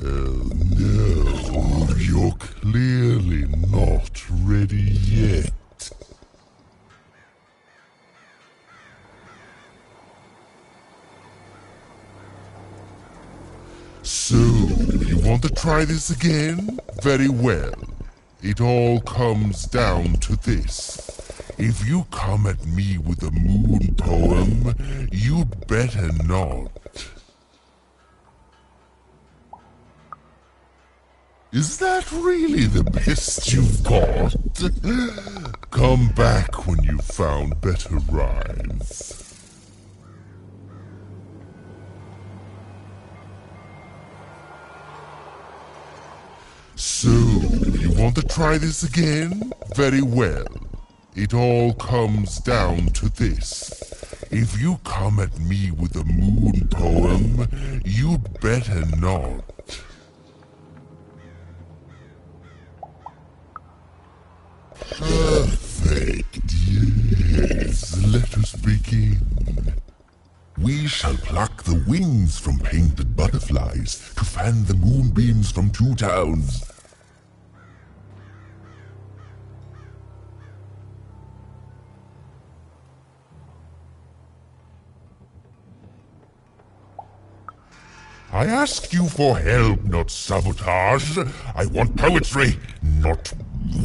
No, you're clearly not ready yet. So, you want to try this again? Very well. It all comes down to this. If you come at me with a moon poem, you'd better not. Is that really the best you've got? Come back when you've found better rhymes. So, you want to try this again? Very well. It all comes down to this. If you come at me with a moon poem, you'd better not. Perfect, yes, let us begin. We shall pluck the wings from painted butterflies to fan the moonbeams from two towns. I ask you for help, not sabotage. I want poetry, not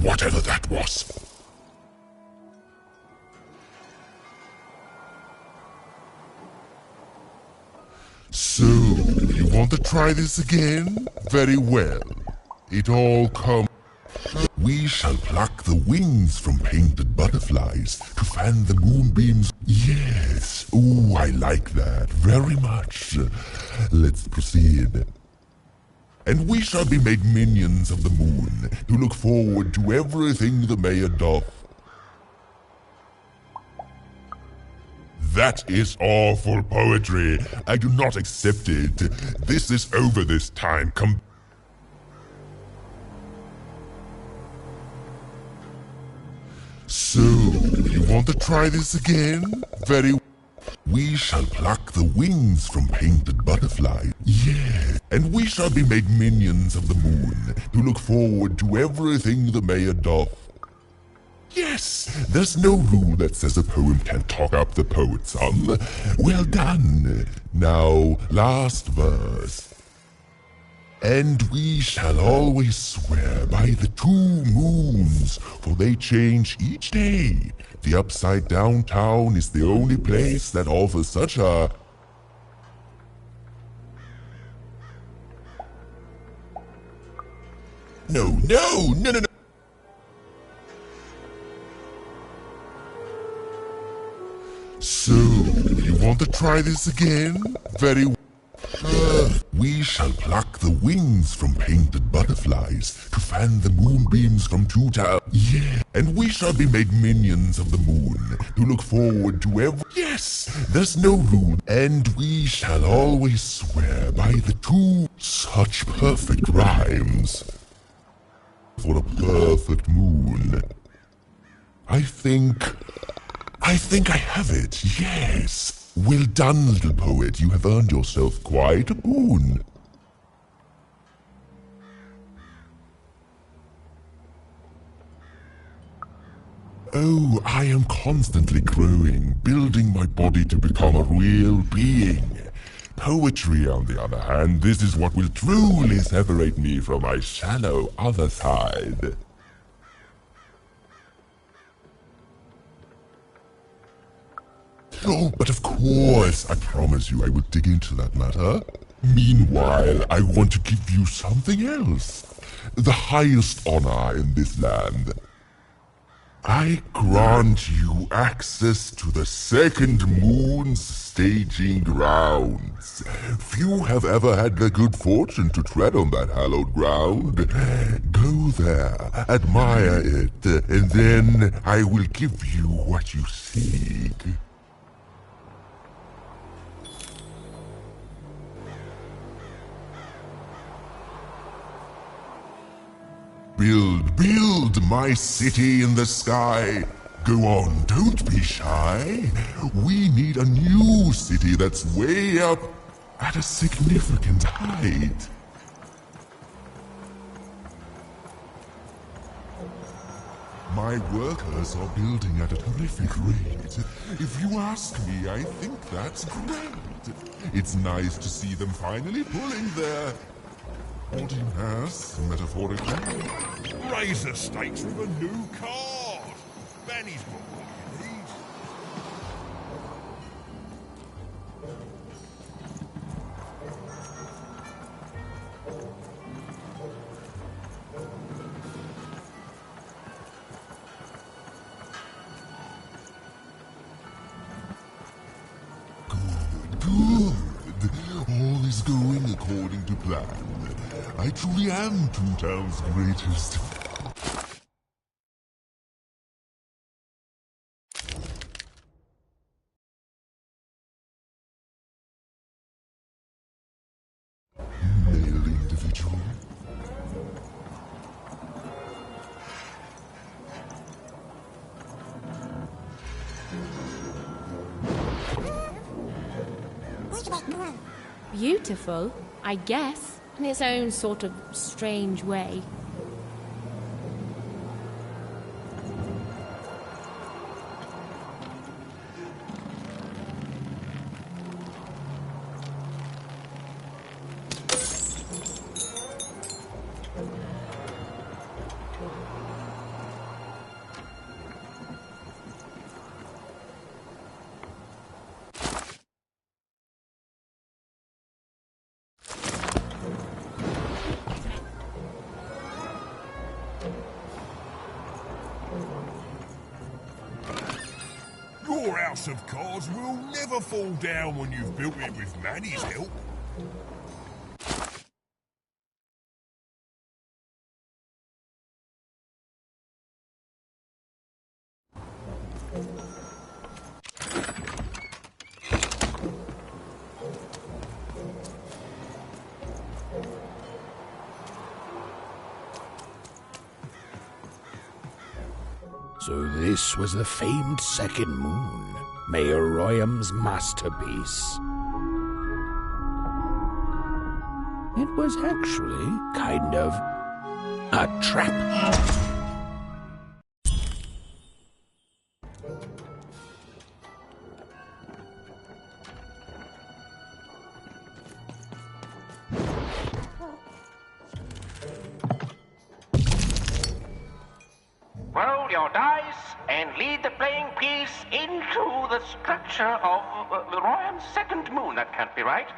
whatever that was. So, you want to try this again? Very well. It all comes... We shall pluck the wings from painted butterflies to fan the moonbeams. Yes, ooh, I like that very much. Let's proceed. And we shall be made minions of the moon, to look forward to everything the mayor doth. That is awful poetry. I do not accept it. This is over this time. Come. So, you want to try this again? Very well. We shall pluck the wings from painted butterflies. Yeah, and we shall be made minions of the moon, to look forward to everything the mayor doth. Yes, there's no rule that says a poem can't talk up the poet some. Well done. Now, last verse. And we shall always swear by the 2 moons, for they change each day. The upside down town is the only place that offers such a... No. So, you want to try this again? Very well. We shall pluck the wings from painted butterflies to fan the moonbeams from two towns. Yeah, and we shall be made minions of the moon to look forward to every... Yes, there's no rule. And we shall always swear by the 2 such perfect rhymes for a perfect moon. I think I have it, yes. Well done, little poet. You have earned yourself quite a boon. Oh, I am constantly growing, building my body to become a real being. Poetry, on the other hand, this is what will truly separate me from my shallow other side. Oh, but of course, I promise you I will dig into that matter. Meanwhile, I want to give you something else. The highest honor in this land. I grant you access to the second moon's staging grounds. Few have ever had the good fortune to tread on that hallowed ground. Go there, admire it, and then I will give you what you seek. Build my city in the sky. Go on, don't be shy. We need a new city that's way up at a significant height. My workers are building at a terrific rate. If you ask me, I think that's great. It's nice to see them finally pulling their holding ass, metaphorically. Raise the stakes with a new card. Benny's got what you need. Good. All is going according to plan. I truly am Toontown's greatest. Male individual. Beautiful, I guess, in its own sort of strange way. Your house of cards will never fall down when you've built it with Manny's help. So this was the famed second moon, Mayor Royam's masterpiece. It was actually kind of a trap. Roll your dice and lead the playing piece into the structure of Royam's second moon. That can't be right.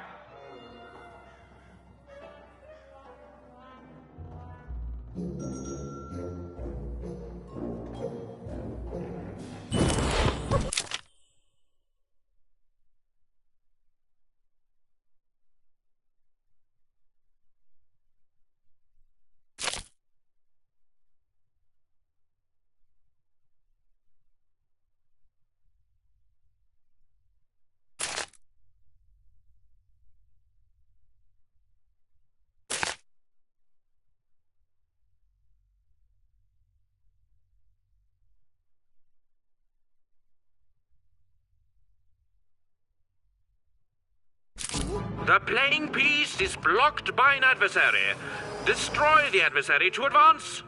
The playing piece is blocked by an adversary. Destroy the adversary to advance.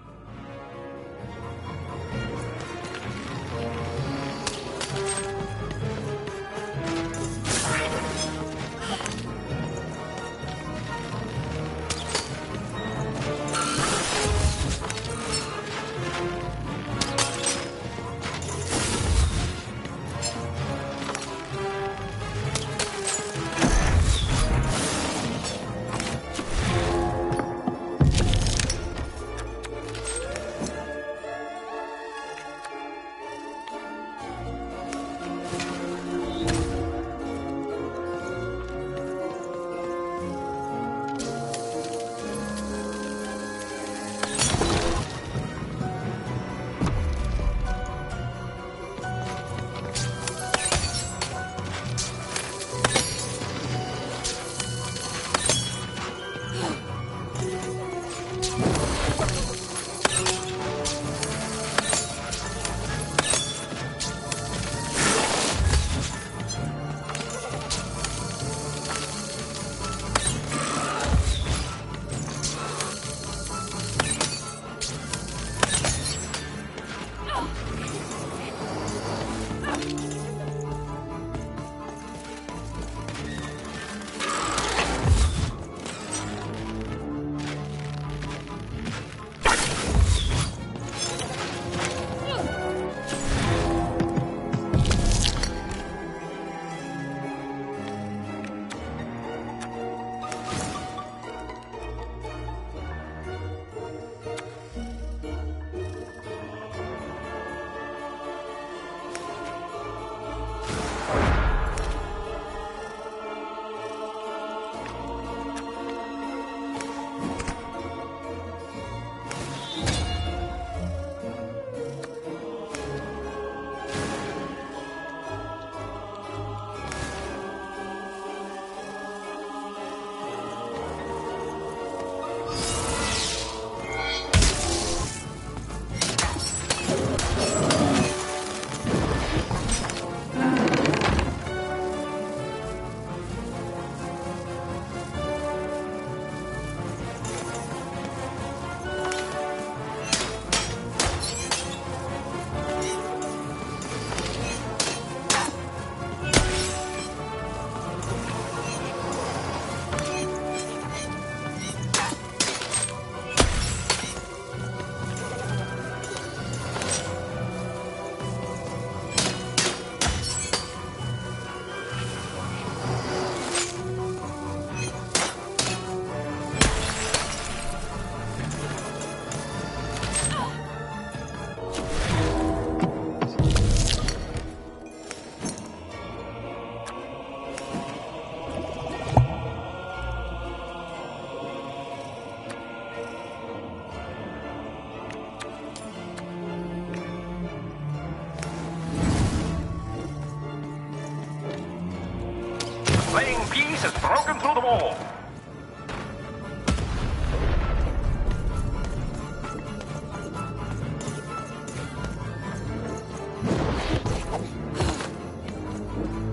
has broken through the wall.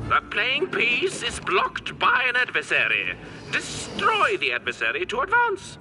The playing piece is blocked by an adversary. Destroy the adversary to advance.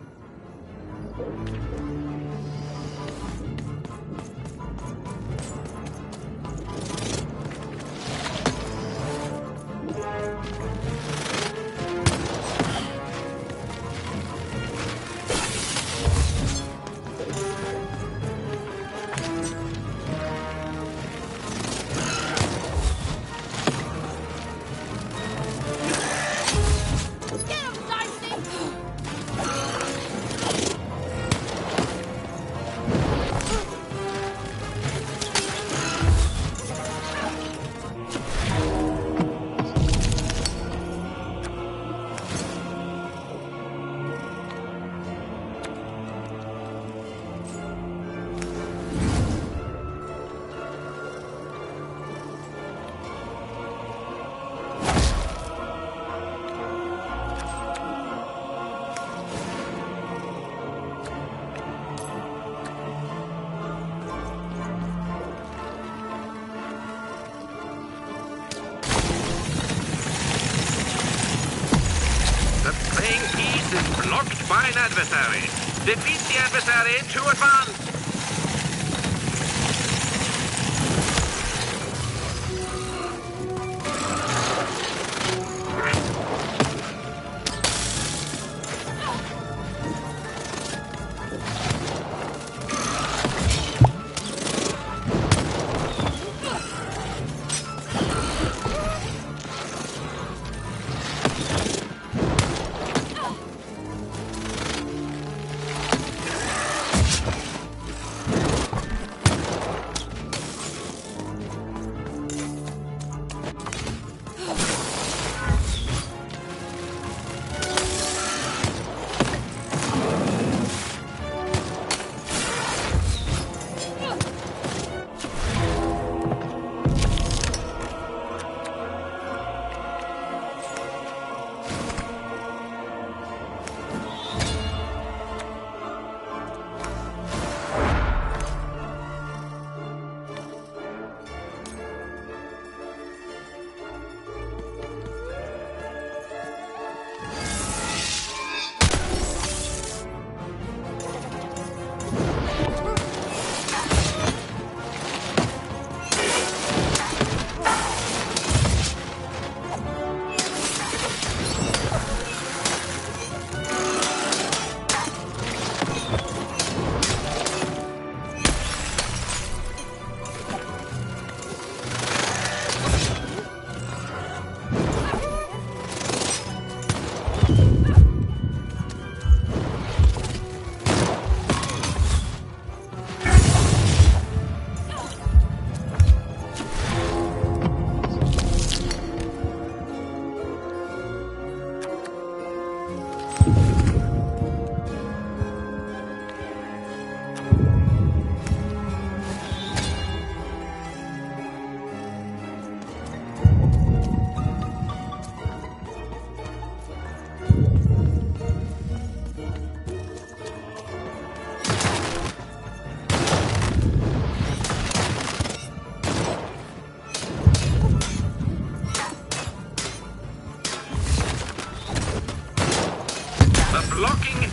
Blocked by an adversary. Defeat the adversary to advance.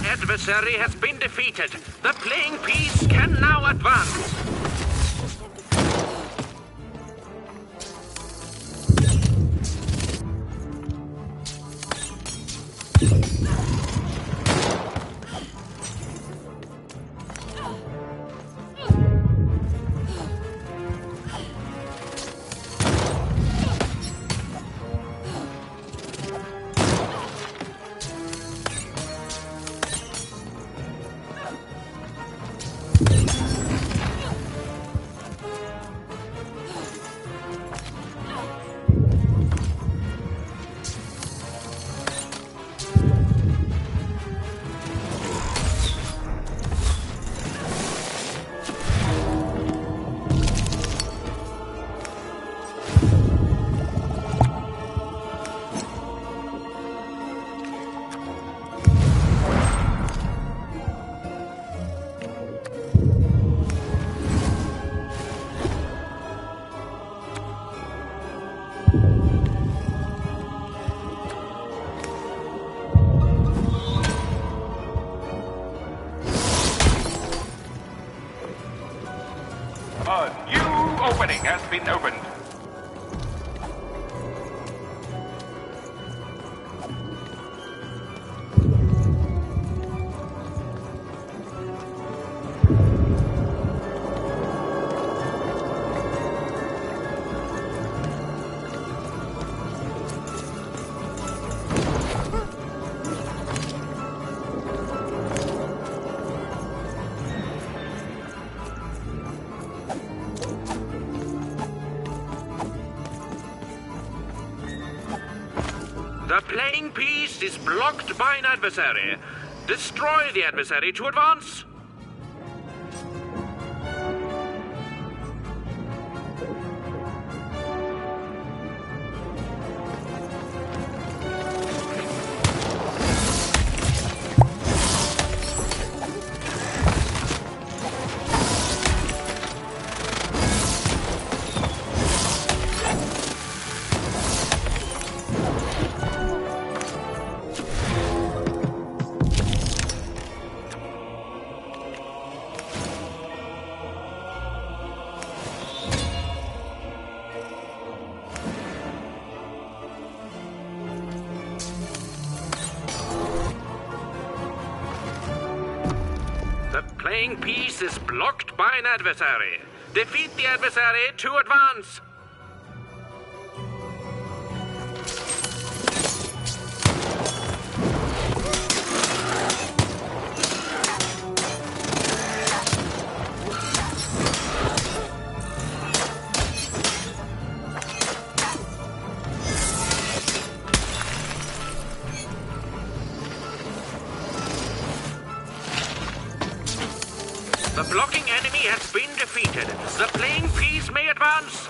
Adversary has been defeated. The playing piece can now advance. opening has been opened. The playing piece is blocked by an adversary. Destroy the adversary to advance. The playing piece is blocked by an adversary. Defeat the adversary to advance. The blocking enemy has been defeated. The playing piece may advance.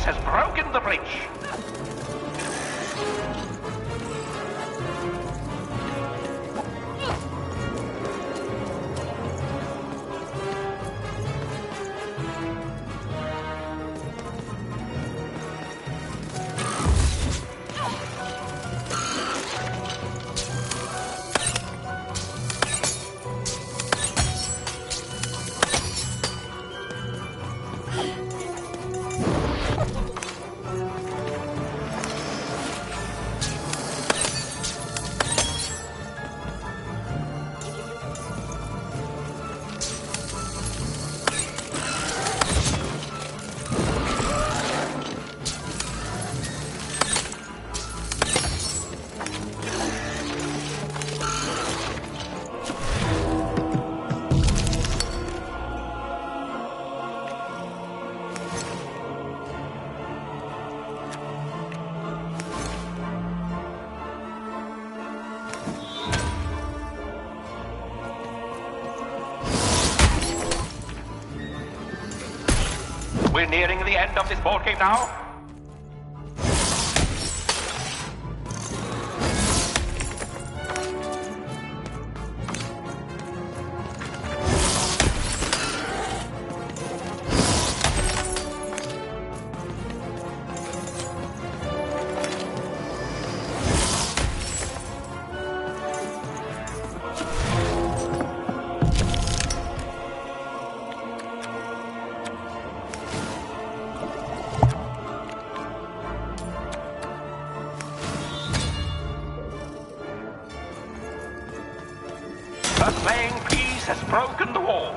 Has broken the bridge. We're nearing the end of this board game now. The playing piece has broken the wall.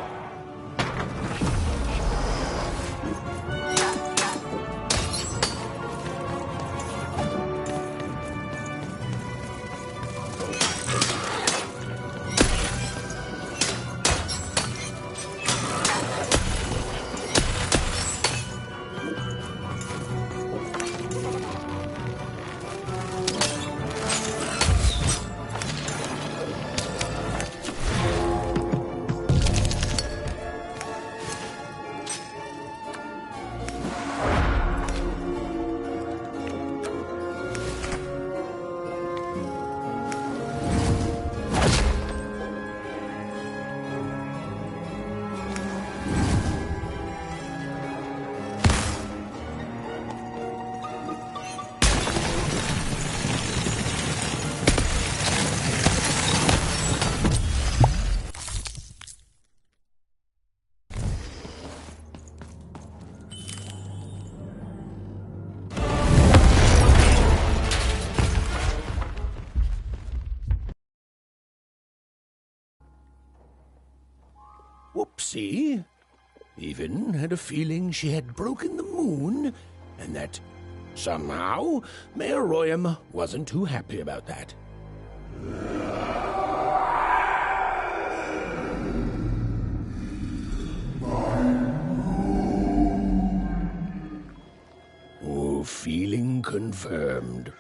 Whoopsie. Even had a feeling she had broken the moon, and that somehow Mayor Royam wasn't too happy about that. Oh, feeling confirmed.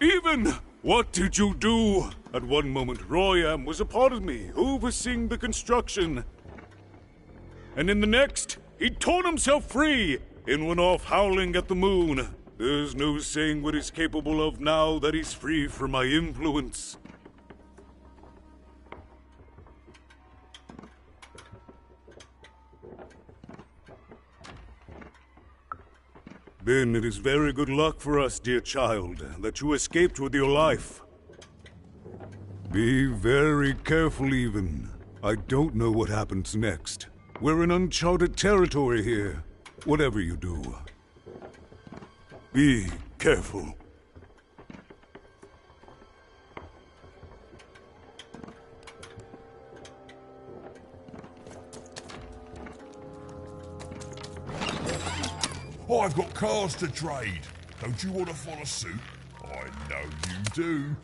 Even! What did you do? At one moment, Royam was a part of me, overseeing the construction. And in the next, he'd torn himself free and went off howling at the moon. There's no saying what he's capable of now that he's free from my influence. Then it is very good luck for us, dear child, that you escaped with your life. Be very careful, even. I don't know what happens next. We're in uncharted territory here, whatever you do. Be careful. I've got cars to trade. Don't you want to follow suit? I know you do.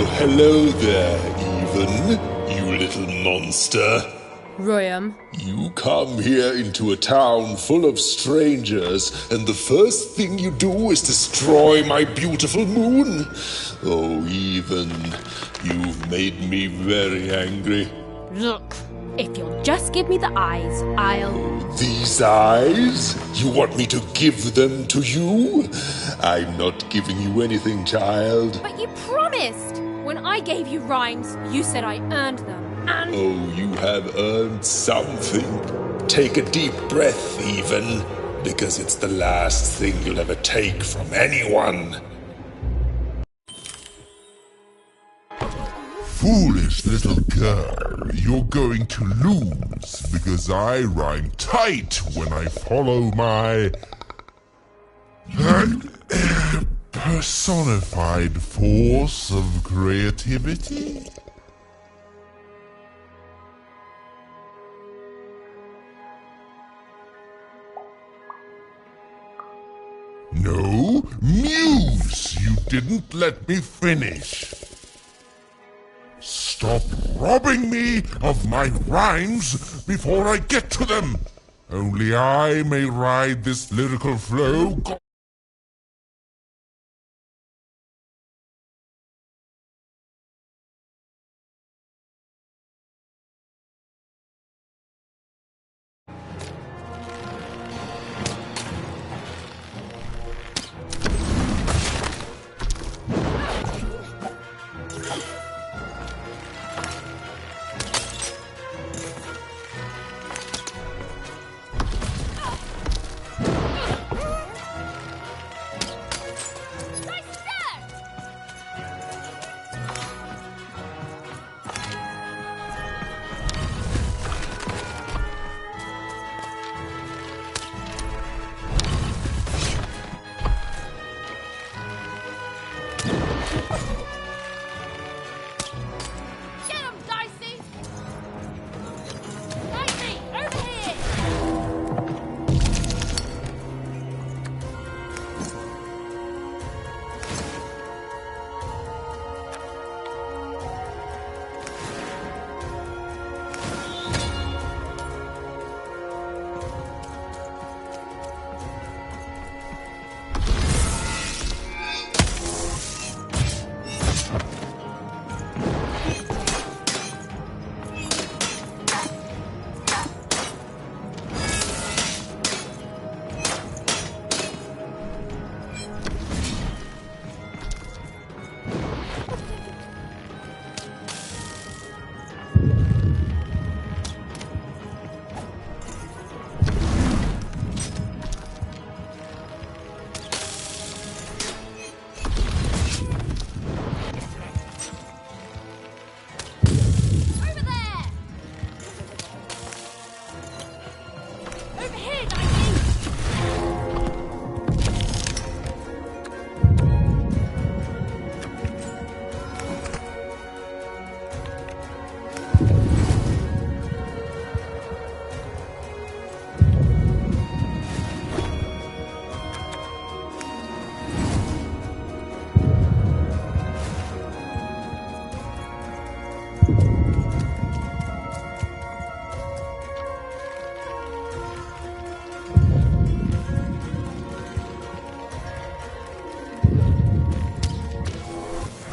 Well, hello there, Even, you little monster. Royam. You come here into a town full of strangers, and the first thing you do is destroy my beautiful moon. Oh, Even, you've made me very angry. Look, if you'll just give me the eyes, I'll... These eyes? You want me to give them to you? I'm not giving you anything, child. But you promised! When I gave you rhymes, you said I earned them, and... Oh, you have earned something. Take a deep breath, Even, because it's the last thing you'll ever take from anyone. Foolish little girl, you're going to lose because I rhyme tight when I follow my personified force of creativity. No, Muse, you didn't let me finish. Stop robbing me of my rhymes before I get to them. Only I may ride this lyrical flow.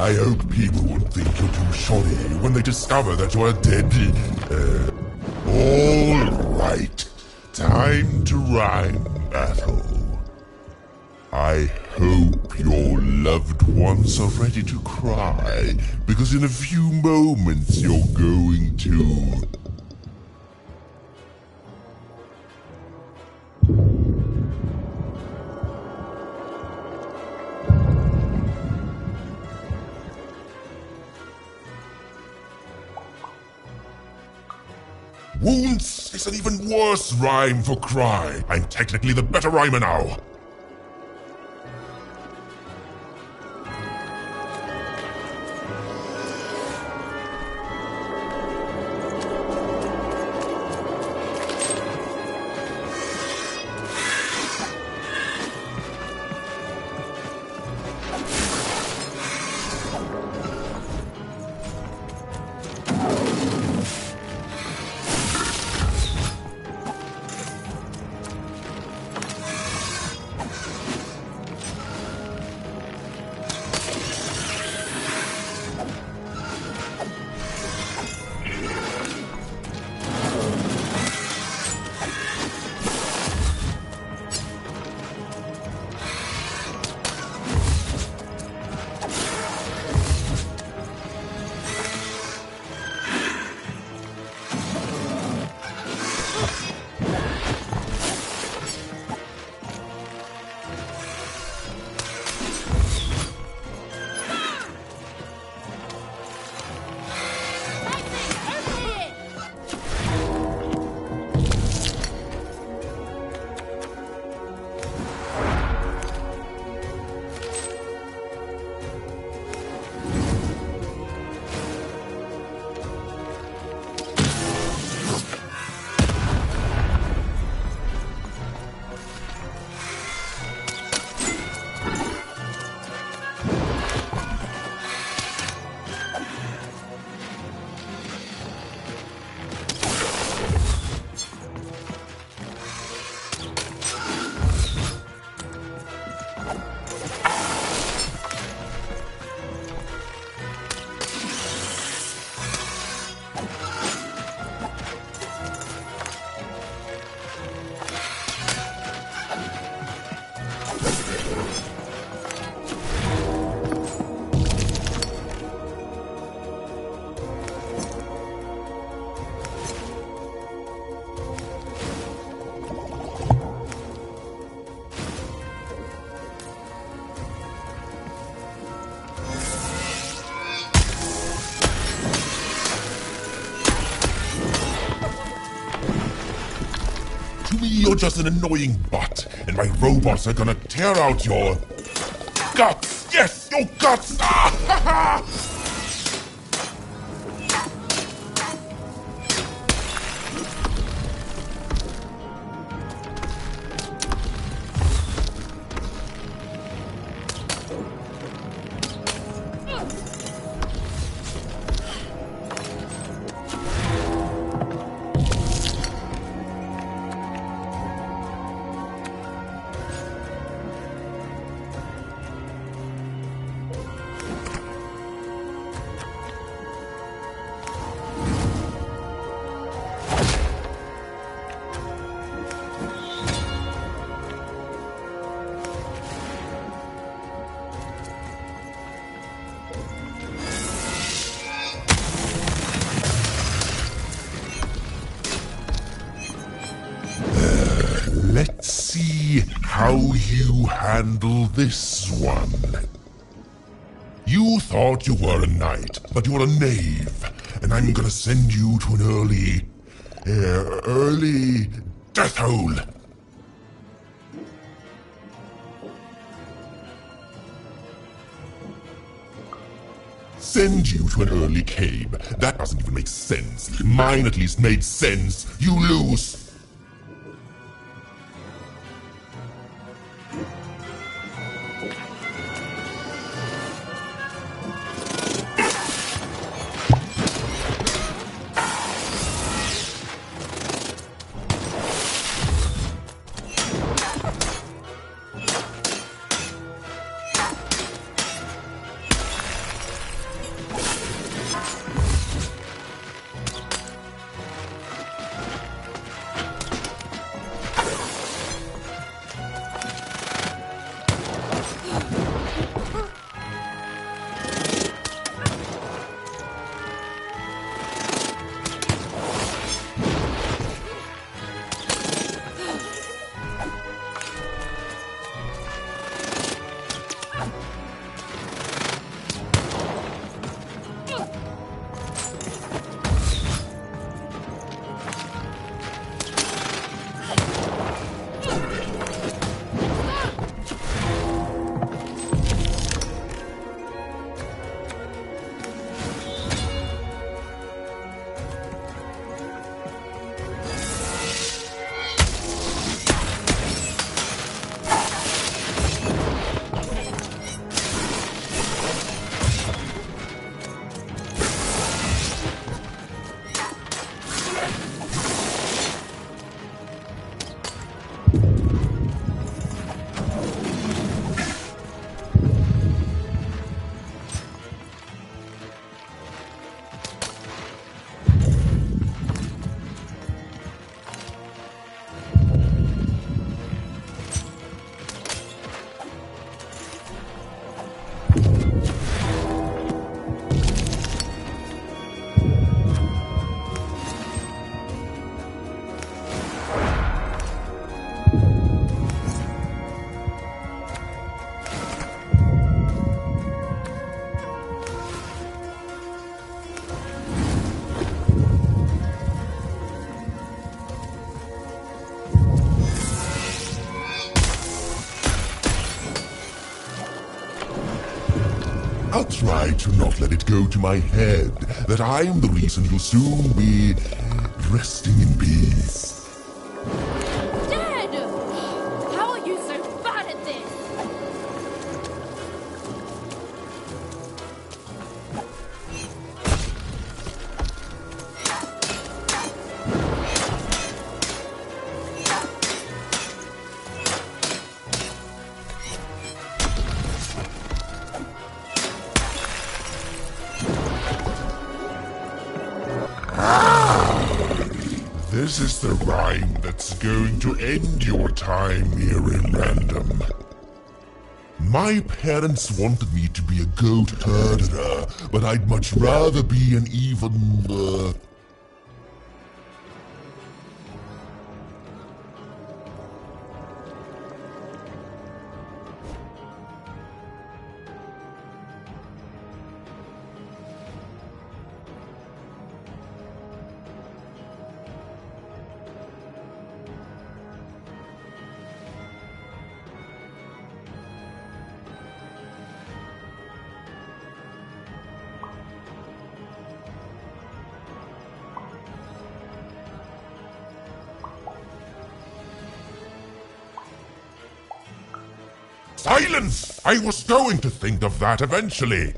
I hope people won't think you're too shoddy when they discover that you're dead. All right. Time to rhyme battle. I hope your loved ones are ready to cry, because in a few moments you're going to... Wounds is an even worse rhyme for cry. I'm technically the better rhymer now. me you're just an annoying butt, and my robots are gonna tear out your guts. Yes, your guts. Ah, ha, ha. Let's see how you handle this one. You thought you were a knight, but you're a knave, and I'm gonna send you to an early death hole. Send you to an early cave. That doesn't even make sense. Mine at least made sense. You lose. I'll try to not let it go to my head that I'm the reason you'll soon be resting in peace. Dad! How are you so bad at this? This is the rhyme that's going to end your time here in Ramdom. My parents wanted me to be a goat herder, but I'd much rather be an even, Silence! I was going to think of that eventually.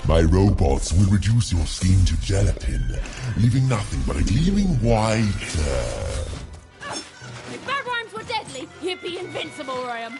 My robots will reduce your skin to gelatin, leaving nothing but a gleaming white. If bad rhymes were deadly, you'd be invincible, Royam.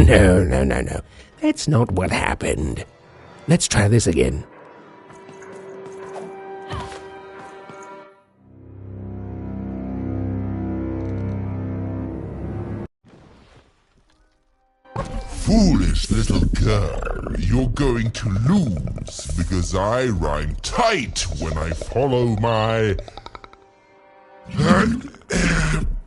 No. That's not what happened. Let's try this again. Foolish little girl, you're going to lose because I rhyme tight when I follow my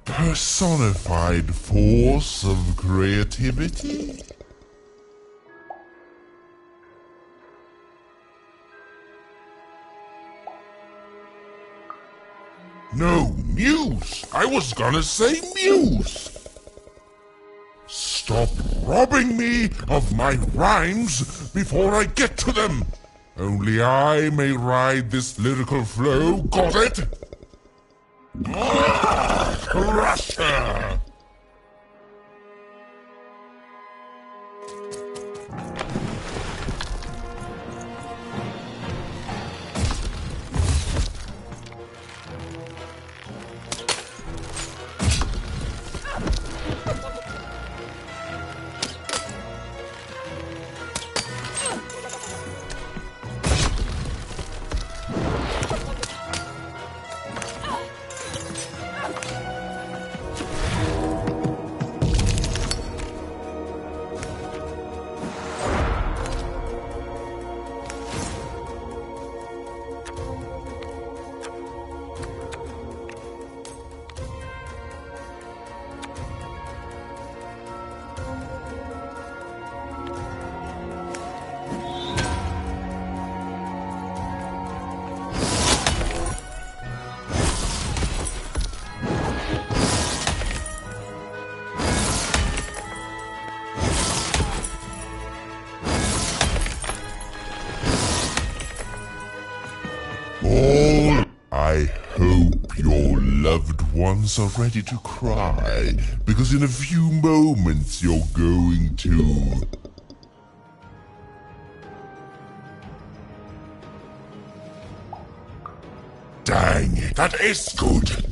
personified force of creativity. No, Muse! I was gonna say Muse! Stop robbing me of my rhymes before I get to them! Only I may ride this lyrical flow, got it? Crusher! I hope your loved ones are ready to cry, because in a few moments you're going to... Dang, that is good!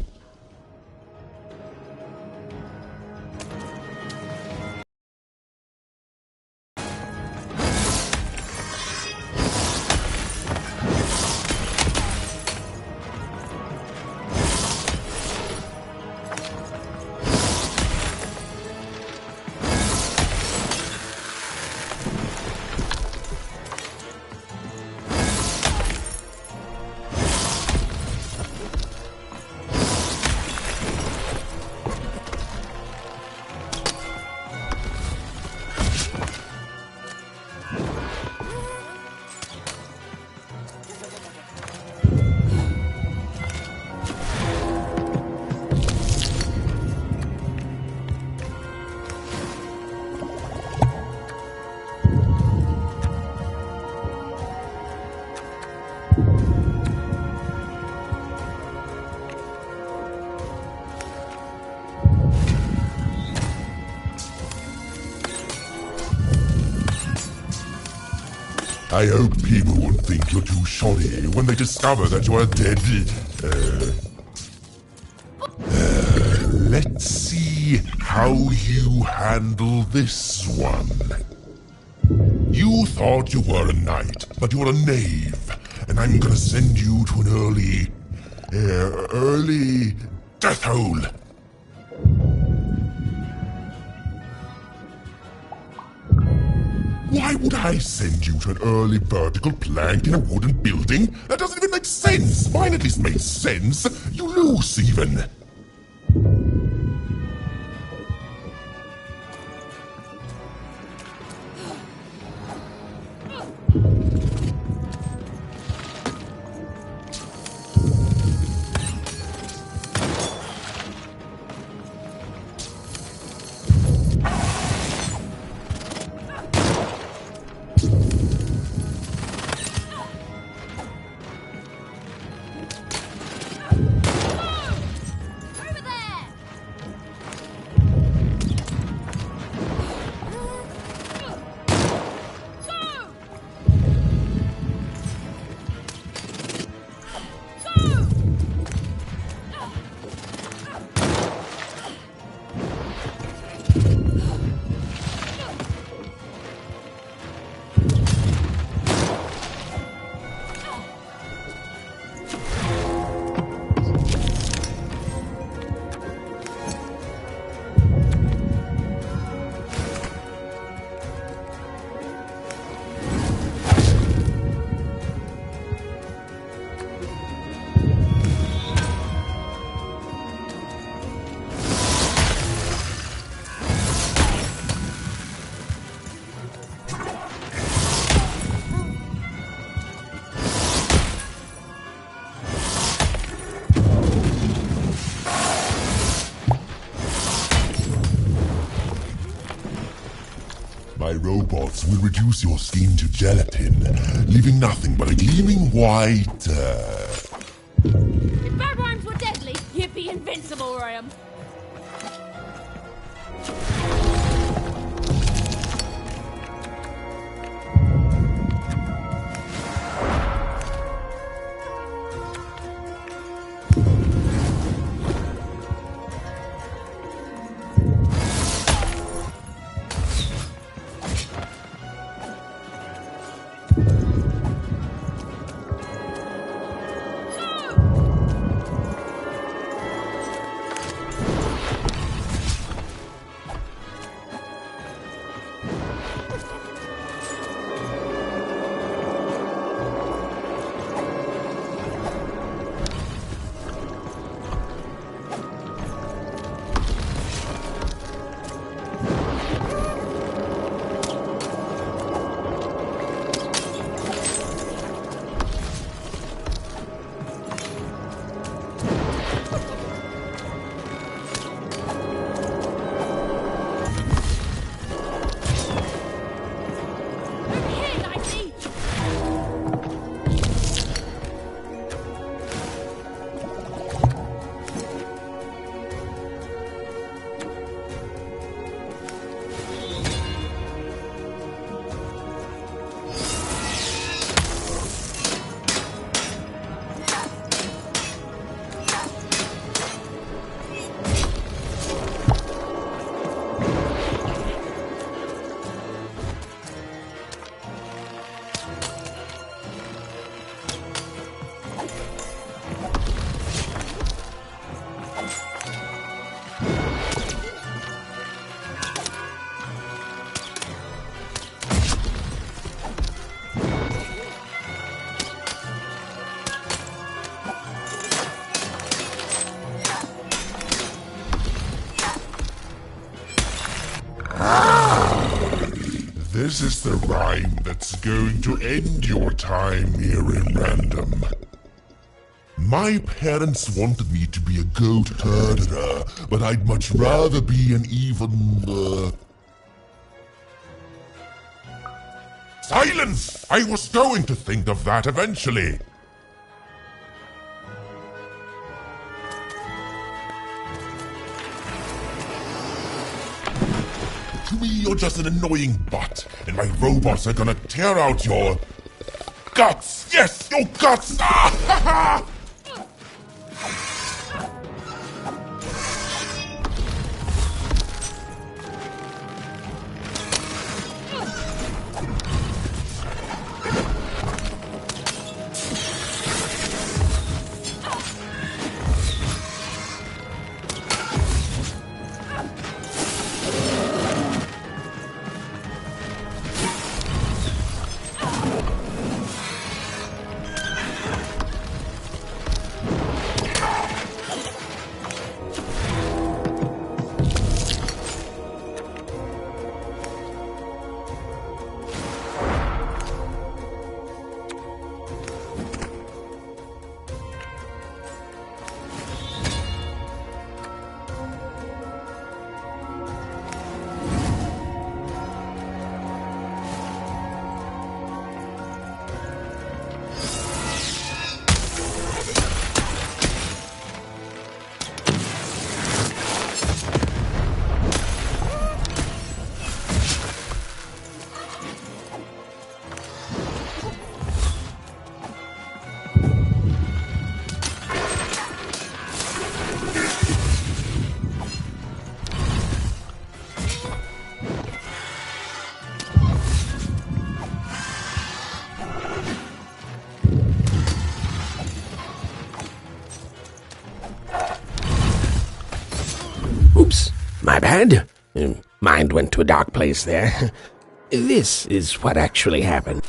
I hope people won't think you're too shoddy when they discover that you're dead. Let's see how you handle this one. You thought you were a knight, but you're a knave, and I'm gonna send you to an early death hole. Why would I send you to an early vertical plank in a wooden building? That doesn't even make sense. Mine at least made sense. You lose, even. My robots will reduce your skin to gelatin, leaving nothing but a gleaming white, If bad rhymes were deadly, you'd be invincible, Royam. This is the rhyme that's going to end your time here in Random. My parents wanted me to be a goat herder, but I'd much rather be an even, Silence! I was going to think of that eventually. To me, you're just an annoying butt, and my robots are gonna tear out your guts! Yes, your guts! Ah, ha, ha. Oops, my bad. Mind went to a dark place there. This is what actually happened.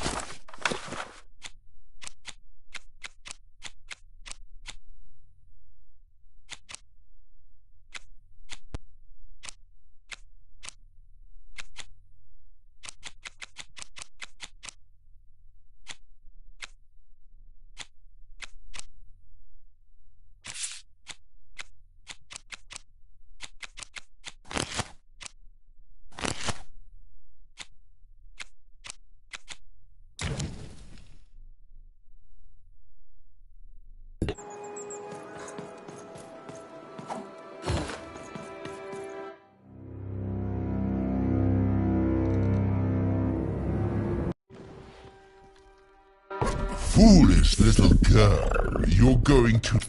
Foolish little girl, you're going to...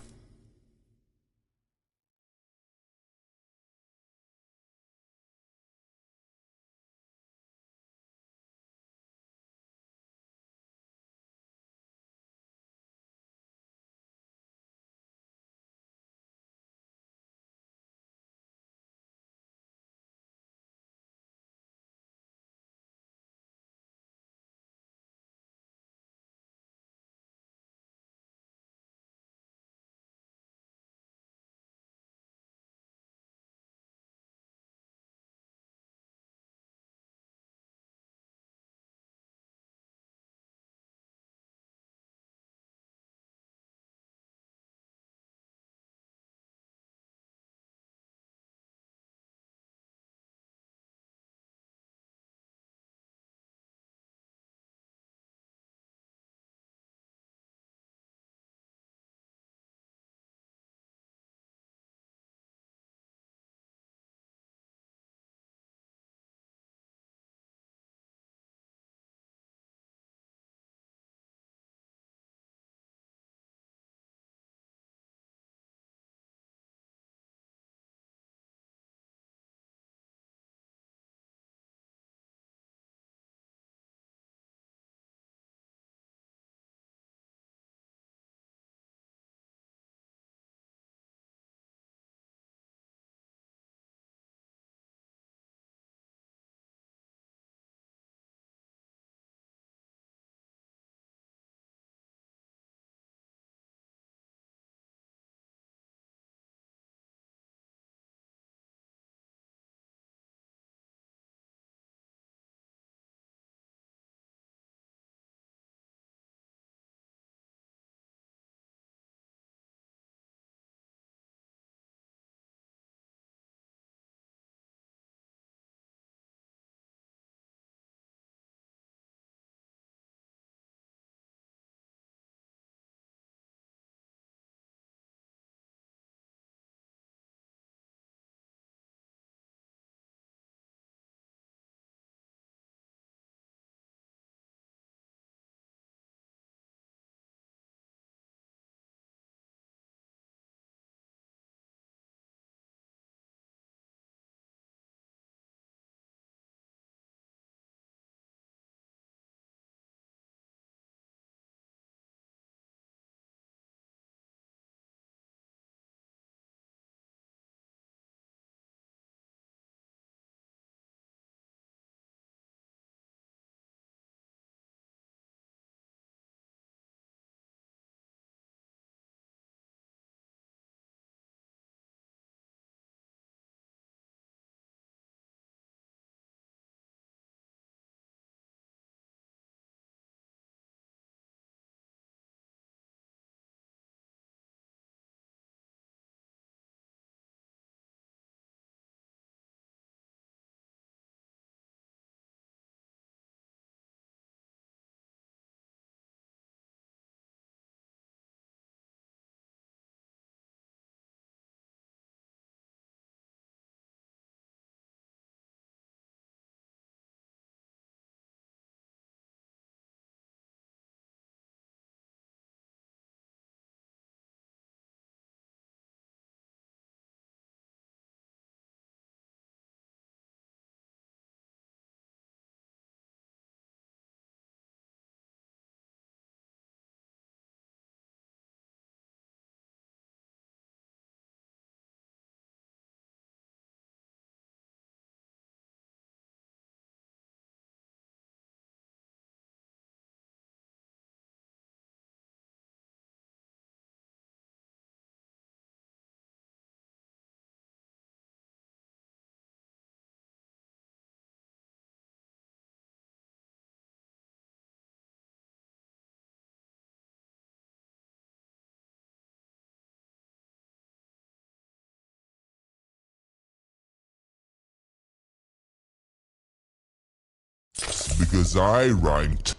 because I rhymed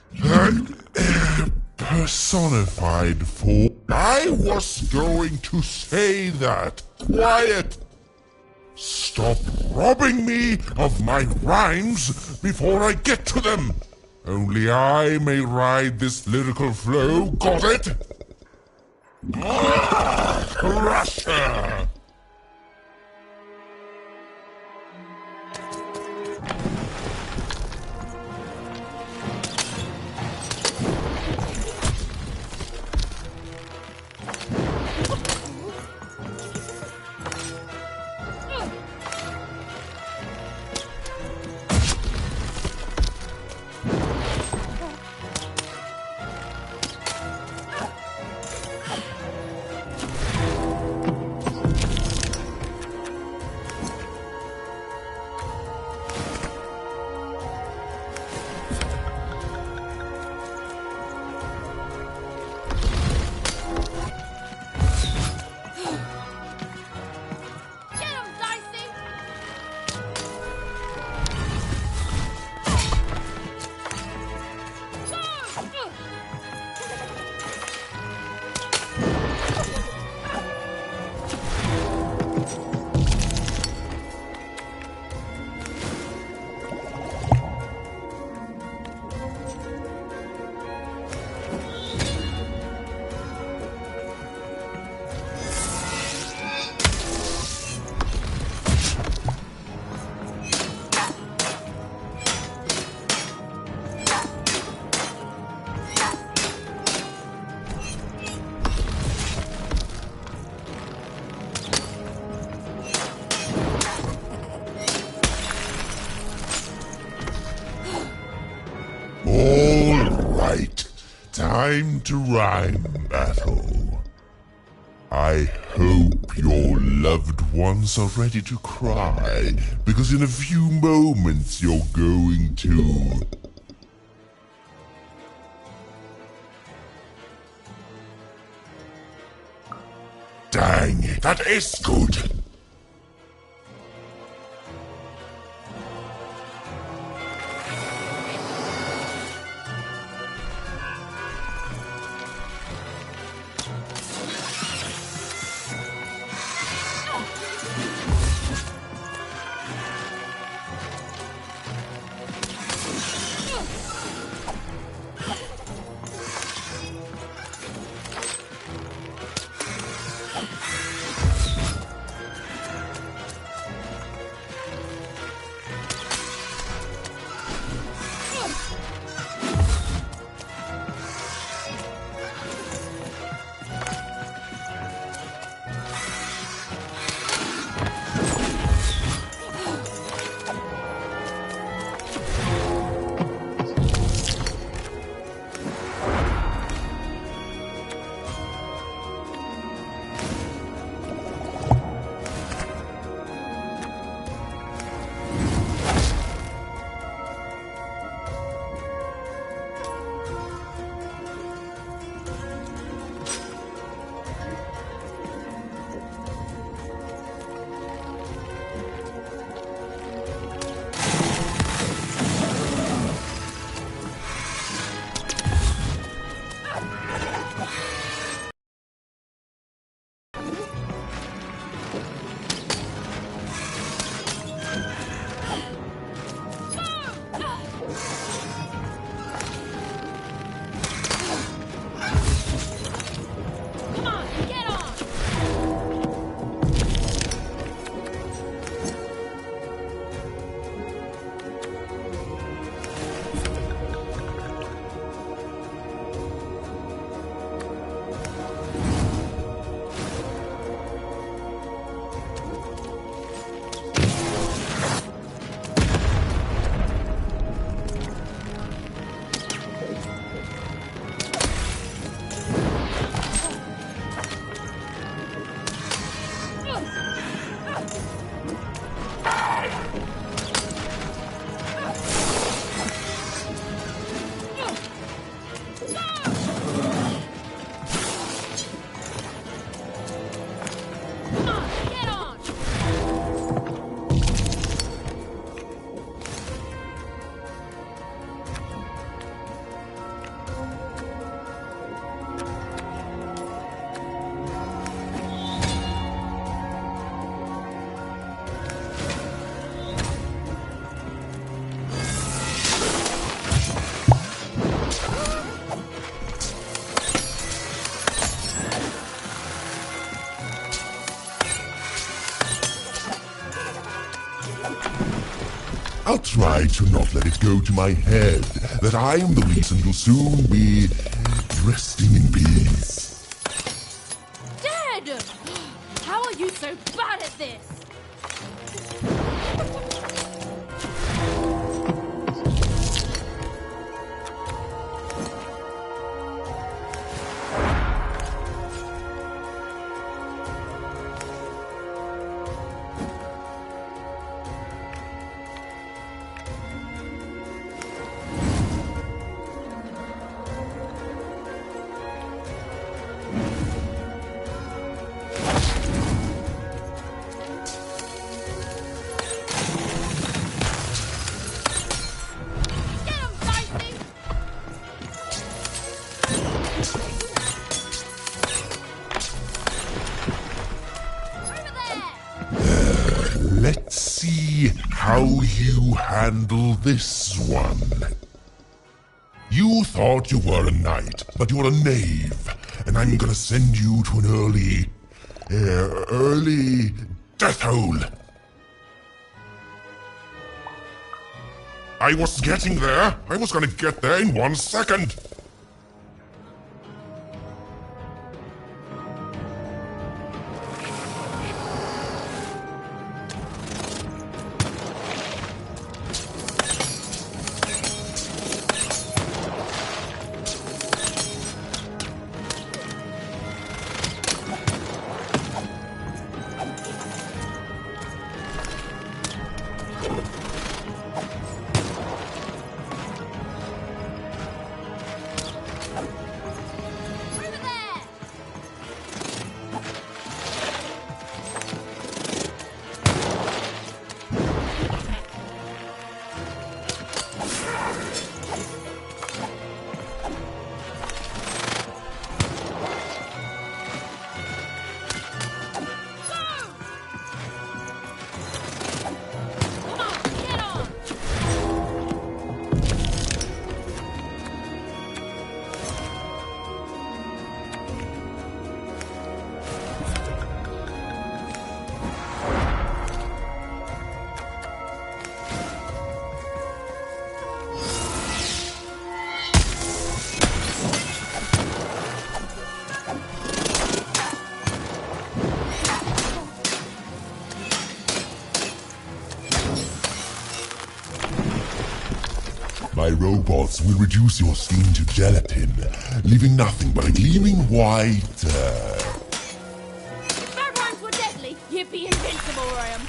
personified for. I was going to say that. Quiet! Stop robbing me of my rhymes before I get to them. Only I may ride this lyrical flow, got it? Russia! Time to rhyme battle. I hope your loved ones are ready to cry, because in a few moments you're going to... Dang it, that is good! I'll try to not let it go to my head that I am the reason you'll soon be resting in peace. Dead! How are you so bad at this? Let's see how you handle this one. You thought you were a knight, but you're a knave, and I'm gonna send you to an early death hole. I was getting there. I was gonna get there in 1 second. My robots will reduce your skin to gelatin, leaving nothing but a gleaming white, If my rhymes were deadly, you'd be invincible, Ryan.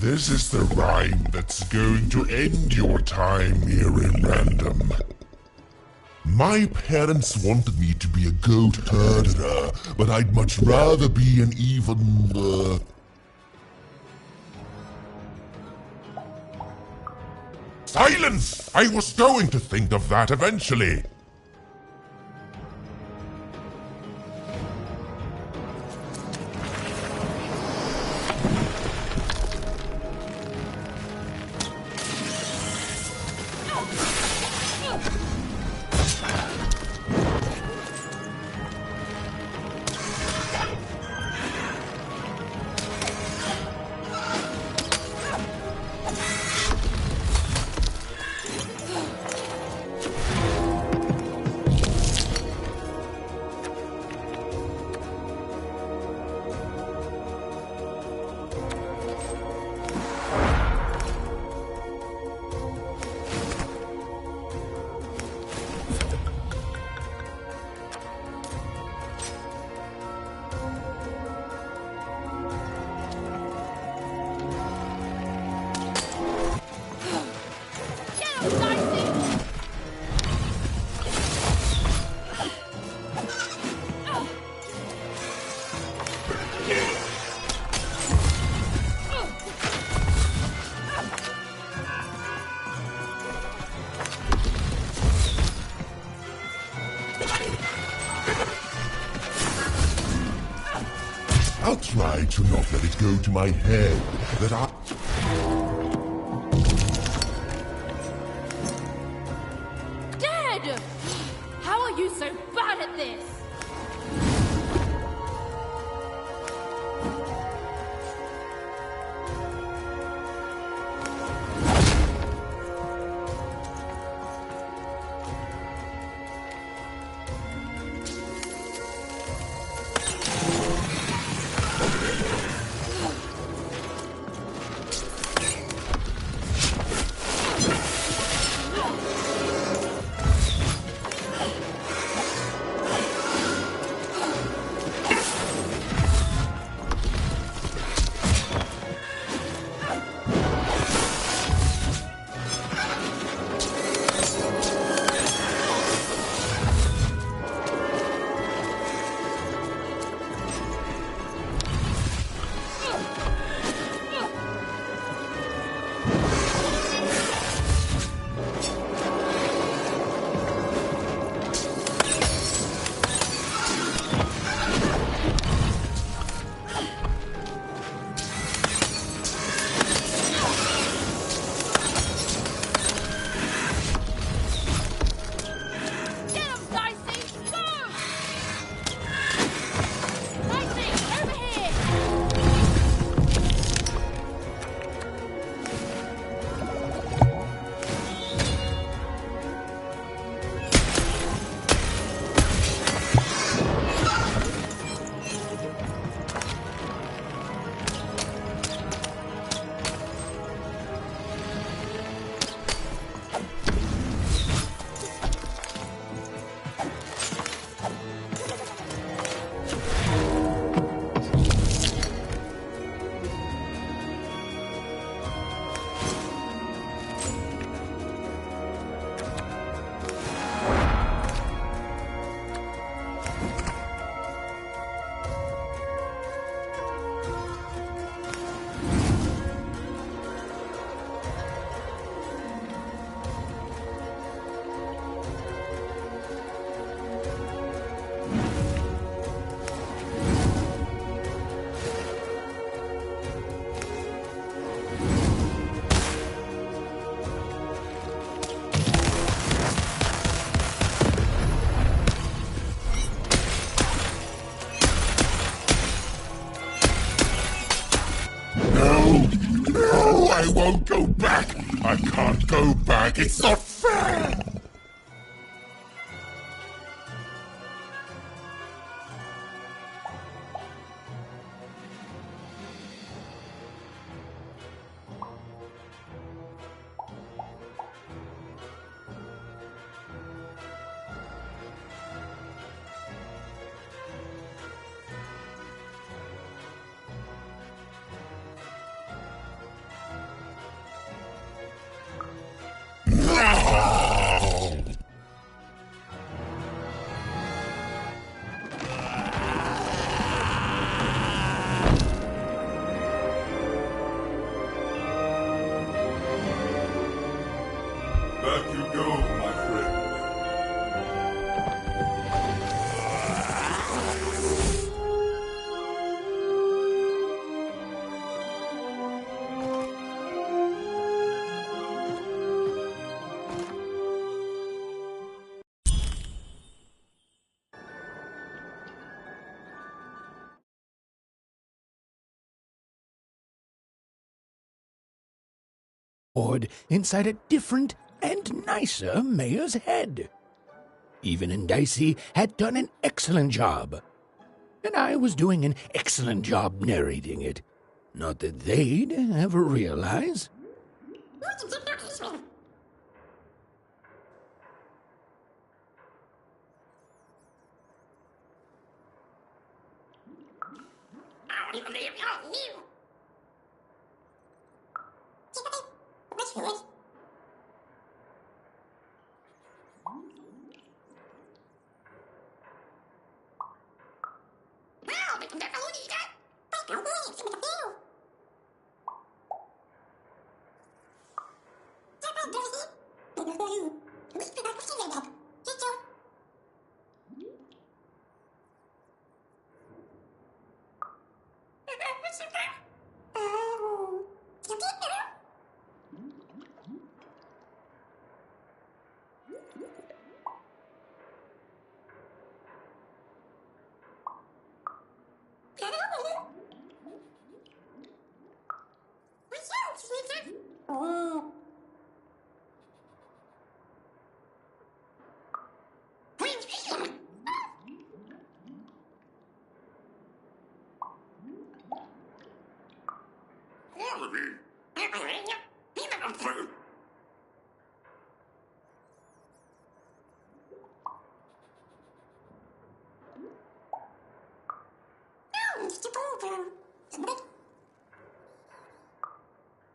This is the rhyme that's going to end your time here in Ramdom. My parents wanted me to be a goat herder, but I'd much rather be an even, Silence! I was going to think of that eventually. I'll try to not let it go to my head that I... Dead! How are you so bad at this? I won't go back! I can't go back! It's not fair! Back you go, my friend. Inside a different and nicer mayor's head. Even and Dicey had done an excellent job, and I was doing an excellent job narrating it. Not that they'd ever realize.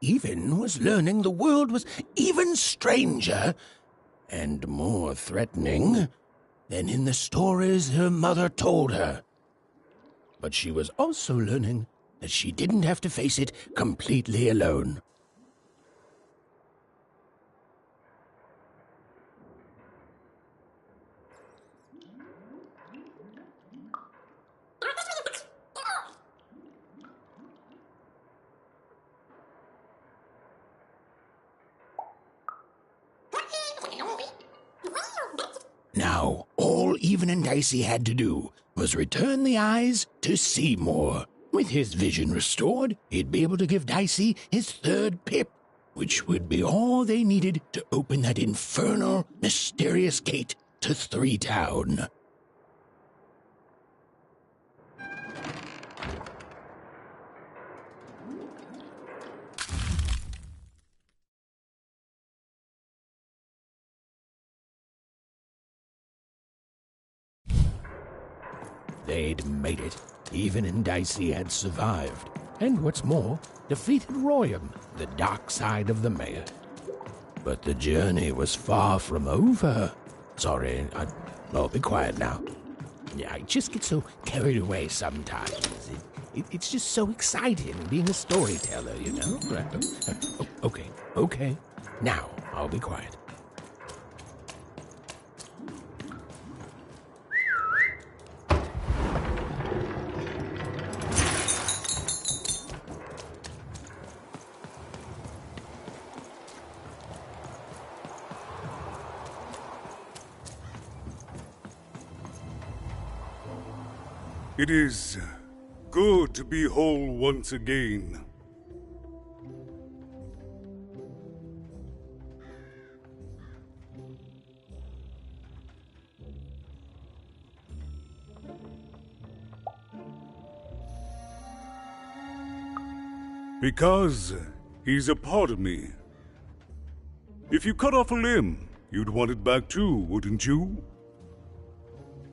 Even was learning the world was even stranger and more threatening than in the stories her mother told her. But she was also learning that she didn't have to face it completely alone. Now, all Even and Dicey had to do was return the eyes to Seymour. With his vision restored, he'd be able to give Dicey his third pip, which would be all they needed to open that infernal, mysterious gate to Three Town. They'd made it. Even and Dicey had survived. And what's more, defeated Royam, the dark side of the mayor. But the journey was far from over. Sorry, I'll be quiet now. Yeah, I just get so carried away sometimes. It's just so exciting being a storyteller, you know? Okay. Now, I'll be quiet. It is good to be whole once again. Because he's a part of me. If you cut off a limb, you'd want it back too, wouldn't you?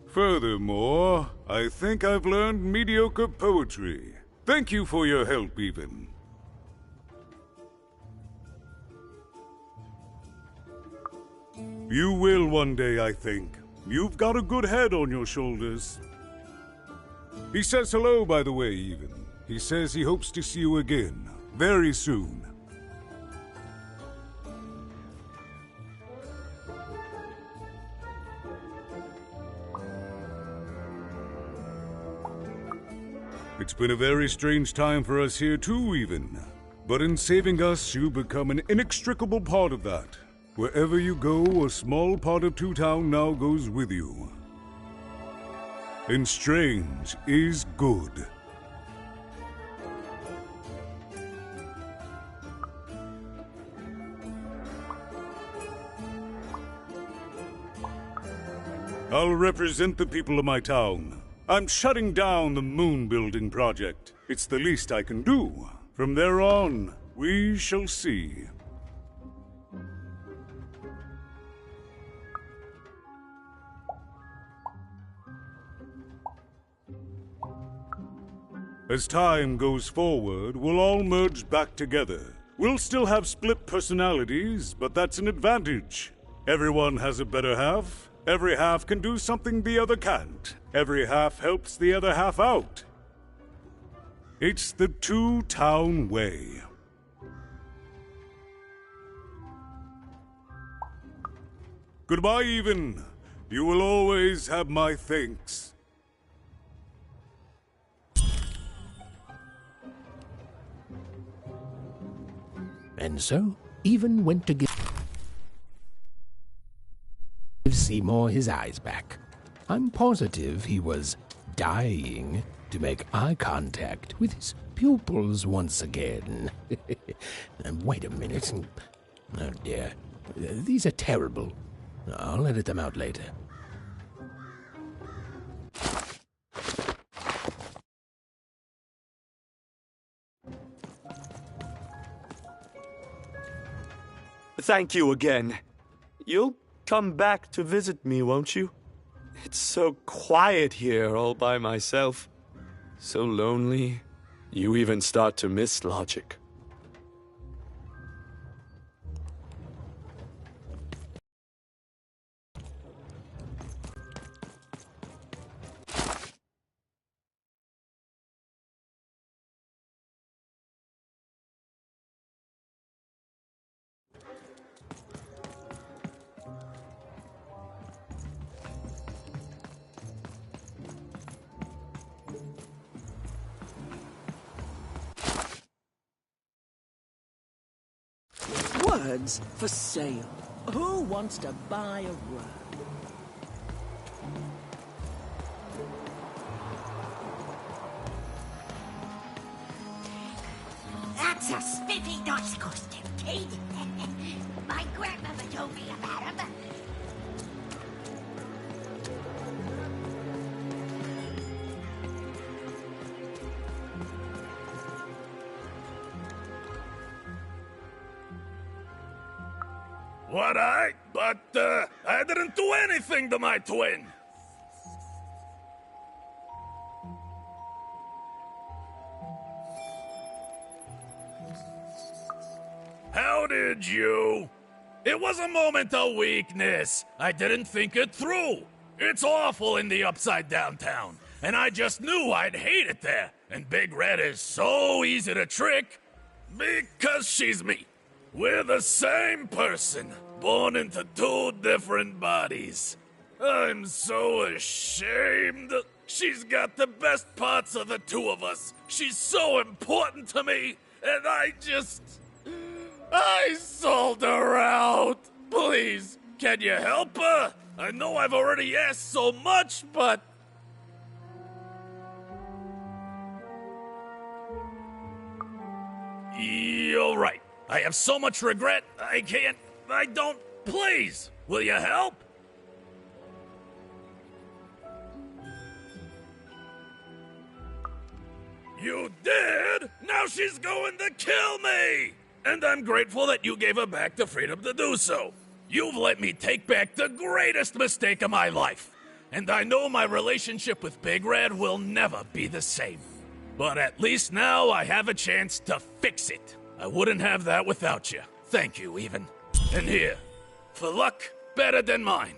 Furthermore, I think I've learned mediocre poetry. Thank you for your help, Even. You will one day, I think. You've got a good head on your shoulders. He says hello, by the way, Even. He says he hopes to see you again, very soon. It's been a very strange time for us here too, Even. But in saving us, you become an inextricable part of that. Wherever you go, a small part of Two Town now goes with you. And strange is good. I'll represent the people of my town. I'm shutting down the moon building project. It's the least I can do. From there on, we shall see. As time goes forward, we'll all merge back together. We'll still have split personalities, but that's an advantage. Everyone has a better half. Every half can do something the other can't. Every half helps the other half out. It's the Two Town way. Goodbye, Even. You will always have my thanks. And so, Even went to give Seymour his eyes back. I'm positive he was dying to make eye contact with his pupils once again. Wait a minute. Oh dear. These are terrible. I'll edit them out later. Thank you again. You'll come back to visit me, won't you? It's so quiet here all by myself. So lonely, you even start to miss logic. Words for sale. Who wants to buy a word? That's a spiffy nice costume, kid. My grandmother told me about him. What But I didn't do anything to my twin. How did you? It was a moment of weakness. I didn't think it through. It's awful in the upside down town, and I just knew I'd hate it there. And Big Red is so easy to trick because she's me. We're the same person, born into two different bodies. I'm so ashamed. She's got the best parts of the two of us. She's so important to me, and I sold her out. Please, can you help her? I know I've already asked so much, but... You're right. I have so much regret, I don't... Please, will you help? You did? Now she's going to kill me! And I'm grateful that you gave her back the freedom to do so. You've let me take back the greatest mistake of my life. And I know my relationship with Big Red will never be the same. But at least now I have a chance to fix it. I wouldn't have that without you. Thank you, even. And here, for luck better than mine.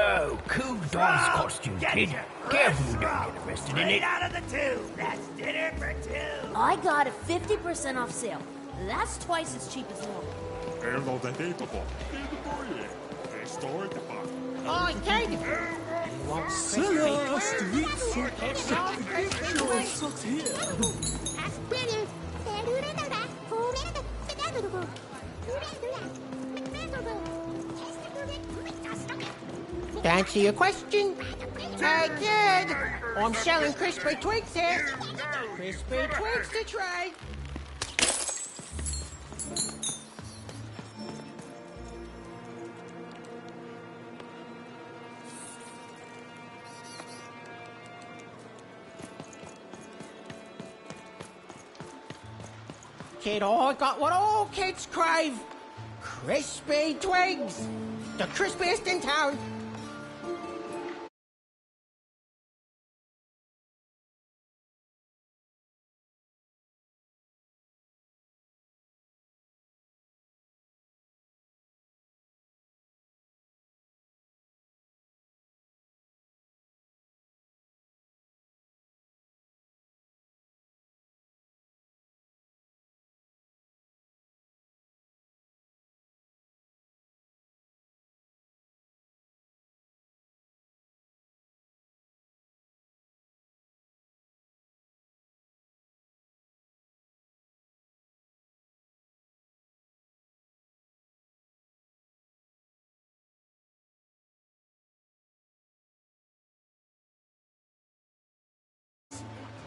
Oh, cool dog's costume, kid. Careful you don't get arrested in it. Out of the tube. That's dinner for two. I got a 50% off sale. That's twice as cheap as normal. Oh, Kate. You want To answer your question, I did. I'm selling crispy twigs here. Crispy twigs to try. Kid, I got what all kids crave. Crispy twigs. The crispiest in town.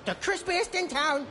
The crispiest in town.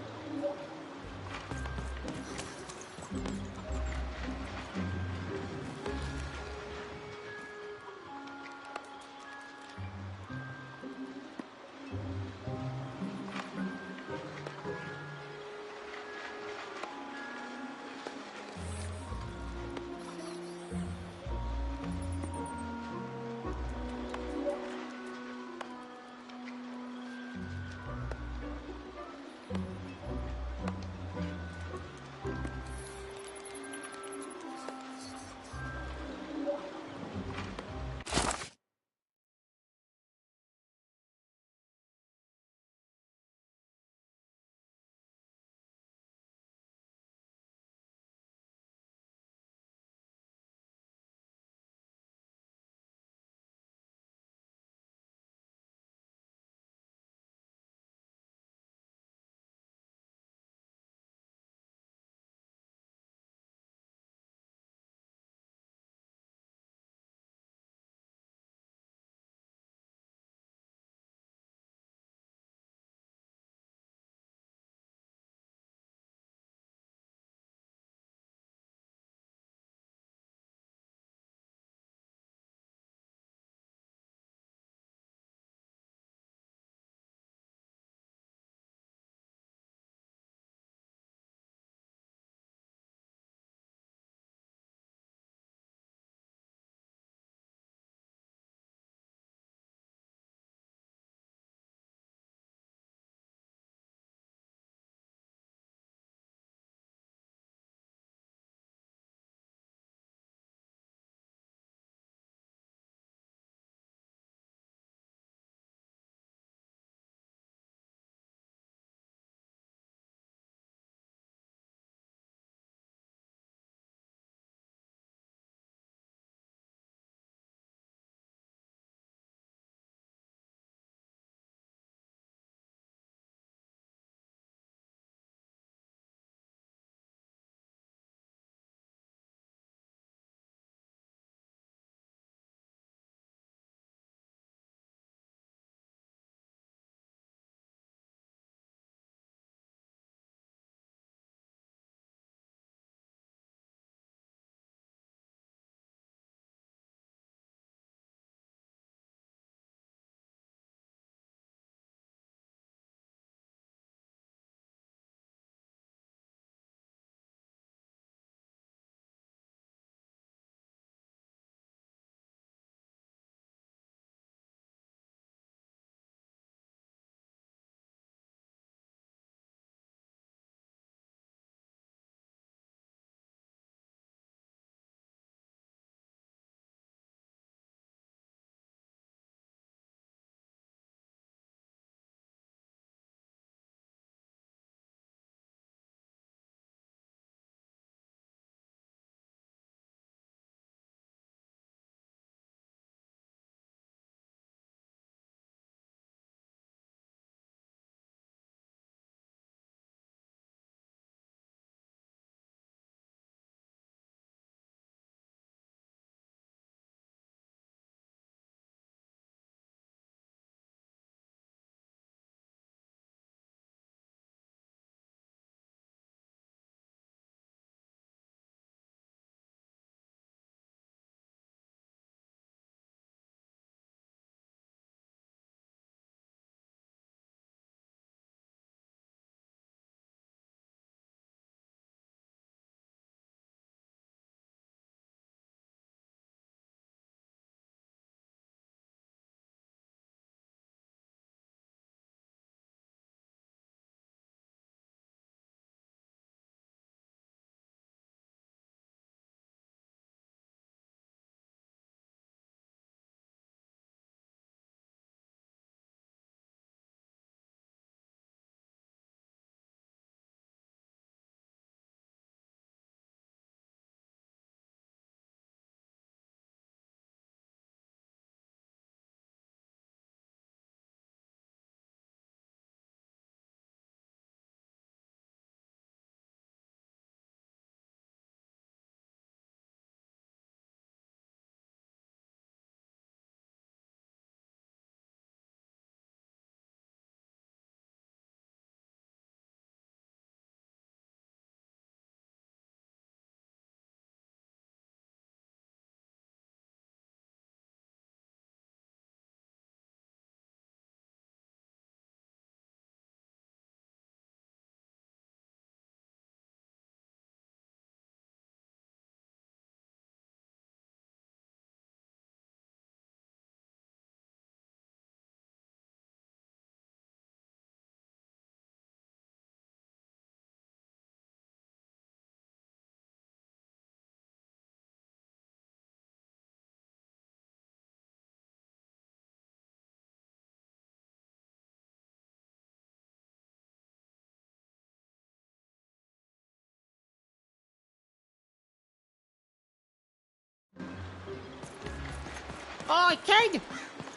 Oi, kid!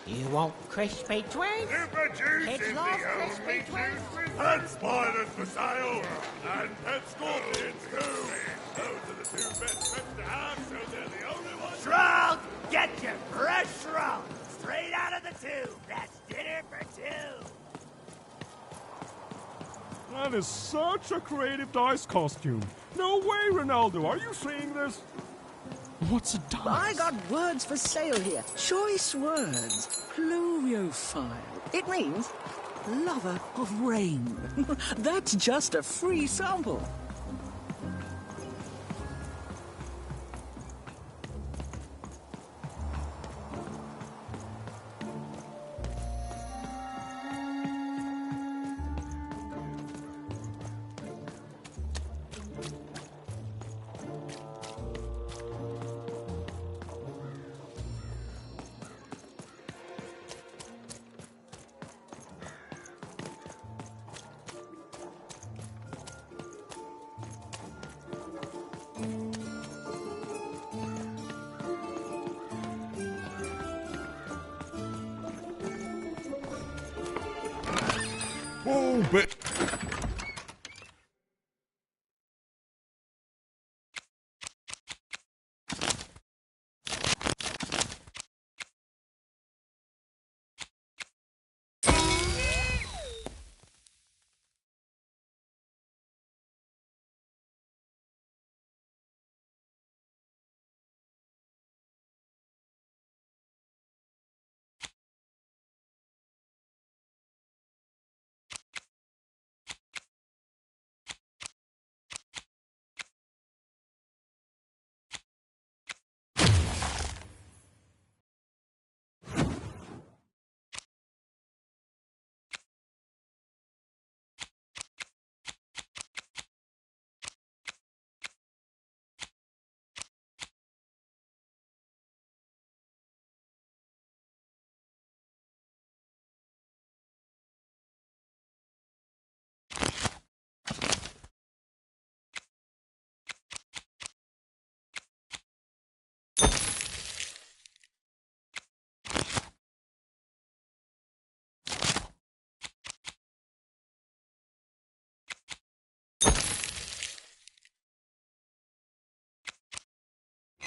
You want crispy Twix? Super juice Kids is love the crispy only Twix. juice. Pet spiders for sale, and pet scorpions too. Those are the two best pets to have, so they're the only ones. Shroud, get your fresh shroud. Straight out of the tube. That's dinner for two. That is such a creative dice costume. No way, Ronaldo. Are you seeing this? What's a dice? I got words for sale here. Choice words. Pluviophile. It means lover of rain. That's just a free sample. Oh, but...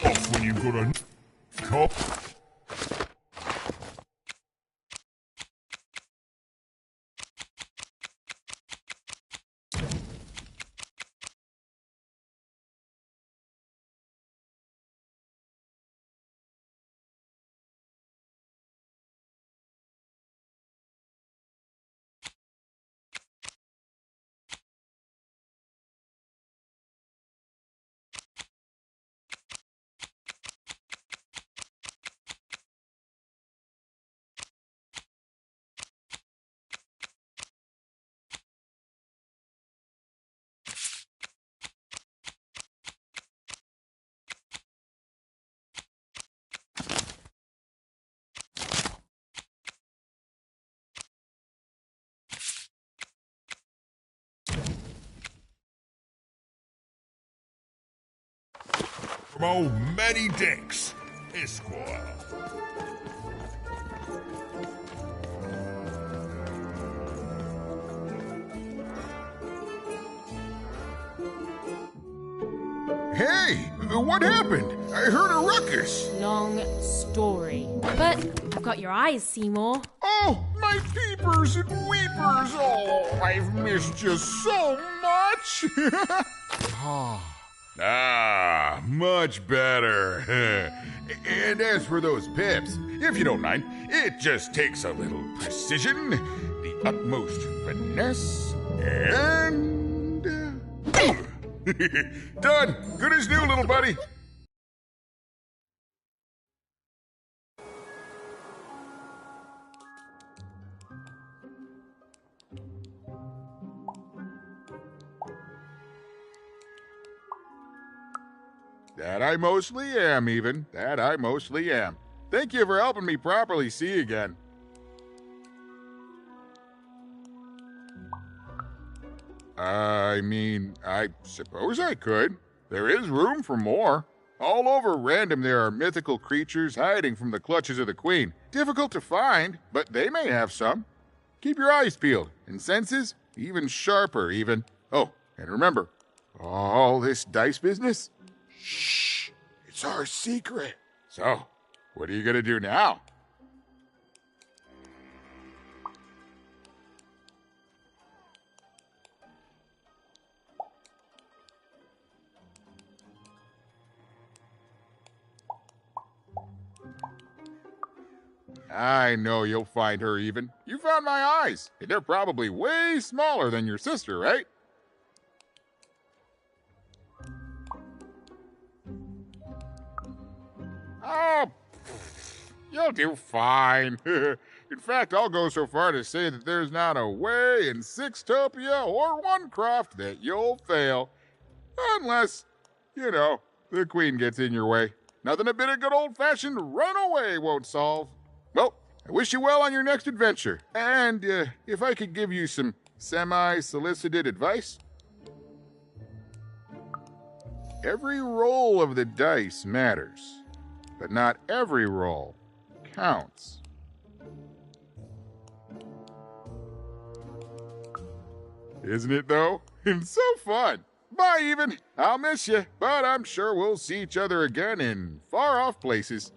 Off when you've got a cop. From old Matty Dinks, Esquire. Hey, what happened? I heard a ruckus. Long story. But I've got your eyes, Seymour. Oh, my peepers and weepers. Oh, I've missed you so much. Ah, much better. And as for those pips, if you don't mind, it just takes a little precision, the utmost finesse, and... done! Good as new, little buddy! That I mostly am, even. That I mostly am. Thank you for helping me properly see again. I mean, I suppose I could. There is room for more. All over Random there are mythical creatures hiding from the clutches of the Queen. Difficult to find, but they may have some. Keep your eyes peeled, and senses even sharper even. Oh, and remember, all this dice business? Shh, it's our secret. So, what are you gonna do now? I know you'll find her even. You found my eyes, and they're probably way smaller than your sister, right? Oh, you'll do fine. In fact, I'll go so far to say that there's not a way in Sixtopia or Onecroft that you'll fail. Unless, the Queen gets in your way. Nothing a bit of good old-fashioned runaway won't solve. Well, I wish you well on your next adventure. And if I could give you some semi-solicited advice. Every roll of the dice matters, but not every roll counts. Isn't it, though? It's so fun. Bye, even. I'll miss you, but I'm sure we'll see each other again in far-off places.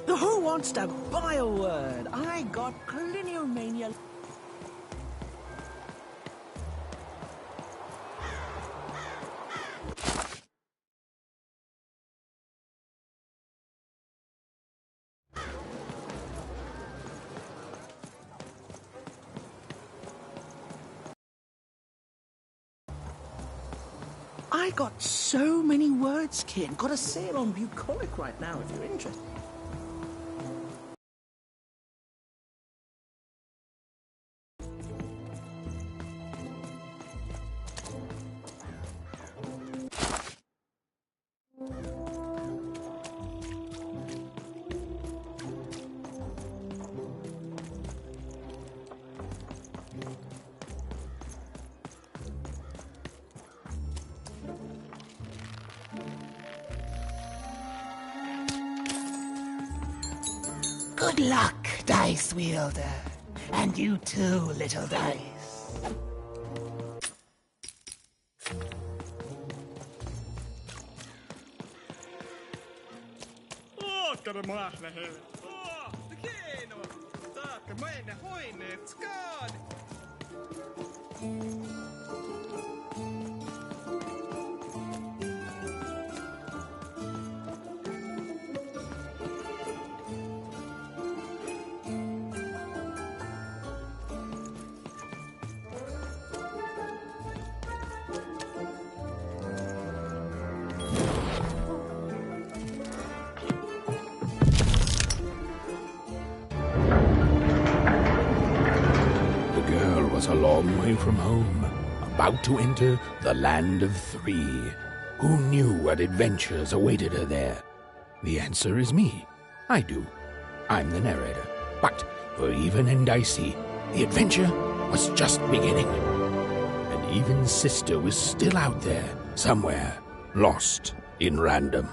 Who wants to buy a word? I got cliniomania. I got so many words, kid. Got a sale on bucolic right now if you're interested. Good luck, Dice Wielder. And you too, little dice. Oottere maahne hele. Hienoa. Saakka mennä hoineet skaan. A long way from home, about to enter the land of three. Who knew what adventures awaited her there? The answer is me. I do. I'm the narrator. But for Even and Dicey, the adventure was just beginning. And Even's sister was still out there, somewhere, lost in random.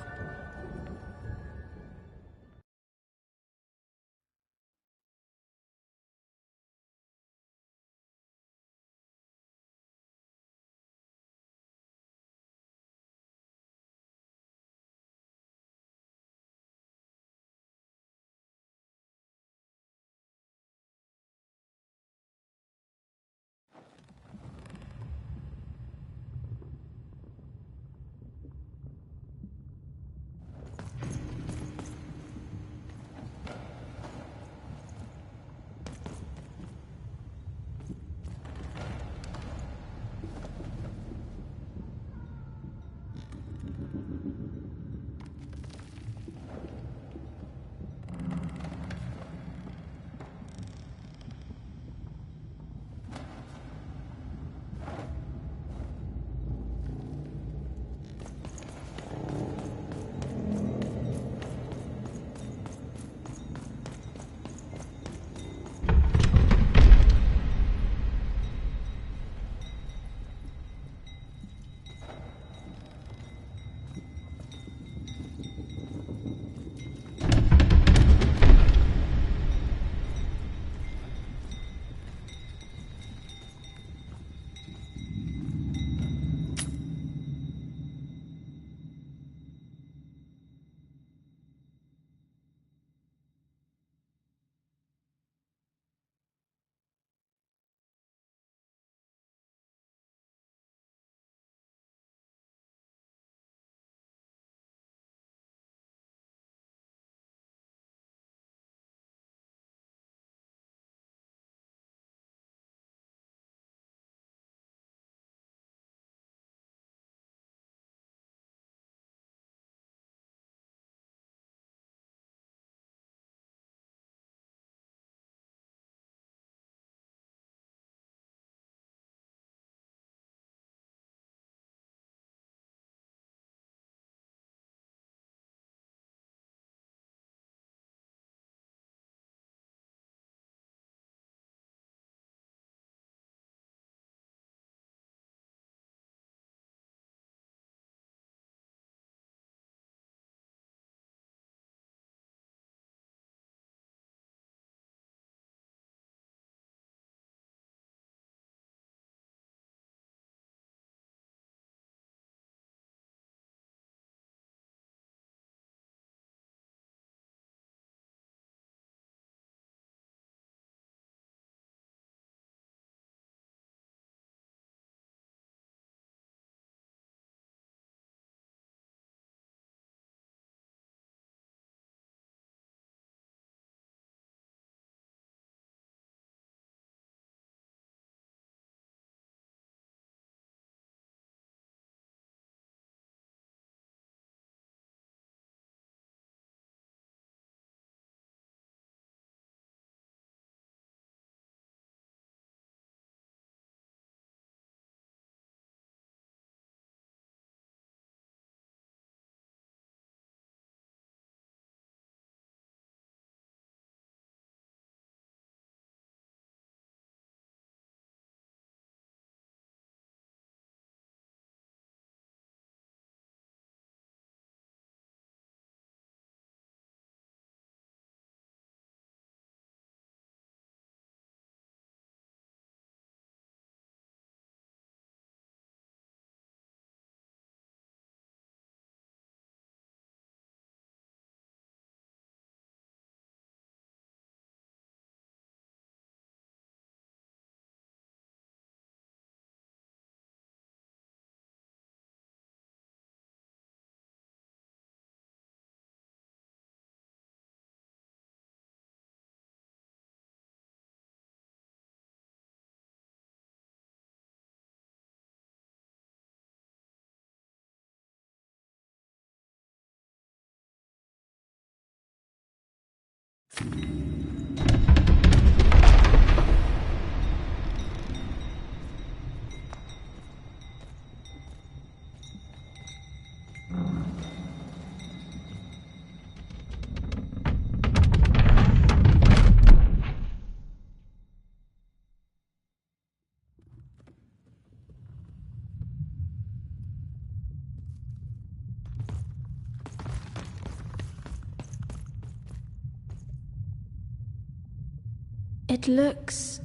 It looks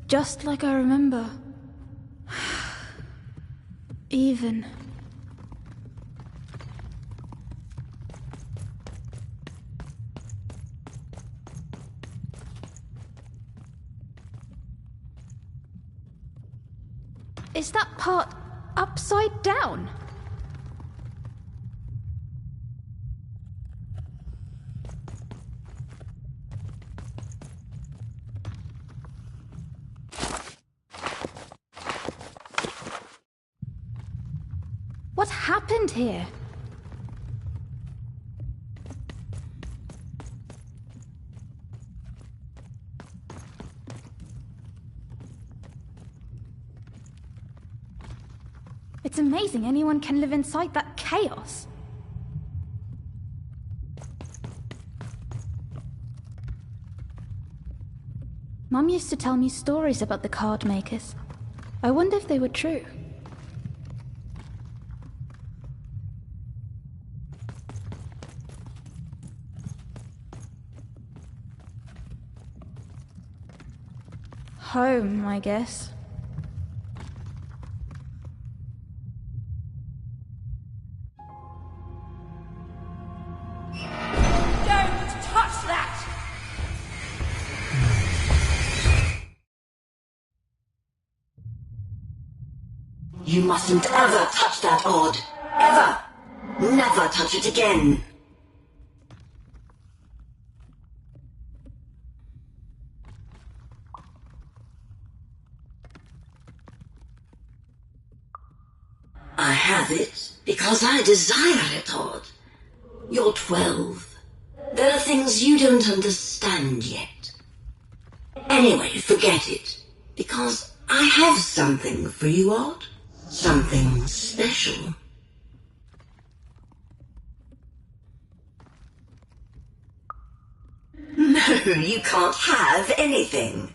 just like I remember. Even. Is that part upside down? What happened here? It's amazing anyone can live inside that chaos. Mum used to tell me stories about the card makers. I wonder if they were true. Home, I guess. Don't touch that! You mustn't ever touch that odd. Ever! Never touch it again. I have it because I desire it, Odd. You're 12. There are things you don't understand yet. Anyway, forget it. Because I have something for you, Odd. Something special. No, you can't have anything.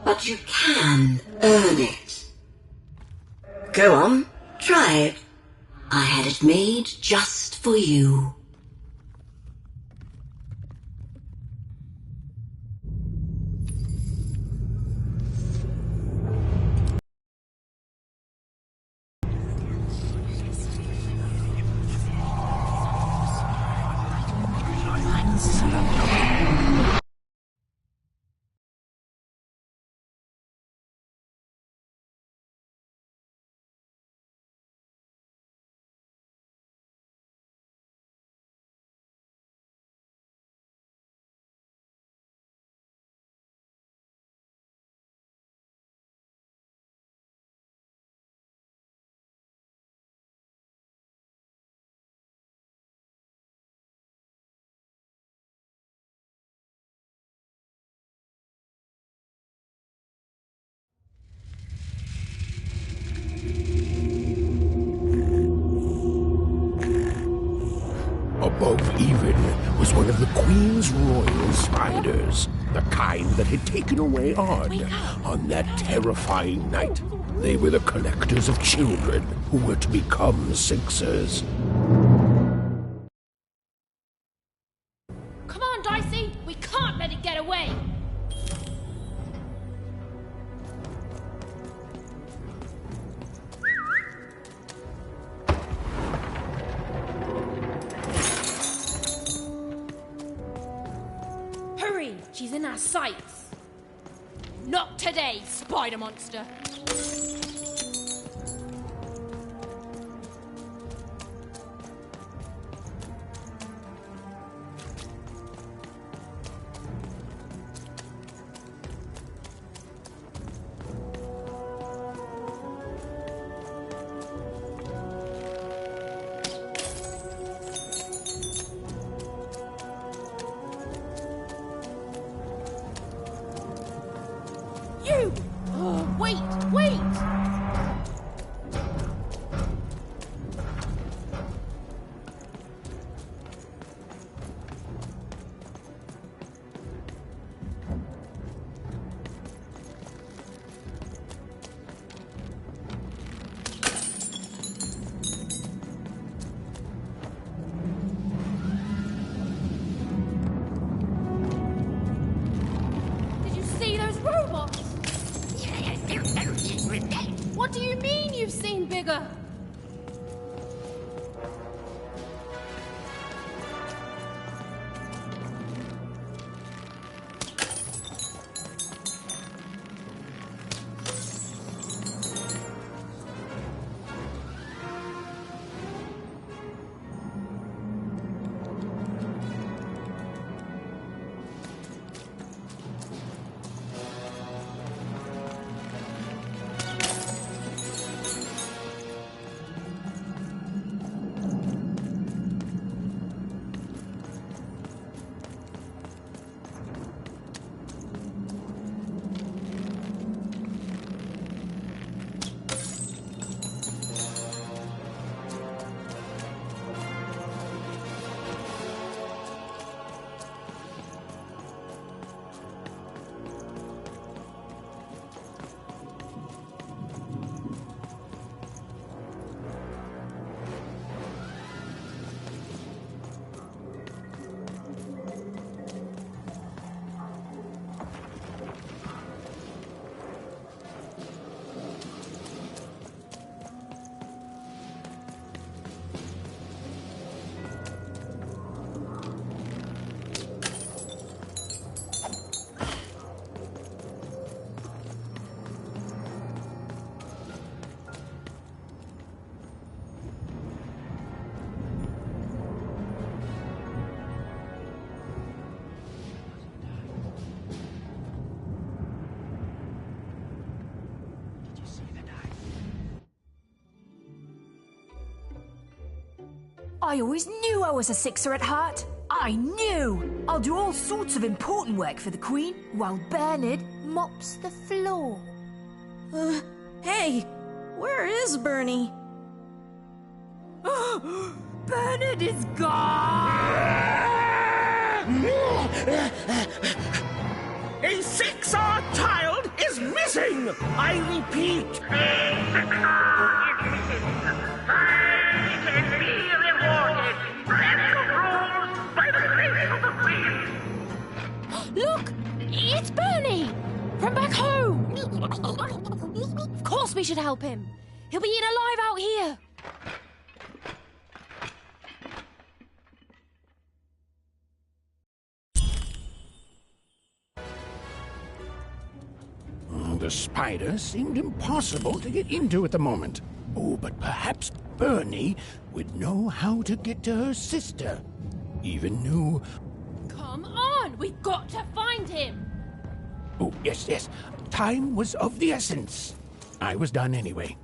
But you can earn it. Go on. Try it. I had it made just for you. Above even was one of the Queen's royal spiders, the kind that had taken away Odd on that terrifying night. They were the collectors of children who were to become Sixers. Come on, Dicey! We can't let it get away! Hurry! She's in our sights! Not today, spider monster! bigger. I always knew I was a sixer at heart. I knew! I'll do all sorts of important work for the Queen while Bernard mops the floor. Hey, where is Bernie? Bernard is gone! A 6R child is missing! I repeat, A 6R is missing. I can be rewarded. Special rules by the grace of the Queen. Look! It's Bernie! From back home! Of course we should help him. He'll be eaten alive out here. The spider seemed impossible to get into at the moment. Oh, but perhaps Bernie would know how to get to her sister. Even knew... Come on! We've got to find him! Oh, yes. Time was of the essence. I was done anyway.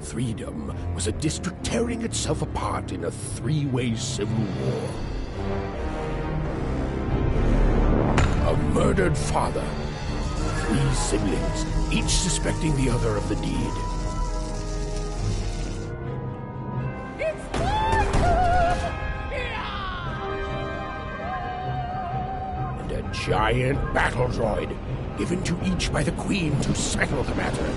Freedom was a district tearing itself apart in a three-way civil war. A murdered father, three siblings, each suspecting the other of the deed. And a giant battle droid, given to each by the Queen to settle the matter.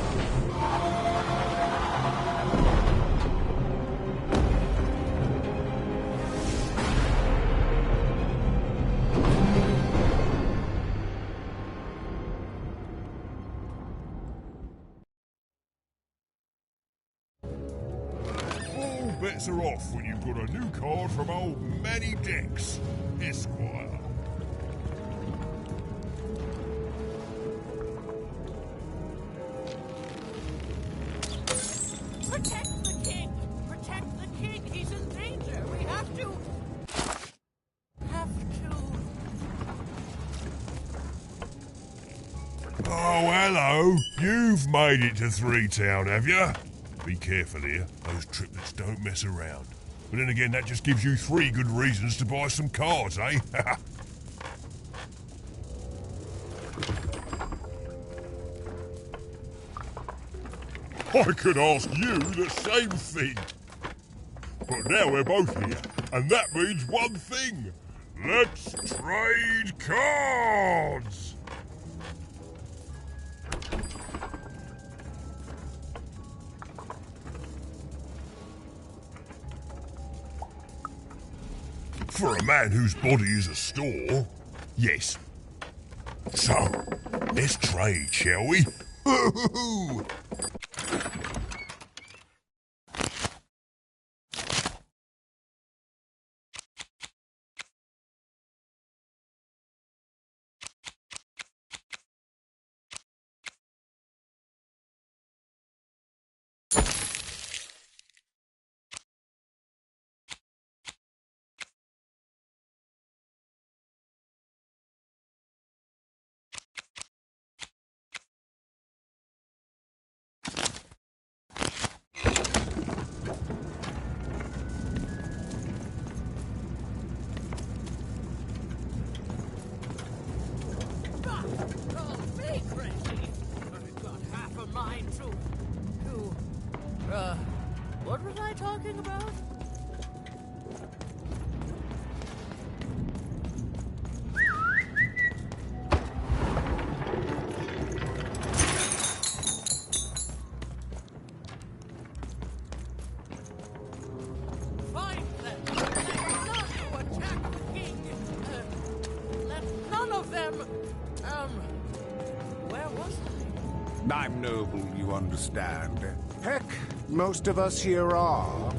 Bets are off when you've got a new card from old Manny Dex, Esquire. Protect the king! Protect the king! He's in danger! We have to... Oh, hello. You've made it to Three Town, have you? Be careful here. Those triplets don't mess around. But then again, that just gives you 3 good reasons to buy some cards, eh? I could ask you the same thing. But now we're both here, and that means one thing. Let's trade cards! For a man whose body is a store, yes. So, let's trade, shall we? of them. Where was I? I'm noble, you understand. Heck, most of us here are.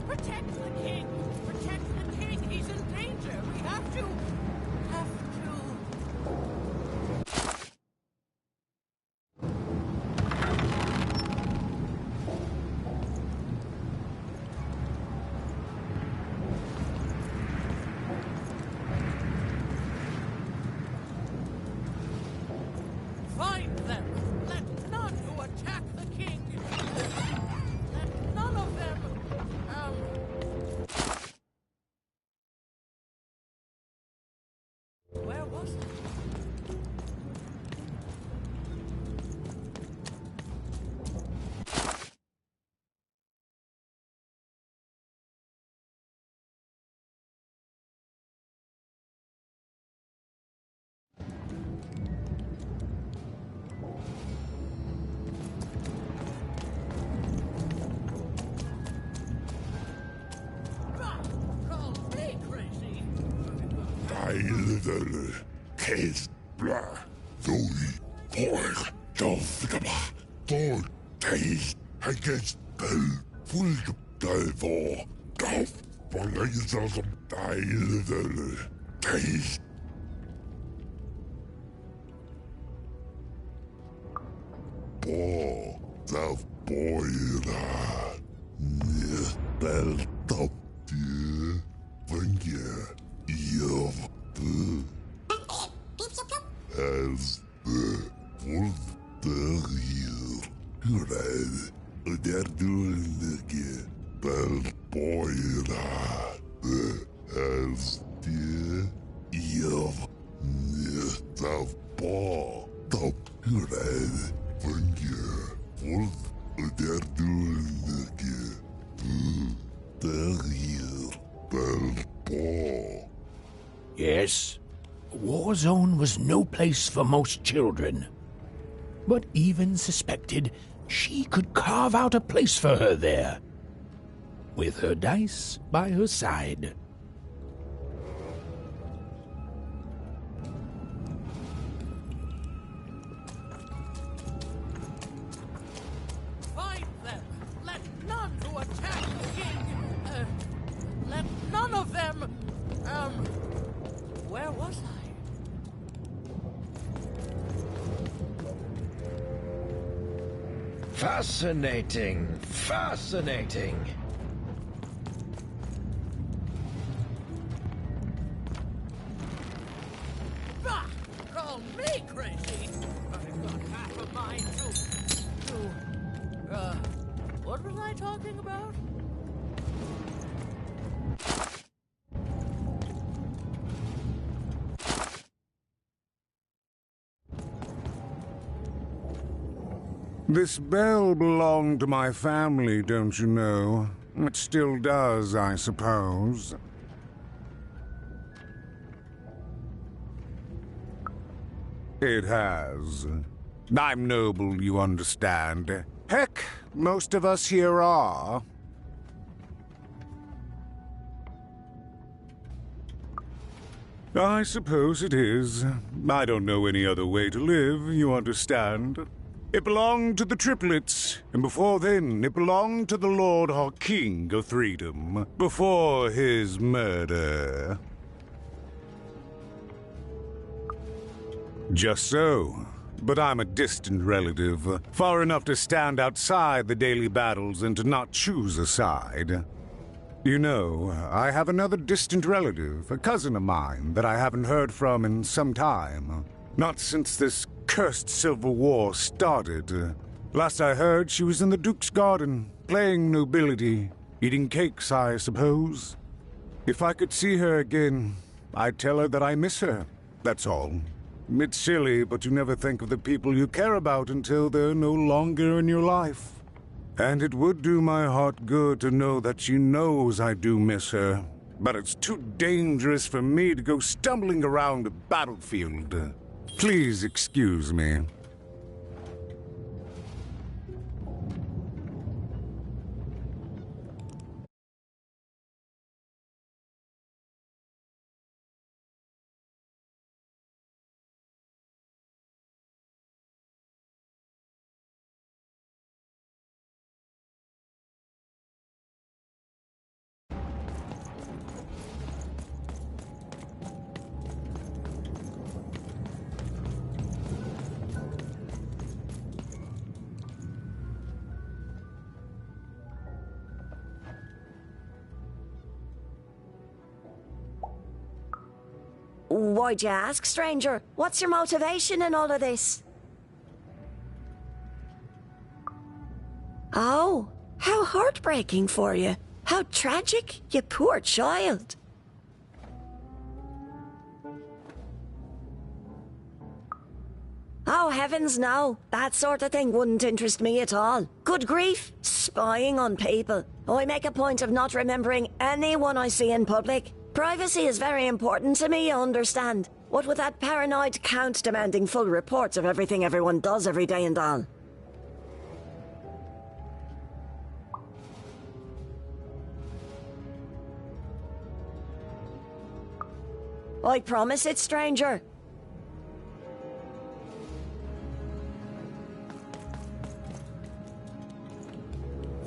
Protect the king! Protect the king! He's in danger! We have to... Find them! Let none who attack the king! Let none of them... Where was it? Little case blah, doi, pork, dovgaba, dog, taste, I guess, bell, full for, dove, for some little taste. Bo, the boy, bell, top, dear, when you, as the wolf terrier, red, they're doing the bell boy, as the the paw, top red, when wolf, they're doing the terrier, bell paw. Yes, Warzone was no place for most children. But even suspected she could carve out a place for her there, with her dice by her side. Find them! Let none who attack the king! Let none of them... Where was I? Fascinating! Fascinating! Bah! Call me crazy! I've got half a mind what was I talking about? This bell belonged to my family, don't you know? It still does, I suppose. It has. I'm noble, you understand. Heck, most of us here are. I suppose it is. I don't know any other way to live, you understand. It belonged to the triplets, and before then it belonged to the Lord our King of Freedom, before his murder. Just so. But I'm a distant relative, far enough to stand outside the daily battles and to not choose a side. You know, I have another distant relative, a cousin of mine, that I haven't heard from in some time. Not since this cursed Civil War started. Last I heard, she was in the Duke's garden, playing nobility, eating cakes, I suppose. If I could see her again, I'd tell her that I miss her, that's all. It's silly, but you never think of the people you care about until they're no longer in your life. And it would do my heart good to know that she knows I do miss her. But it's too dangerous for me to go stumbling around a battlefield. Please excuse me. Why'd you ask, stranger? What's your motivation in all of this? Oh, how heartbreaking for you. How tragic, you poor child. Oh, heavens no. That sort of thing wouldn't interest me at all. Good grief, spying on people. I make a point of not remembering anyone I see in public. Privacy is very important to me, you understand. What with that paranoid count demanding full reports of everything everyone does every day and all. I promise it, stranger.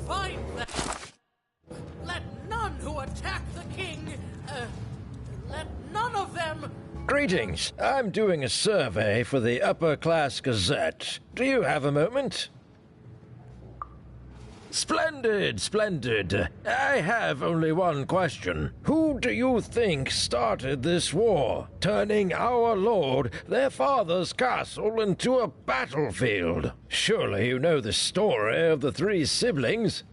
Find them! Let none who attack the king, let none of them... Greetings. I'm doing a survey for the Upper Class Gazette. Do you have a moment? Splendid, splendid. I have only one question. Who do you think started this war, turning our lord, their father's castle, into a battlefield? Surely you know the story of the three siblings.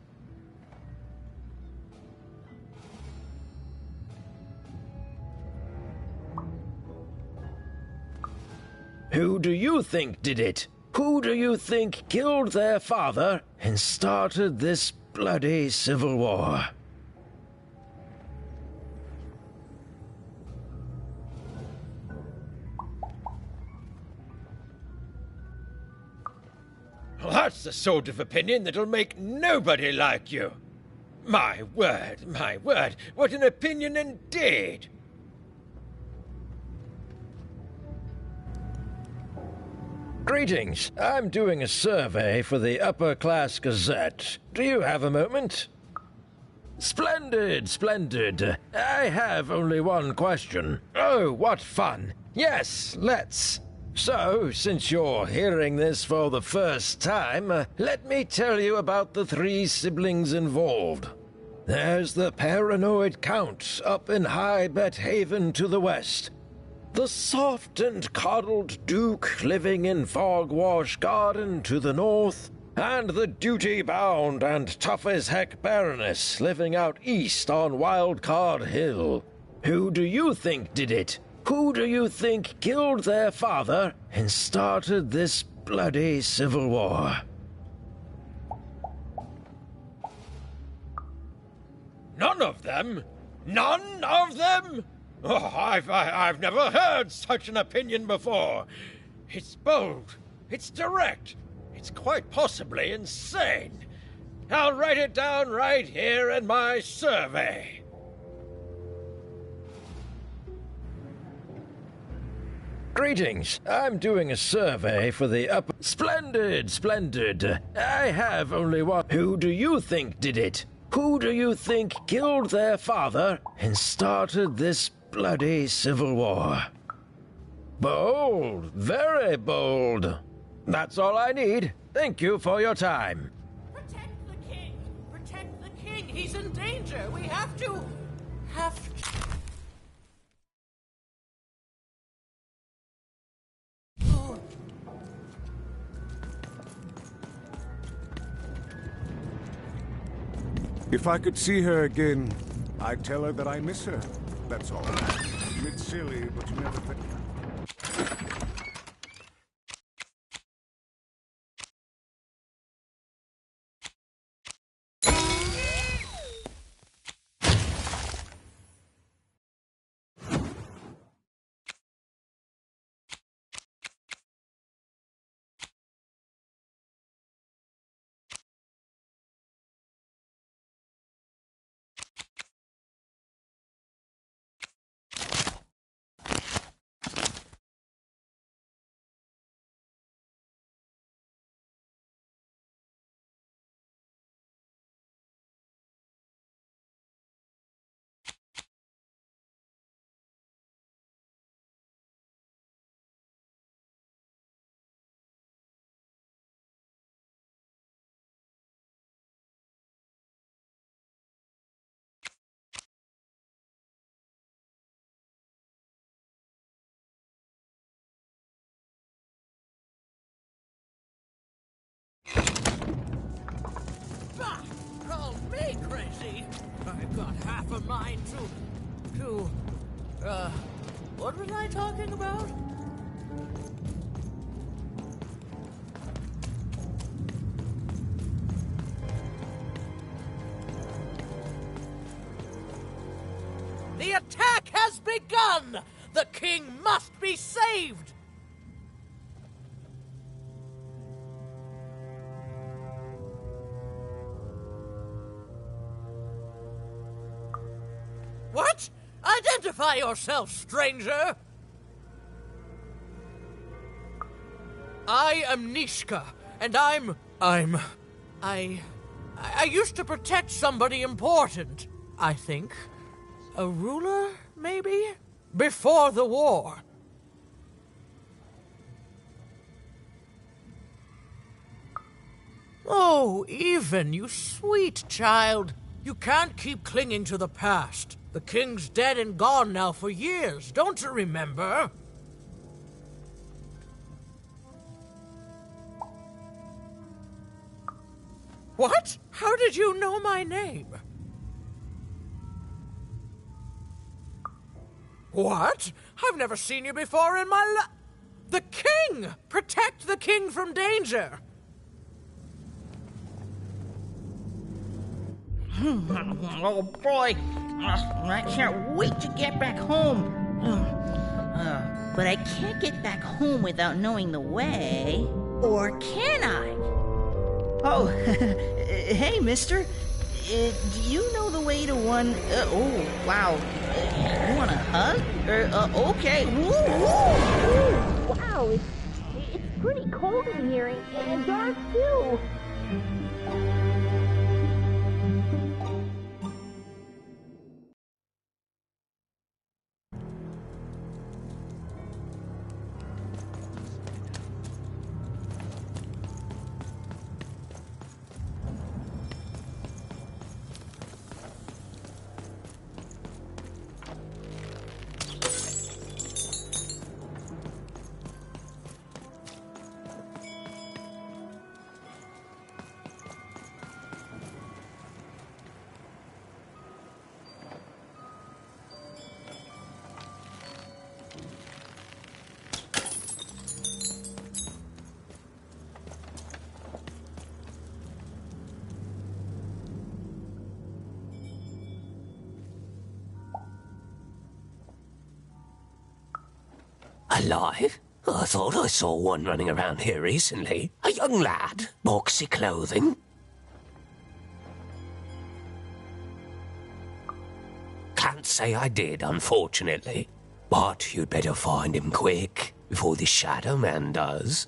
Who do you think did it? Who do you think killed their father and started this bloody civil war? Well, that's the sort of opinion that'll make nobody like you. My word, what an opinion indeed! Greetings. I'm doing a survey for the Upper Class Gazette. Do you have a moment? Splendid, splendid. I have only one question. Oh, what fun. Yes, let's. So, since you're hearing this for the first time, let me tell you about the three siblings involved. There's the paranoid Count up in High Bet Haven to the west. The soft and coddled Duke living in Fogwash Garden to the north, and the duty-bound and tough-as-heck Baroness living out east on Wildcard Hill. Who do you think did it? Who do you think killed their father and started this bloody civil war? None of them? None of them? Oh, I've never heard such an opinion before. It's bold. It's direct. It's quite possibly insane. I'll write it down right here in my survey. Greetings. I'm doing a survey for the Upper... Splendid, splendid. I have only one. Who do you think did it? Who do you think killed their father and started this bloody civil war? Bold, very bold. That's all I need. Thank you for your time. Protect the king! Protect the king! He's in danger! We have to... If I could see her again, I'd tell her that I miss her. That's all. It's silly, but you never think. Bah! Call me crazy. I've got half a mind what was I talking about? The attack has begun! The king must be saved! What? Identify yourself, stranger! I am Nishka, and I used to protect somebody important, I think. A ruler, maybe? Before the war. Oh, Even, you sweet child. You can't keep clinging to the past. The king's dead and gone now for years, don't you remember? What? How did you know my name? What? I've never seen you before in my life. The king! Protect the king from danger! Oh boy, I can't wait to get back home. But I can't get back home without knowing the way. Or can I? Oh, hey, mister. Do you know the way to one... oh, wow. You want a hug? Okay. Woo, woo. Wow, it's pretty cold in here and dark too. Alive? I thought I saw one running around here recently. A young lad, boxy clothing. Can't say I did, unfortunately. But you'd better find him quick, before the Shadow Man does.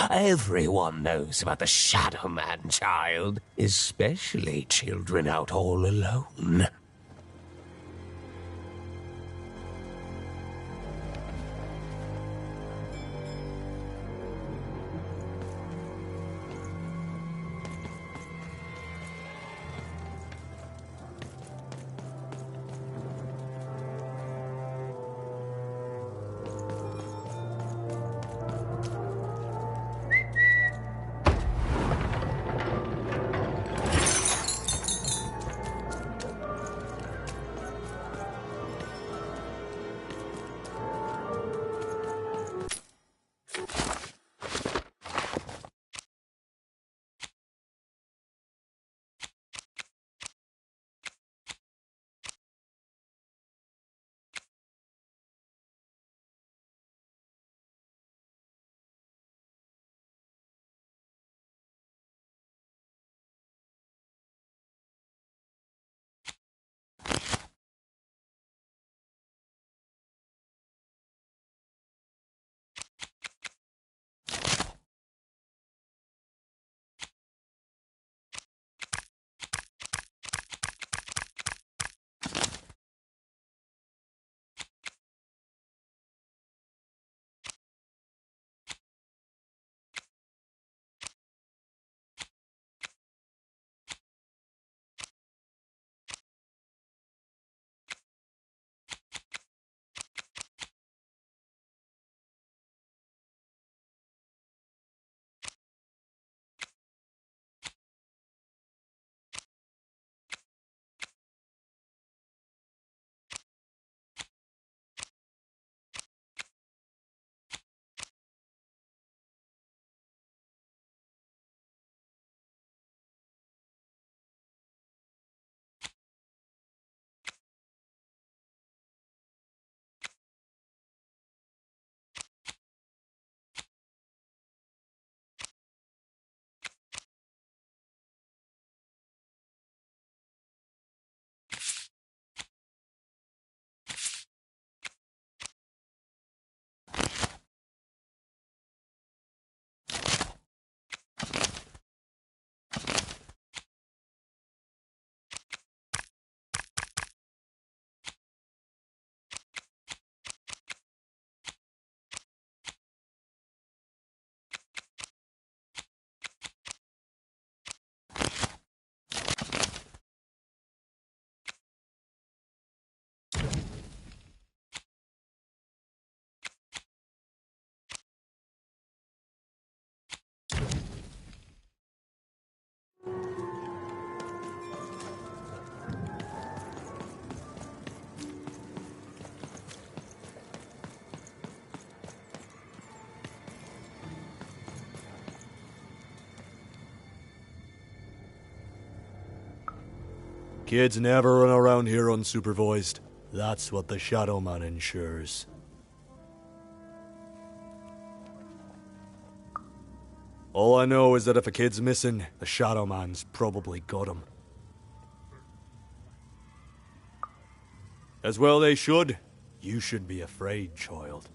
Everyone knows about the Shadow Man, child. Especially children out all alone. Kids never run around here unsupervised. That's what the Shadow Man ensures. All I know is that if a kid's missing, the Shadow Man's probably got him. As well they should. You should be afraid, child.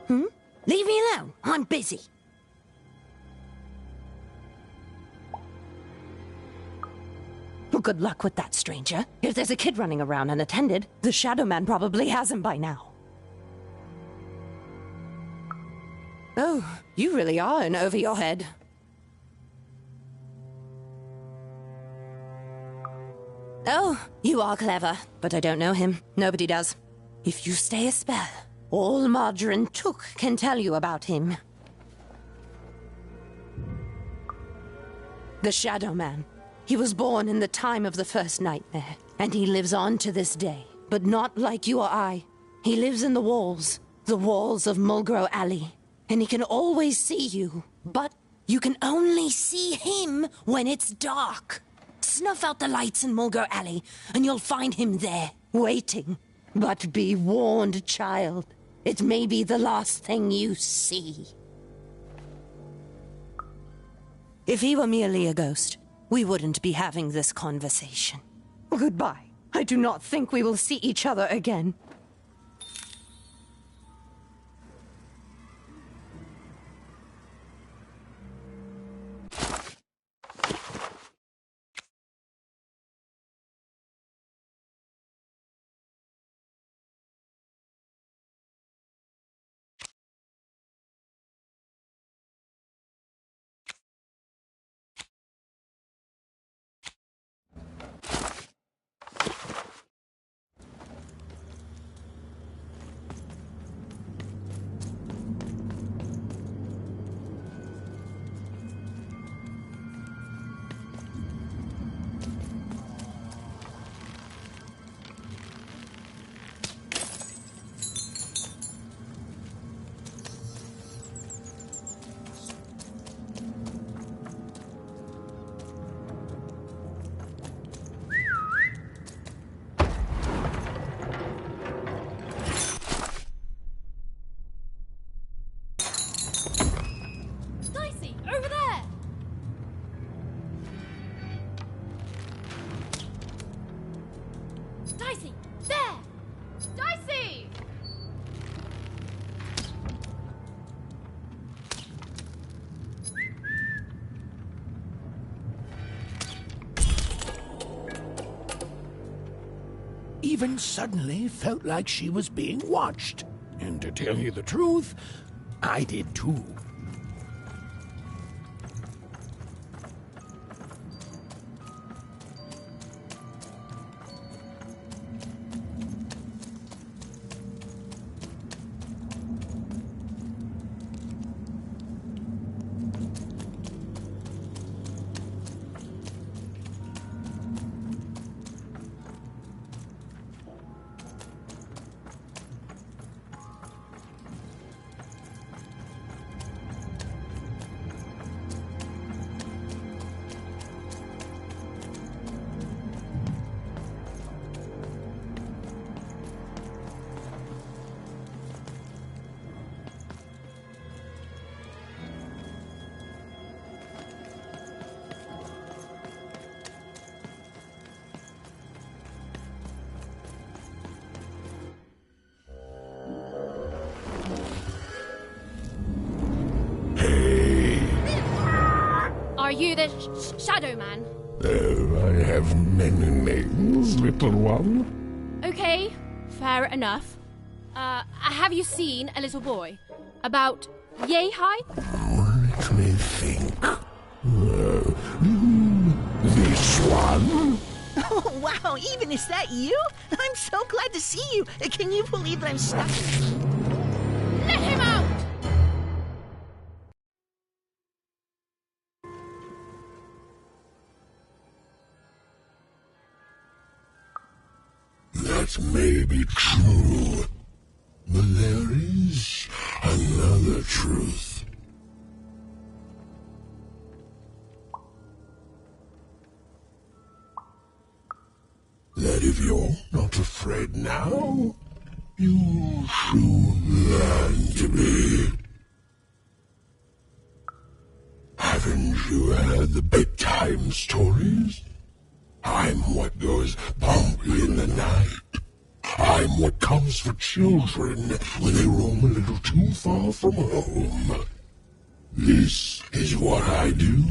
Leave me alone. I'm busy. Well, good luck with that, stranger. If there's a kid running around unattended, the Shadow Man probably has him by now. Oh, you really are in over your head. Oh, you are clever, but I don't know him. Nobody does. If you stay a spell, all Margarine Took can tell you about him. The Shadow Man. He was born in the time of the first nightmare, and he lives on to this day. But not like you or I. He lives in the walls of Mulgrow Alley. And he can always see you, but you can only see him when it's dark. Snuff out the lights in Mulgrow Alley, and you'll find him there, waiting. But be warned, child. It may be the last thing you see. If he were merely a ghost, we wouldn't be having this conversation. Goodbye. I do not think we will see each other again. Even suddenly felt like she was being watched. And to tell you the truth, I did too. Are you the Shadow Man? I have many names, little one. Okay, fair enough. Have you seen a little boy? About yay high? Let me think. This one? Oh, wow, even is that you? I'm so glad to see you. Can you believe that I'm stuck? Let him out! That may be true, but there is another truth. That if you're not afraid now, you'll soon learn to be. Haven't you heard the bedtime stories? I'm what goes bump in the night. I'm what comes for children when they roam a little too far from home. This is what I do.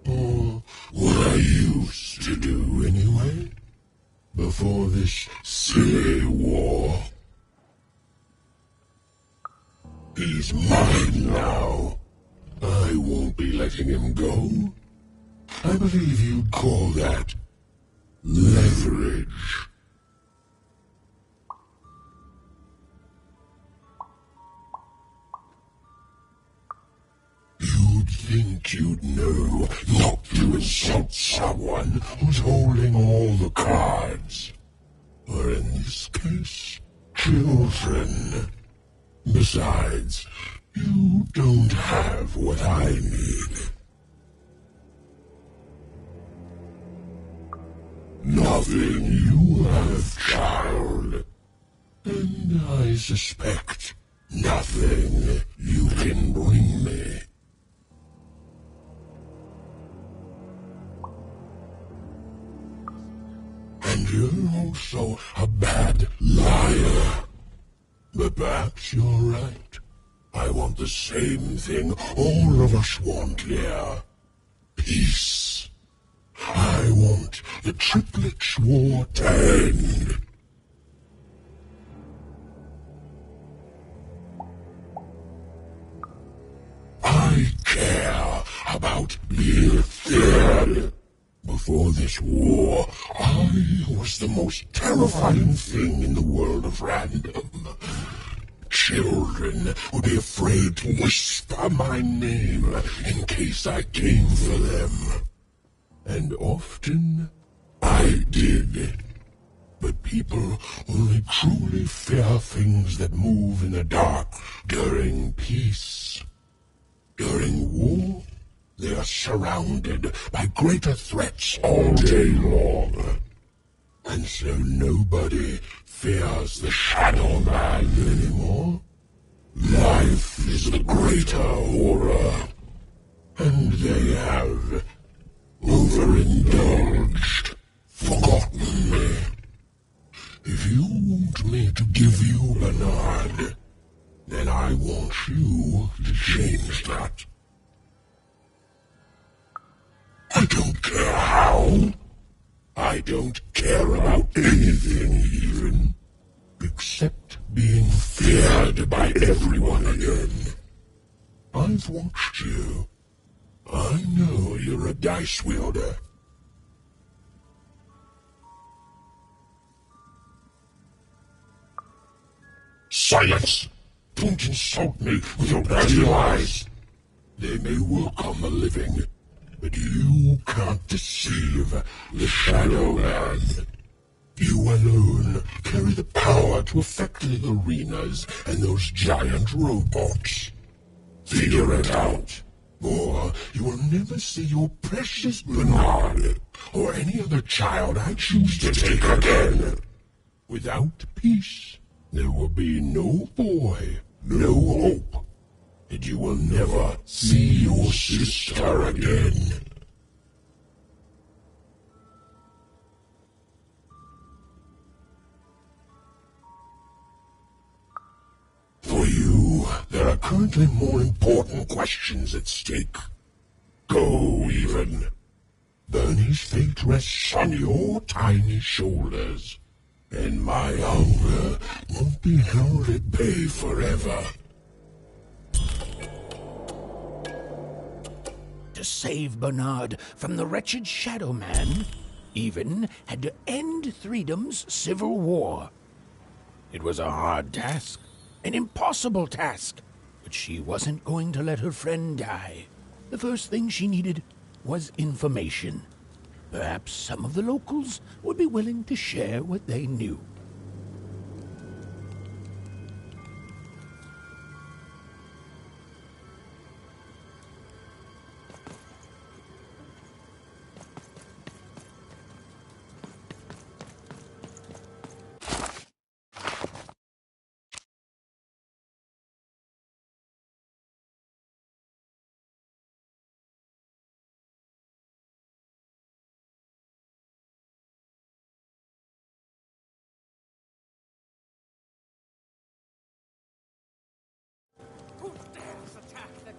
Or what I used to do anyway. Before this silly war. He's mine now. I won't be letting him go. I believe you'd call that leverage. You'd think you'd know not to insult someone who's holding all the cards. Or in this case, children. Besides, you don't have what I need. Nothing you have, child. And I suspect nothing you can bring me. And you're also a bad liar. But perhaps you're right. I want the same thing all of us want here. Peace. I want the Triplets' war to end. I care about being feared. Before this war, I was the most terrifying thing in the world of Random. Children would be afraid to whisper my name in case I came for them. And often I did. But people only truly fear things that move in the dark during peace. During war, they are surrounded by greater threats all day long. And so nobody fears the Shadow Man anymore. Life is the greater horror. And they have overindulged, forgotten me. If you want me to give you Bernard, then I want you to change that. I don't care how. I don't care about anything even, except being feared by everyone again. I've watched you. I know you're a dice wielder. Silence! Don't insult me with your bloody lies. They may work on the living, but you can't deceive the Shadow Man. You alone carry the power to affect the arenas and those giant robots. Figure it out, or you will never see your precious Bernard or any other child I choose to take again. Without peace, there will be no boy, no hope, and you will never see your sister again. For you, there are currently more important questions at stake. Go, even. Bernie's fate rests on your tiny shoulders, and my hunger won't be held at bay forever. To save Bernard from the wretched Shadow Man, Even had to end Threedom's civil war. It was a hard task, an impossible task, but she wasn't going to let her friend die. The first thing she needed was information. Perhaps some of the locals would be willing to share what they knew.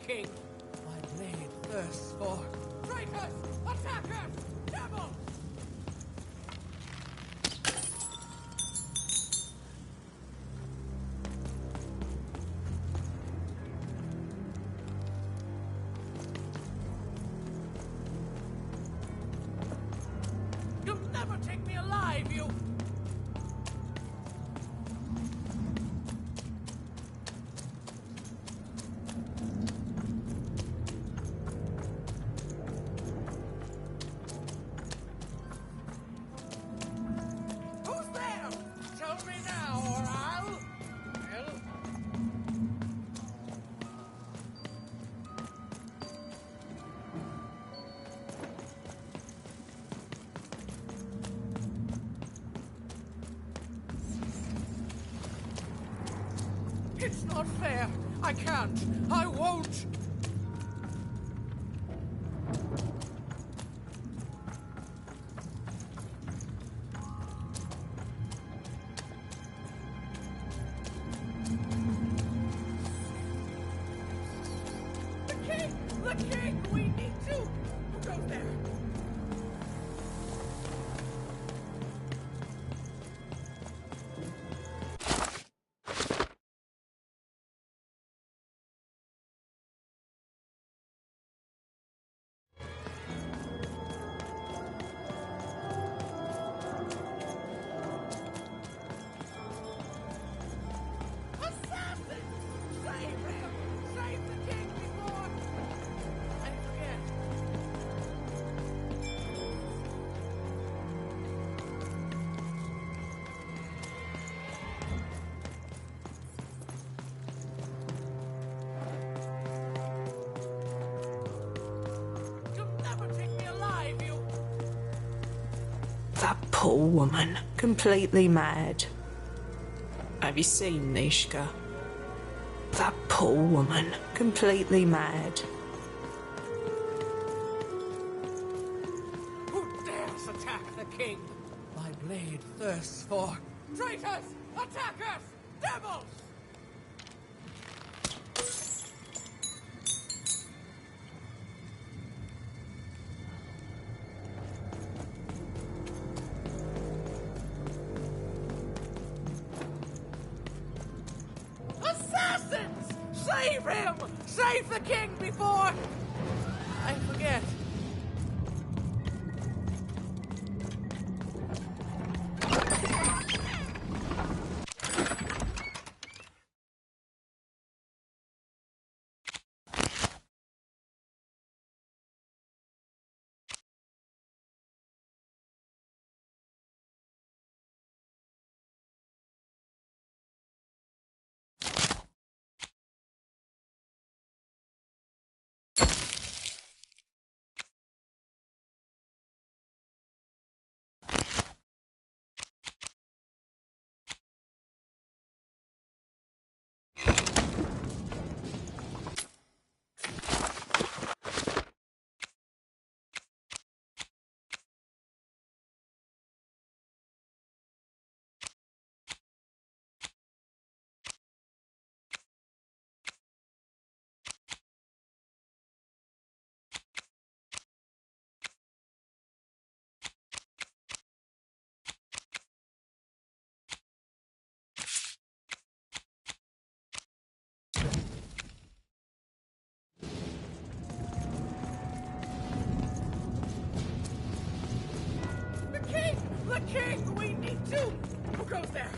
king. My blade thirsts for traitors, attackers, devils! You'll never take me alive, you... Who's there? Tell me now, or I'll... Well... It's not fair. I can't. I won't. The king! We need to! Who goes there? Assassin! Save him! Save the king before I forget. You'll never take me alive, you... That poor woman. Completely mad. Have you seen Nishka? That poor woman. Completely mad. Who dares attack the king? My blade thirsts for traitors, attackers, devils! Assassins! Save him! Save the king before I forget. The king! We need to! Who goes there?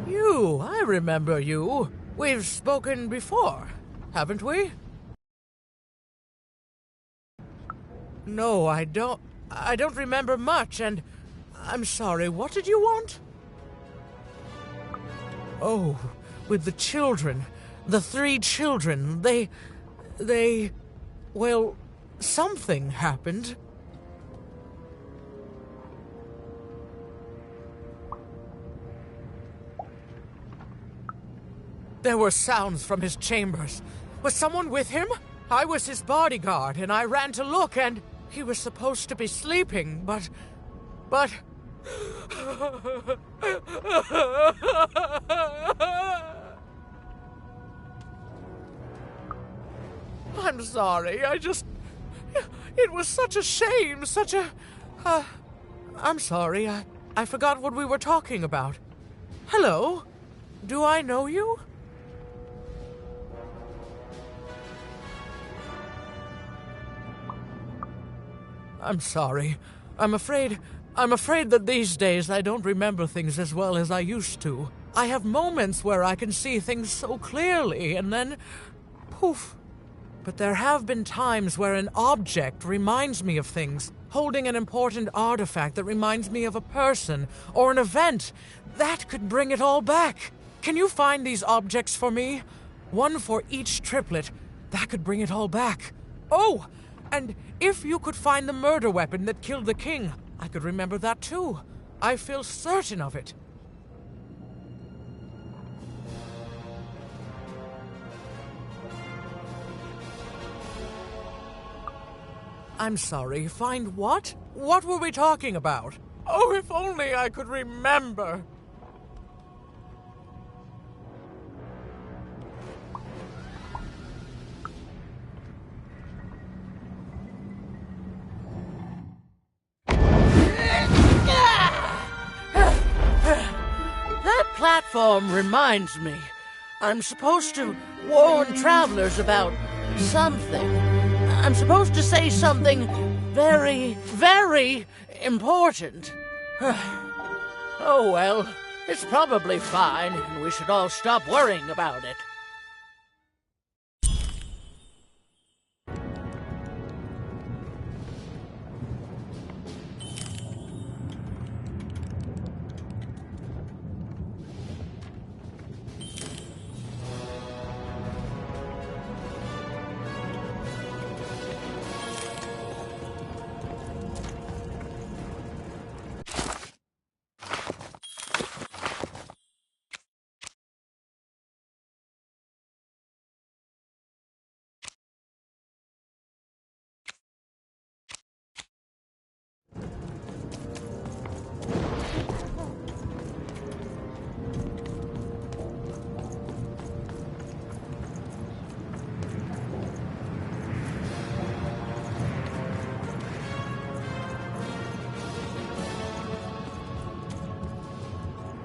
You! I remember you. We've spoken before, haven't we? No, I don't remember much, and I'm sorry. What did you want? Oh, with the children. The 3 children. Well, something happened. There were sounds from his chambers. Was someone with him? I was his bodyguard, and I ran to look, and He was supposed to be sleeping, but... I'm sorry, It was such a shame, I'm sorry, I forgot what we were talking about. Hello? Do I know you? I'm sorry. I'm afraid that these days I don't remember things as well as I used to. I have moments where I can see things so clearly, and then... poof. But there have been times where an object reminds me of things, holding an important artifact that reminds me of a person or an event. That could bring it all back. Can you find these objects for me? One for each triplet. That could bring it all back. Oh, and if you could find the murder weapon that killed the king, I could remember that too. I feel certain of it. I'm sorry, find what? What were we talking about? Oh, if only I could remember. That platform reminds me. I'm supposed to warn travelers about something. I'm supposed to say something very, very important. Oh well, it's probably fine, and we should all stop worrying about it.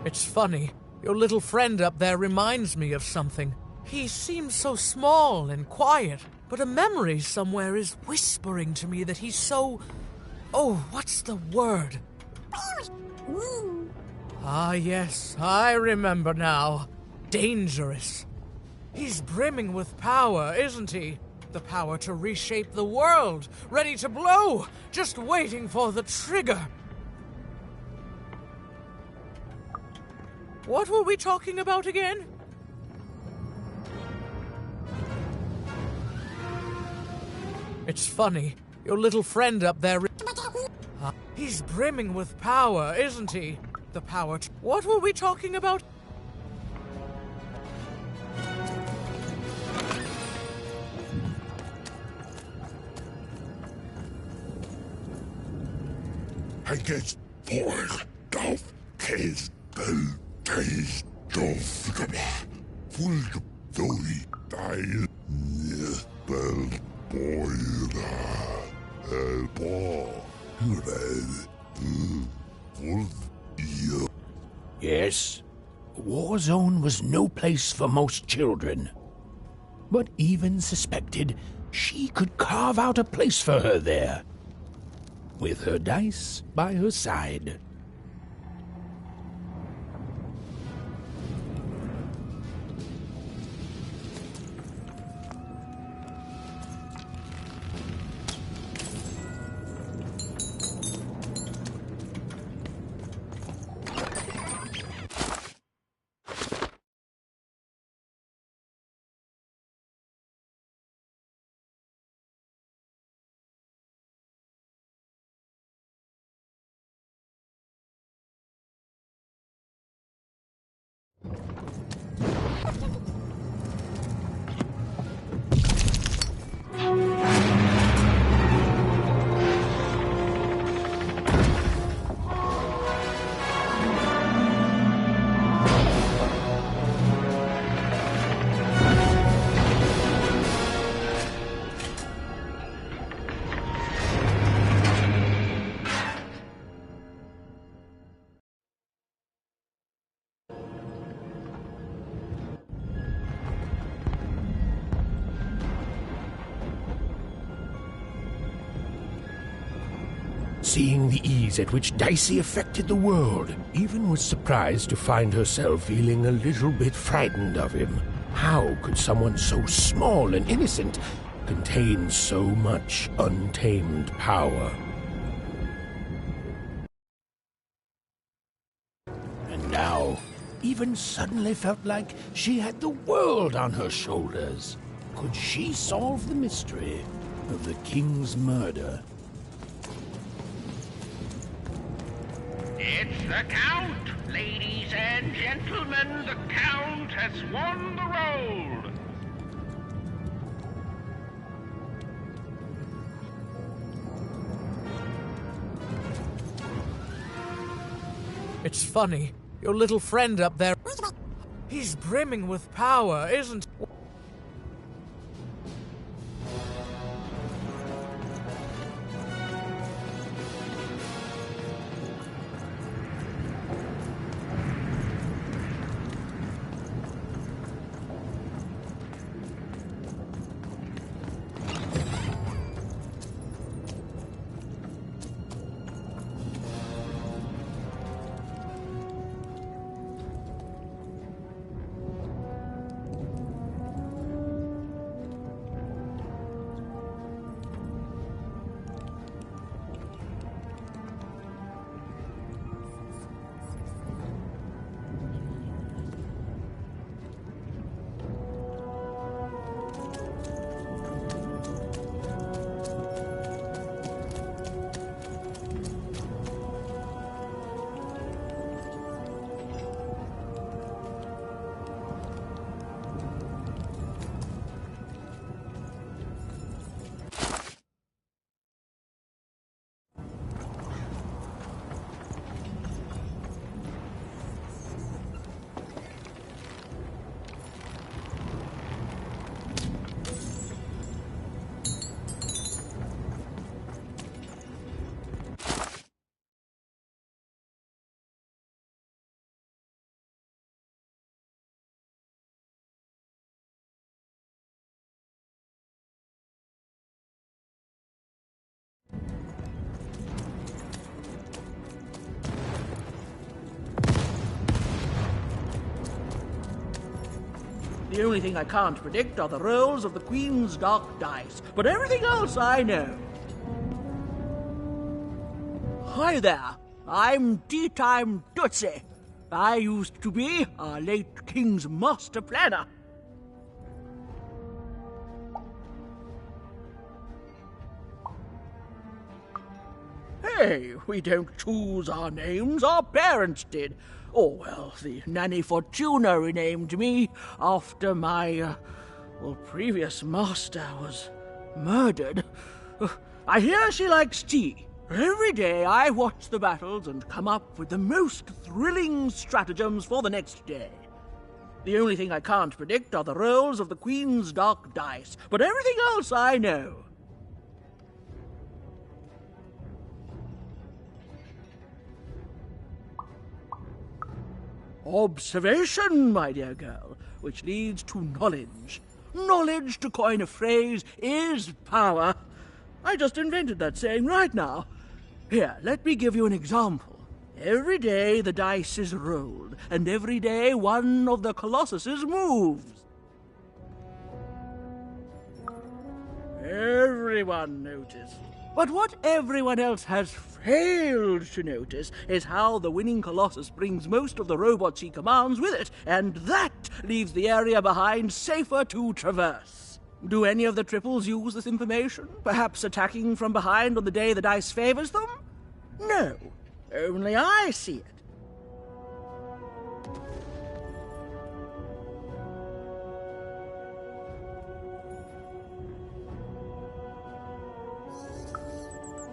It's funny. Your little friend up there reminds me of something. He seems so small and quiet, but a memory somewhere is whispering to me that he's so... Oh, what's the word? Ah, yes, I remember now. Dangerous. He's brimming with power, isn't he? The power to reshape the world, ready to blow, just waiting for the trigger. What were we talking about again? It's funny. Your little friend up there... He's brimming with power, isn't he? The power to... What were we talking about? I guess for golf case the days of full story dial bell boy el ball Yes, Warzone was no place for most children. But even suspected she could carve out a place for her there, with her dice by her side. seeing the ease at which Dicey affected the world, even was surprised to find herself feeling a little bit frightened of him. How could someone so small and innocent contain so much untamed power? And now, even suddenly felt like she had the world on her shoulders. Could she solve the mystery of the king's murder? It's the Count! Ladies and gentlemen, the Count has won the roll! It's funny. Your little friend up there, he's brimming with power, isn't he? The only thing I can't predict are the rolls of the Queen's dark dice, but everything else I know. Hi there, I'm Tea-Time Tootsie. I used to be our late King's master planner. Hey, we don't choose our names, our parents did. Oh, well, the Nanny Fortuna renamed me after my, previous master was murdered. I hear she likes tea. Every day I watch the battles and come up with the most thrilling stratagems for the next day. The only thing I can't predict are the rolls of the Queen's dark dice, but everything else I know. Observation, my dear girl, which leads to knowledge. Knowledge, to coin a phrase, is power. I just invented that saying right now. Here, let me give you an example. Every day the dice is rolled, and every day one of the colossuses moves. Everyone noticed. But what everyone else has failed to notice is how the winning Colossus brings most of the robots he commands with it, and that leaves the area behind safer to traverse. Do any of the triples use this information? Perhaps attacking from behind on the day the dice favors them? No, only I see it.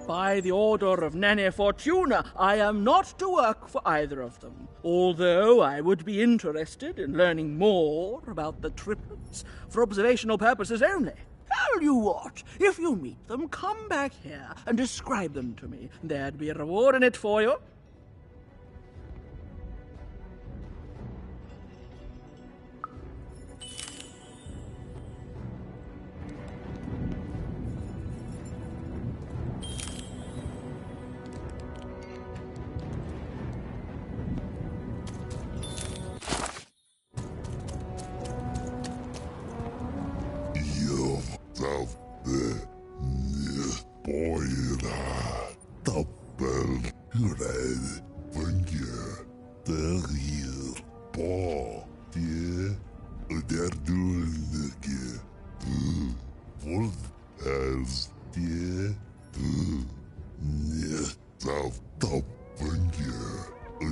By the order of Nanny Fortuna, I am not to work for either of them, although I would be interested in learning more about the triplets for observational purposes only. Tell you what, if you meet them, come back here and describe them to me. There'd be a reward in it for you. der hier. Boah, die, der duldige. Wolf als die, nicht auf toppen hier.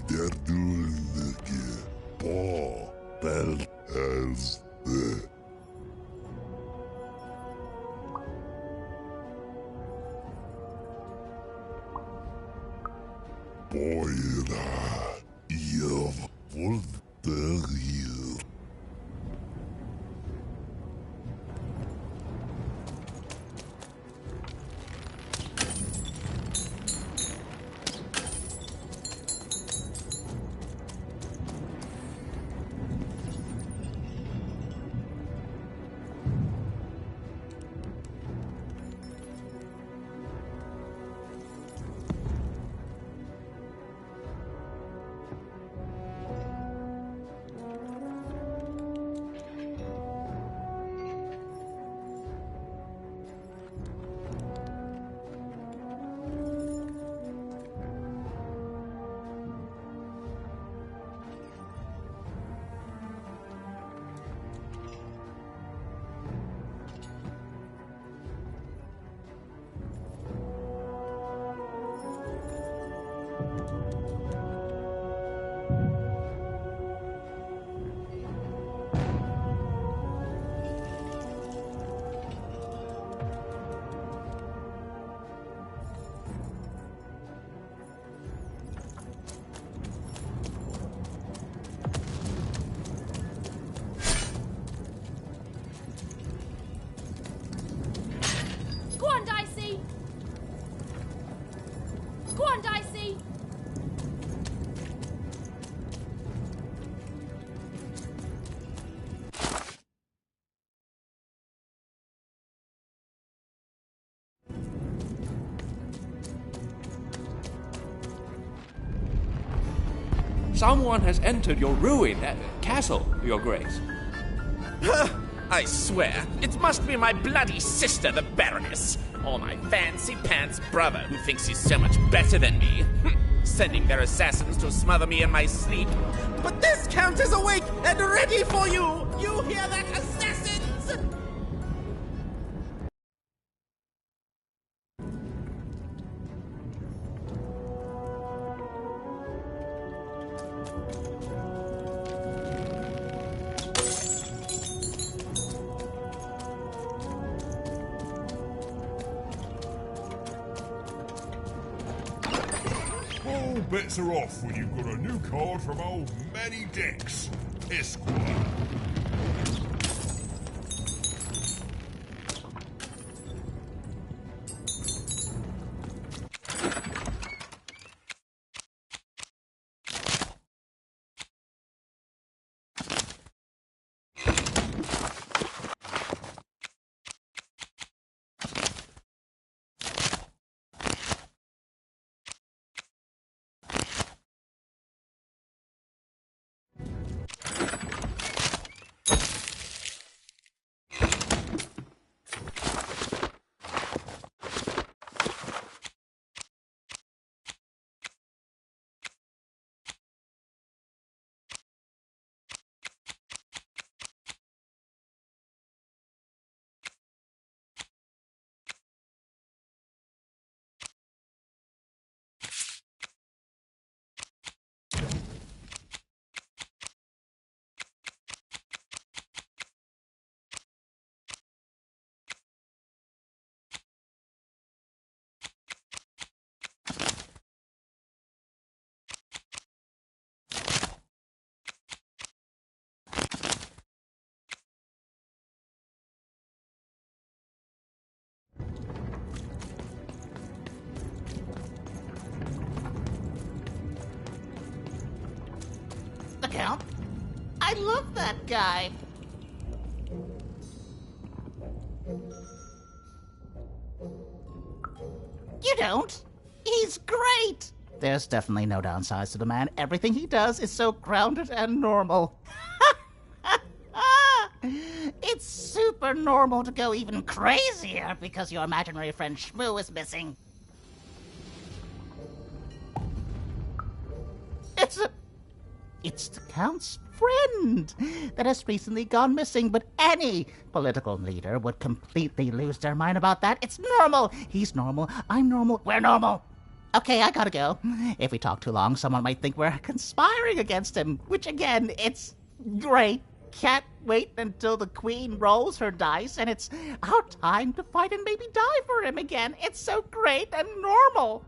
Der duldige. Boah, der als die. Boira, ihr wollt hier. Go on, Dicey! Go on, Dicey! Someone has entered your castle, Your Grace. I swear, it must be my bloody sister, the Baroness, or my fancy-pants brother who thinks he's so much better than me, sending their assassins to smother me in my sleep. But this count is awake and ready for you! You hear that, assassins? All bets are off when you've got a new card from old Manny Dex, Esquire. The Count? I love that guy. You don't? He's great! There's definitely no downsides to the man. Everything he does is so grounded and normal. It's super normal to go even crazier because your imaginary friend Shmoo is missing. It's the Count's friend that has recently gone missing, but any political leader would completely lose their mind about that. It's normal. He's normal. I'm normal. We're normal. Okay, I gotta go. If we talk too long, someone might think we're conspiring against him, which again, it's great. Can't wait until the Queen rolls her dice and it's our time to fight and maybe die for him again. It's so great and normal.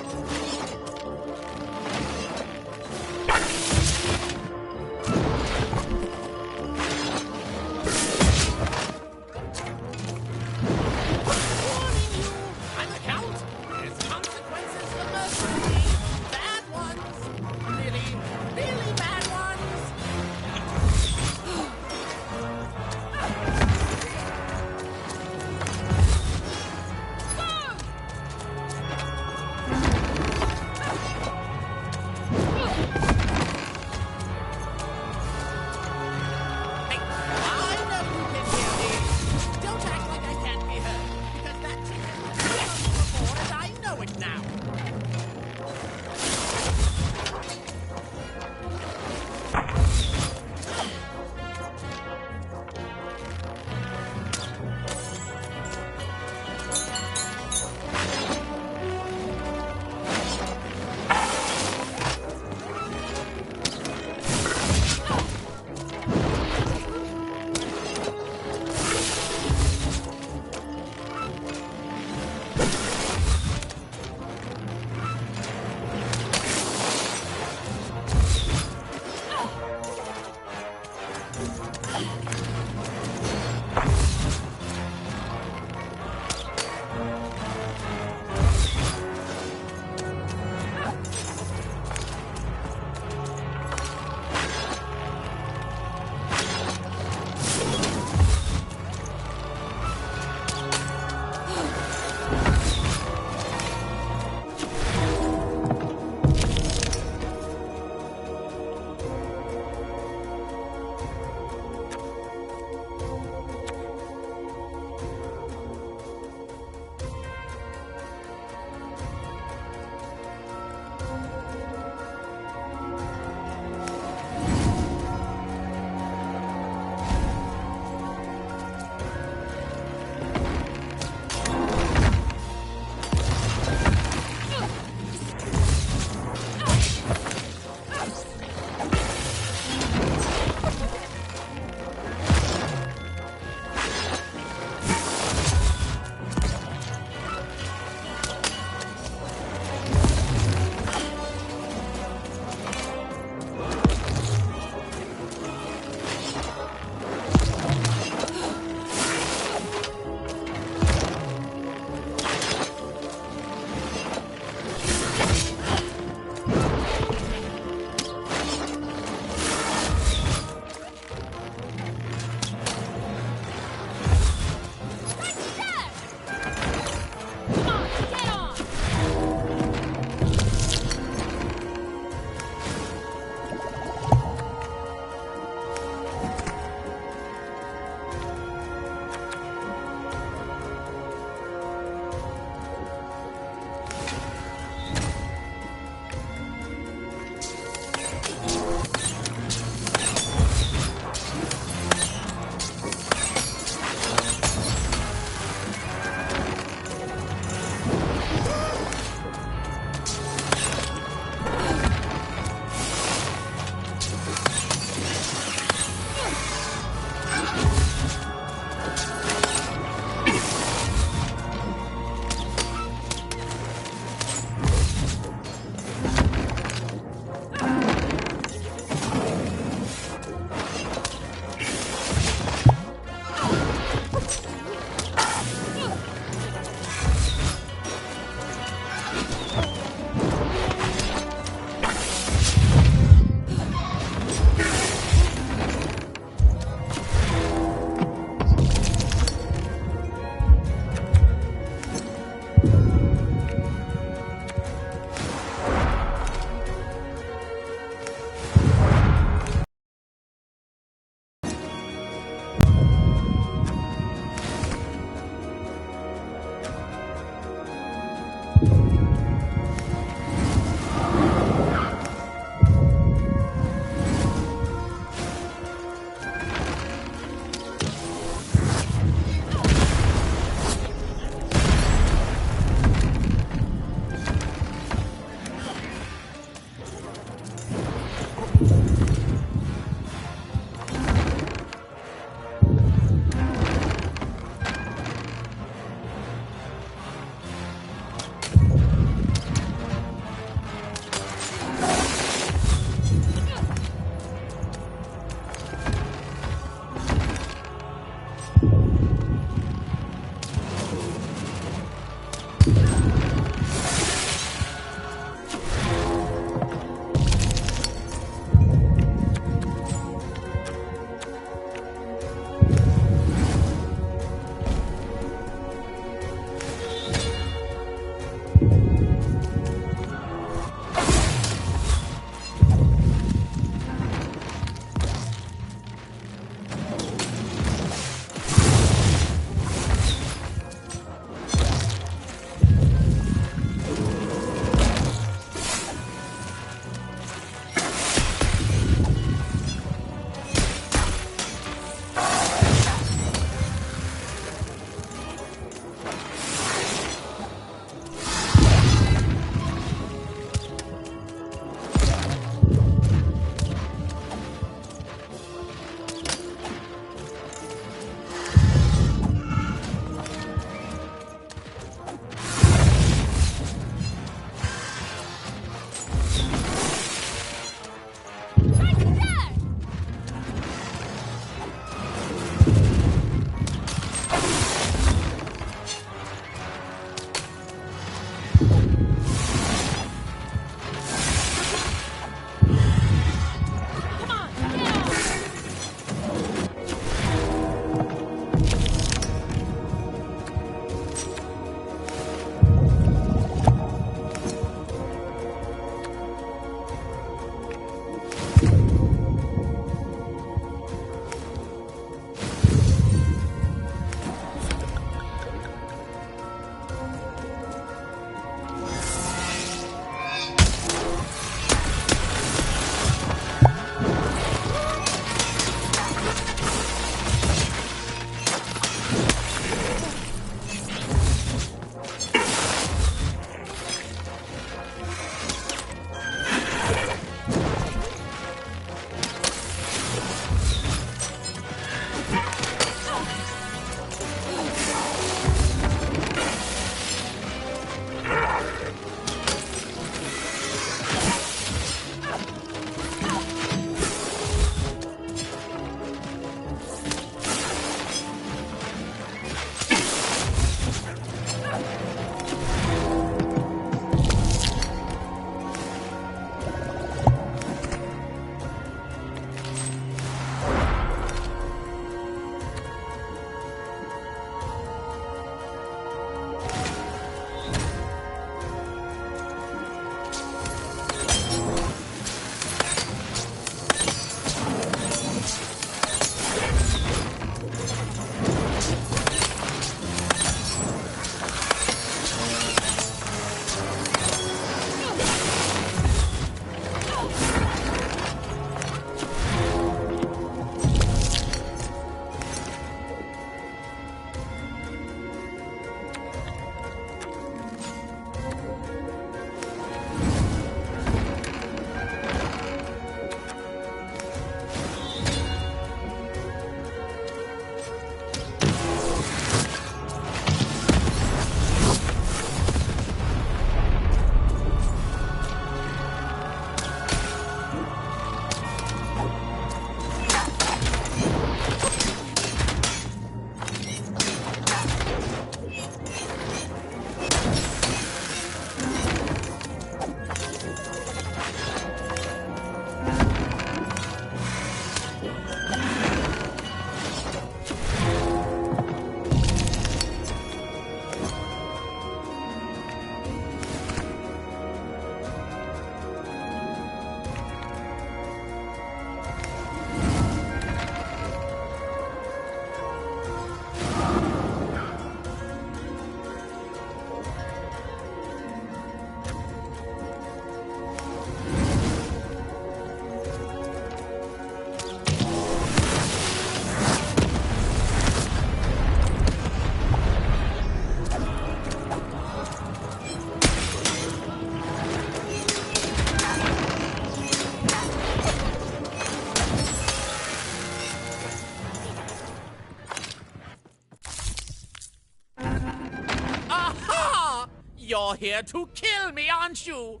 You're here to kill me, aren't you?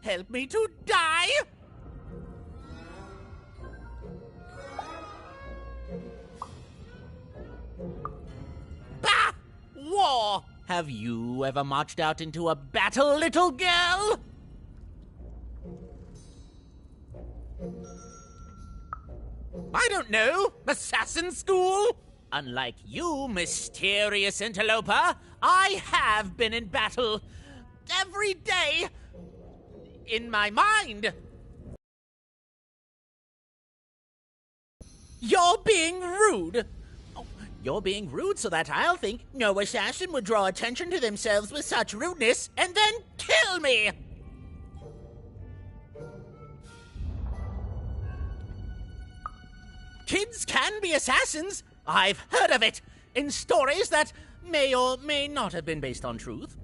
Help me to die? Bah! War! Have you ever marched out into a battle, little girl? I don't know. Assassin school? Unlike you, mysterious interloper, I have been in battle every day in my mind. You're being rude. Oh, you're being rude so that I'll think no assassin would draw attention to themselves with such rudeness and then kill me. Kids can be assassins. I've heard of it in stories that may or may not have been based on truth.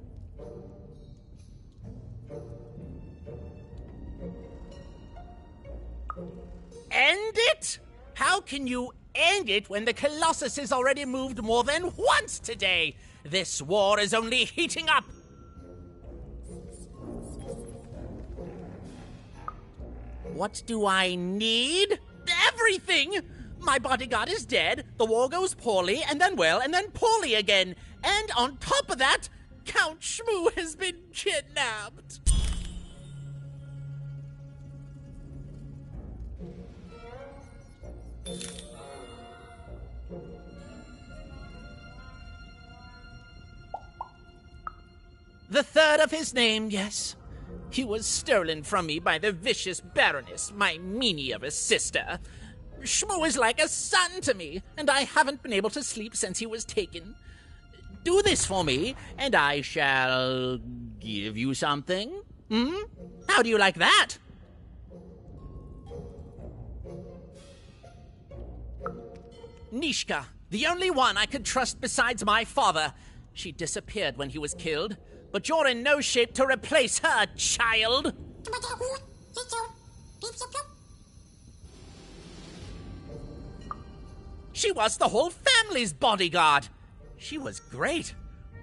End it? How can you end it when the Colossus has already moved more than once today? This war is only heating up. What do I need? Everything! My bodyguard is dead, the war goes poorly, and then well, and then poorly again. And on top of that, Count Shmoo has been kidnapped. The third of his name, yes. He was stolen from me by the vicious Baroness, my meanie of a sister. Shmoo is like a son to me, and I haven't been able to sleep since he was taken. Do this for me, and I shall give you something. How do you like that? Nishka, the only one I could trust besides my father. She disappeared when he was killed, but you're in no shape to replace her, child. She was the whole family's bodyguard. She was great.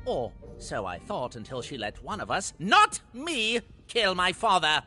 Or so I thought until she let one of us, not me, kill my father.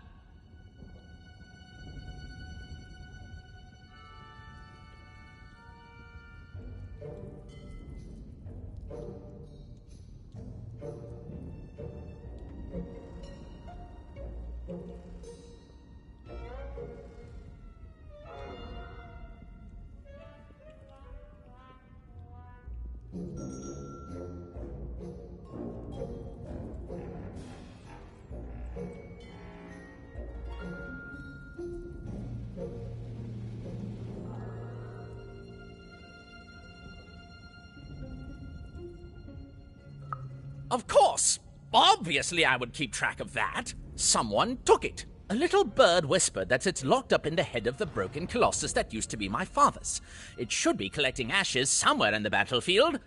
Of course! Obviously I would keep track of that. Someone took it. A little bird whispered that it's locked up in the head of the broken colossus that used to be my father's. It should be collecting ashes somewhere in the battlefield.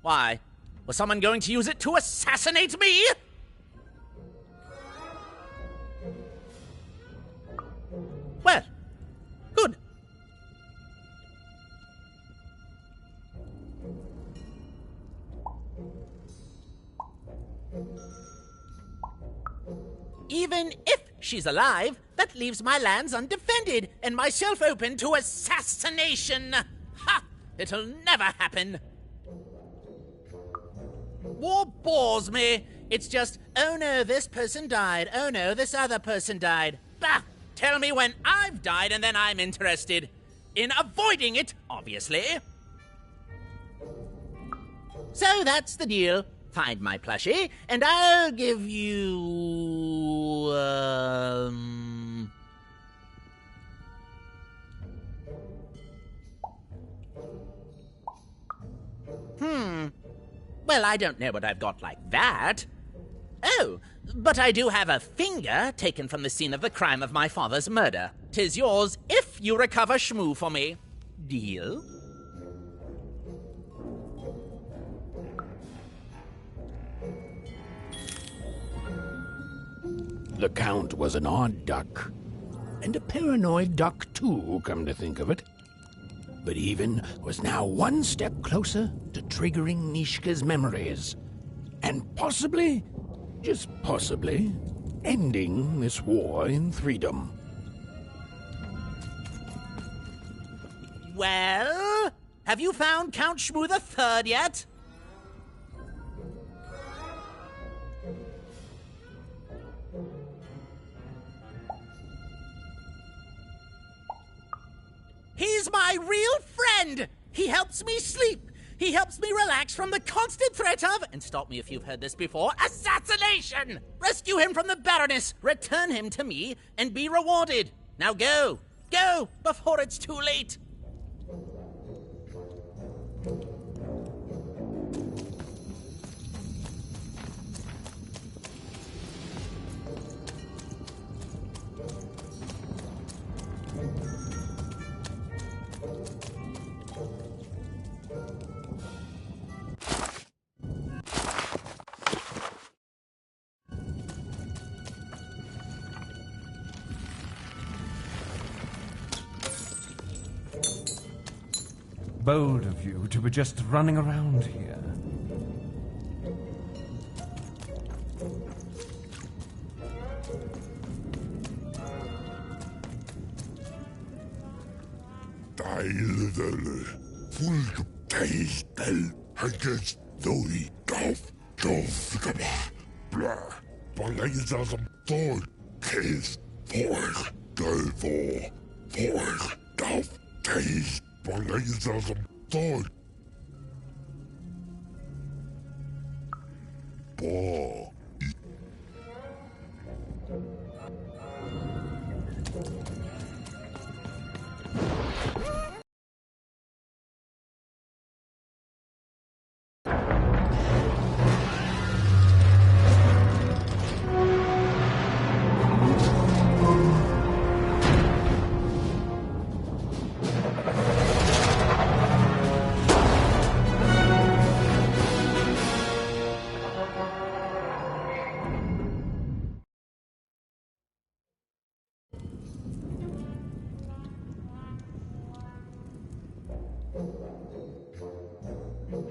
Why? Was someone going to use it to assassinate me? Well, good. Even if she's alive, that leaves my lands undefended and myself open to assassination. Ha! It'll never happen. War bores me. It's just, oh no, this person died. Oh no, this other person died. Bah! Tell me when I've died and then I'm interested. In avoiding it, obviously. So that's the deal. Find my plushie, and I'll give you... Well, I don't know what I've got like that. Oh, but I do have a finger taken from the scene of the crime of my father's murder. 'Tis yours if you recover Shmoo for me. Deal? The Count was an odd duck. And a paranoid duck, too, come to think of it. but Even was now one step closer to triggering Nishka's memories, and possibly, just possibly, ending this war in Threedom. Well, have you found Count Shmoo III yet? He's my real friend! He helps me sleep! He helps me relax from the constant threat of, and stop me if you've heard this before, assassination! Rescue him from the Baroness, return him to me, and be rewarded. Now go! Go, before it's too late! Bold of you to be just running around here.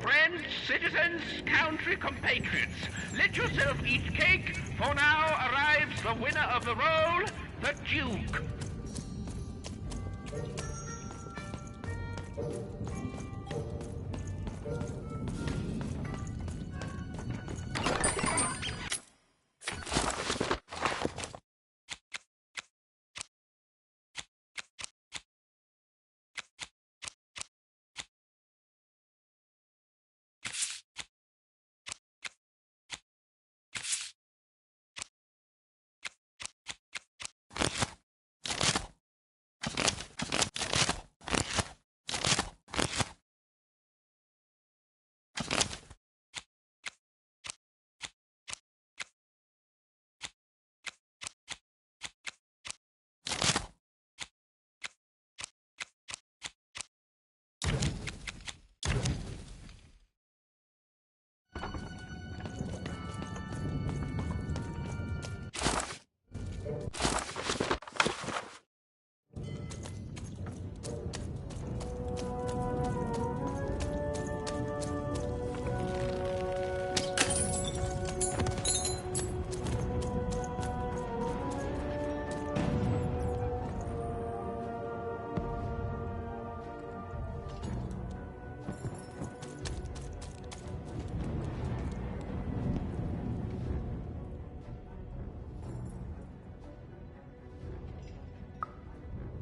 Friends, citizens, country compatriots, let yourself eat cake, for now arrives the winner of the role, the Duke.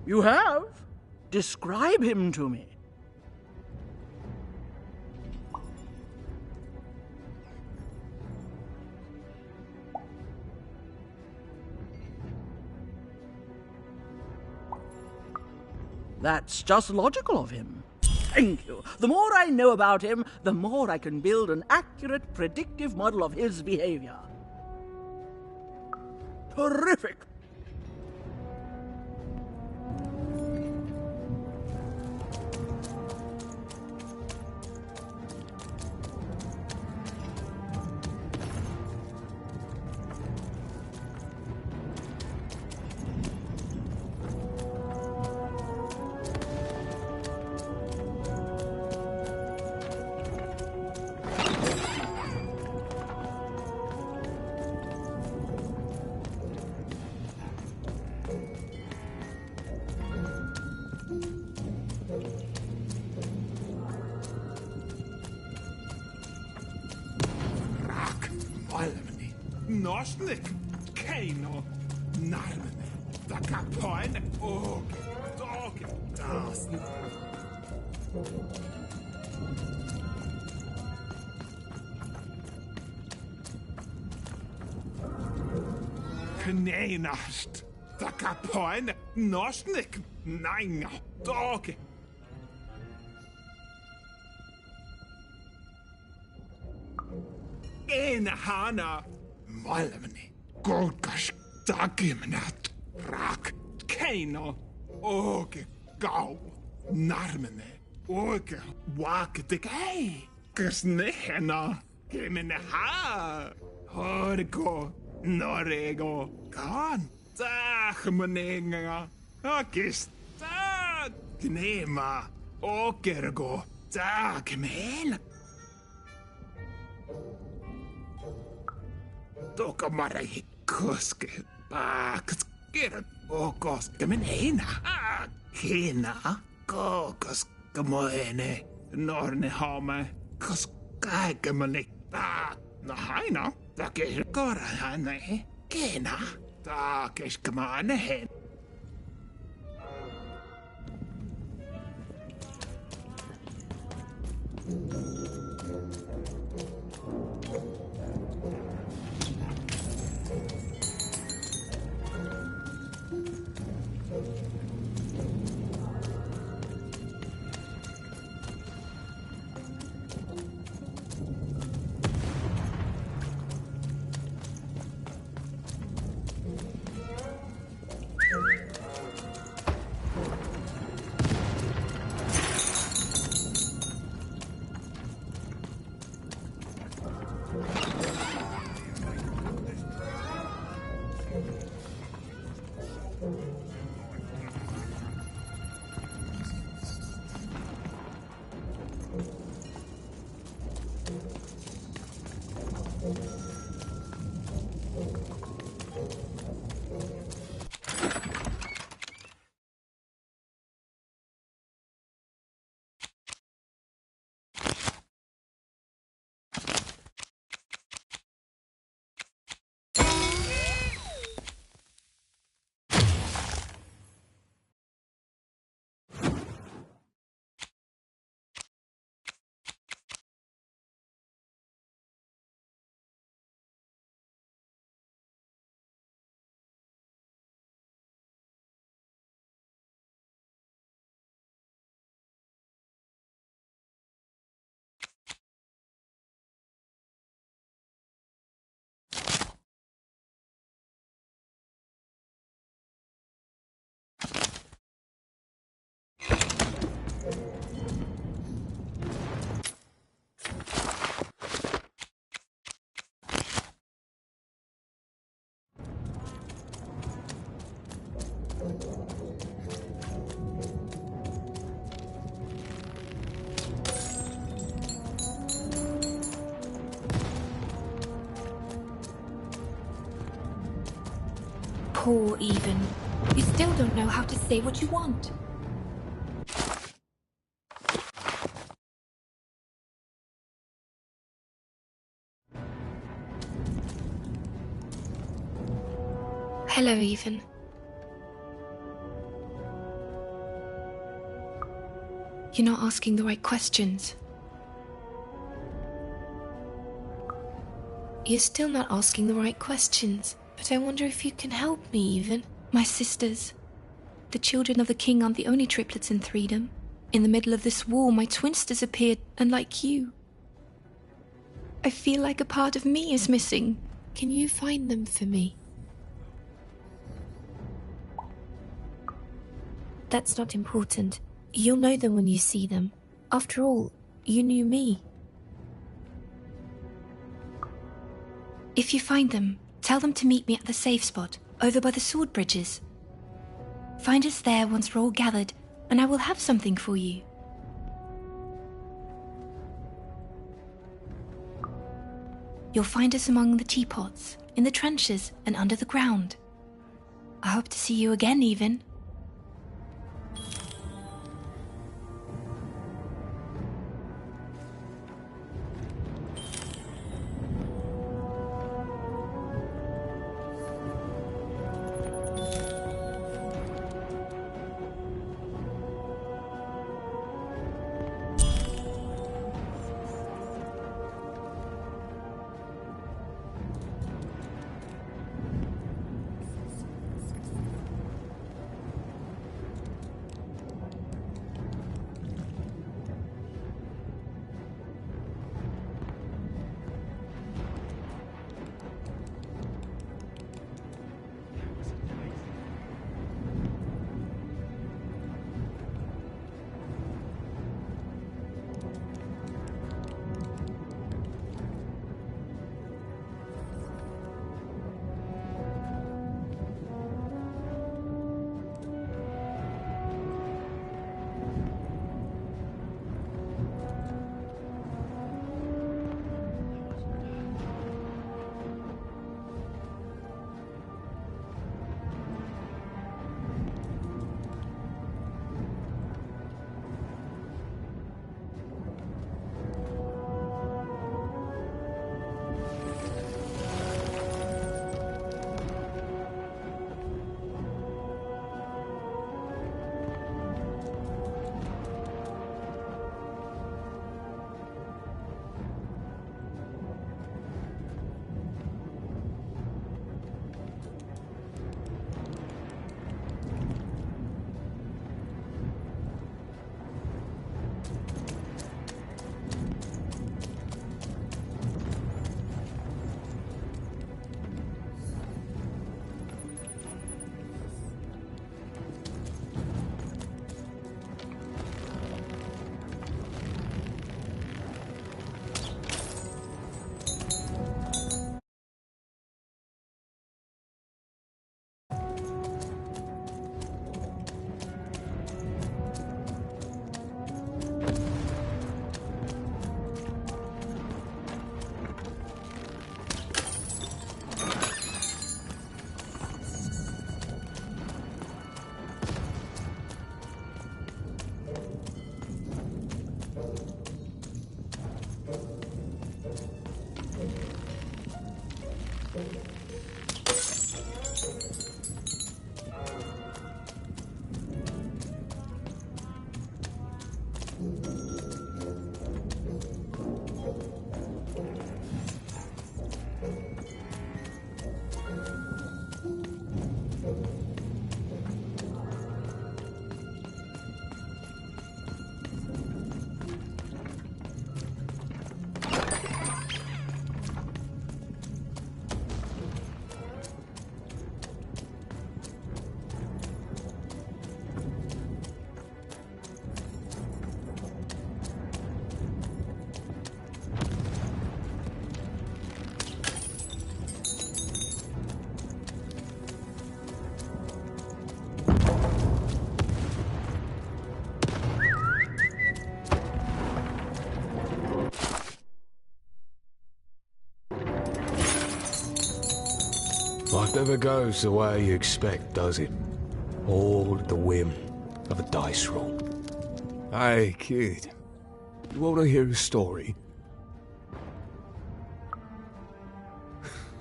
You have? Describe him to me. That's just logical of him. Thank you. The more I know about him, the more I can build an accurate, predictive model of his behavior. Terrific. Nosnik, Kano, Narman, the Capoin, Og, Dog, Dasen. Knenast, the Capoin, Nosnik, Nine, Dog. En hana malmni golkas takimnat rak keino oge gau narmene oge waktik ei kusnehena kimene ha horgo norego kan tachmeninga akis ta gnema ogergo takmena Toka marai koske paakskir okoske menena kina kokos kamoene norne hame koskaikemani ta na haina ta keskora hane kina ta keskamane hen Poor Even. You still don't know how to say what you want. Hello, Even. You're not asking the right questions. You're still not asking the right questions. But I wonder if you can help me, Even. My sisters. The children of the king aren't the only triplets in Threedom. In the middle of this war, my twins disappeared, unlike you. I feel like a part of me is missing. Can you find them for me? That's not important. You'll know them when you see them. After all, you knew me. If you find them, tell them to meet me at the safe spot, over by the sword bridges. Find us there once we're all gathered, and I will have something for you. You'll find us among the teapots, in the trenches, and under the ground. I hope to see you again, Even. never goes the way you expect, does it? All at the whim of a dice roll. Hey, kid. You want to hear a story?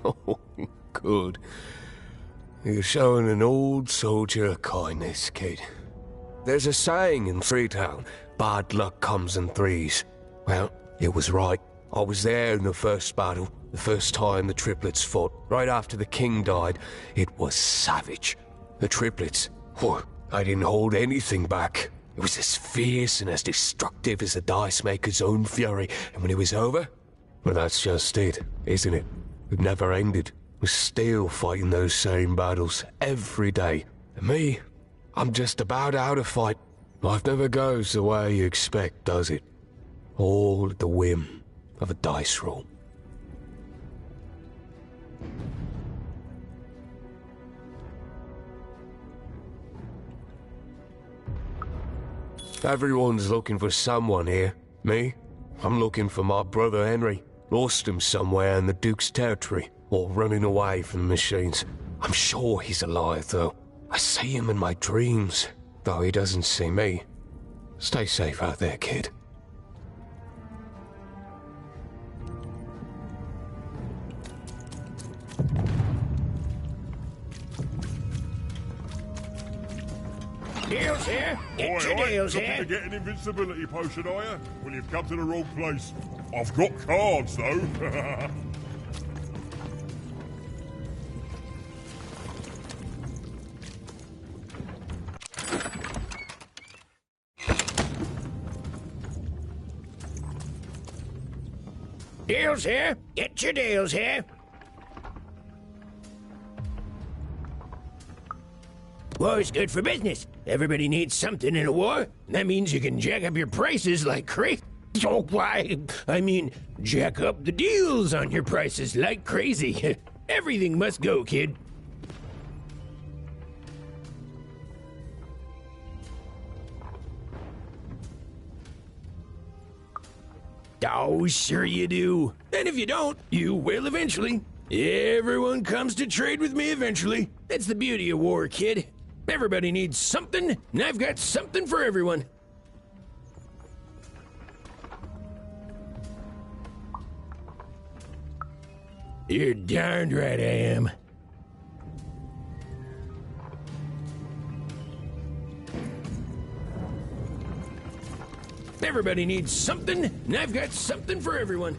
Oh, good. You're showing an old soldier a kindness, kid. There's a saying in Freetown, bad luck comes in threes. Well, it was right. I was there in the first battle, the first time the triplets fought, right after the king died. It was savage. The triplets, I didn't hold anything back. It was as fierce and as destructive as the dice maker's own fury. And when it was over, well, that's just it, isn't it? It never ended. We're still fighting those same battles every day. And me, I'm just about out of fight. Life never goes the way you expect, does it? All at the whim of a dice roll. Everyone's looking for someone here. Me? I'm looking for my brother Henry. Lost him somewhere in the Duke's territory, or running away from the machines. I'm sure he's alive, though. I see him in my dreams, though he doesn't see me. Stay safe out there, kid. Deals here. Get your deals here. To get an invincibility potion, are you? Well, you've come to the wrong place. I've got cards, though. Deals here. Get your deals here. War is good for business. Everybody needs something in a war. That means you can jack up your prices like crazy. Oh, why? I mean, jack up the deals on your prices like crazy. Everything must go, kid. Oh, sure you do. And if you don't, you will eventually. Everyone comes to trade with me eventually. That's the beauty of war, kid. Everybody needs something, and I've got something for everyone. You're darned right I am. Everybody needs something, and I've got something for everyone.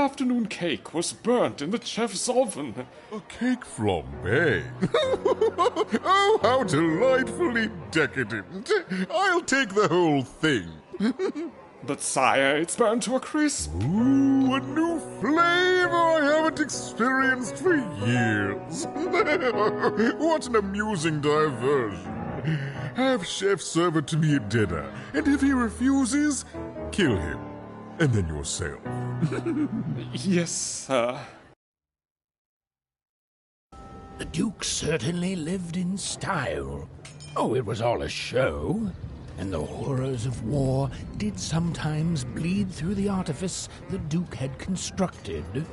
afternoon cake was burnt in the chef's oven. A cake flambe? Oh, how delightfully decadent. I'll take the whole thing. But sire, it's burnt to a crisp. Ooh, a new flavor I haven't experienced for years. What an amusing diversion. Have Chef serve it to me at dinner, and if he refuses, kill him. And then yourself. Yes, sir. The Duke certainly lived in style. Oh, it was all a show. And the horrors of war did sometimes bleed through the artifice the Duke had constructed.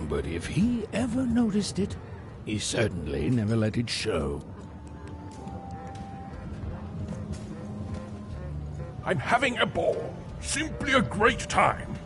But if he ever noticed it, he certainly never let it show. I'm having a ball. Simply a great time.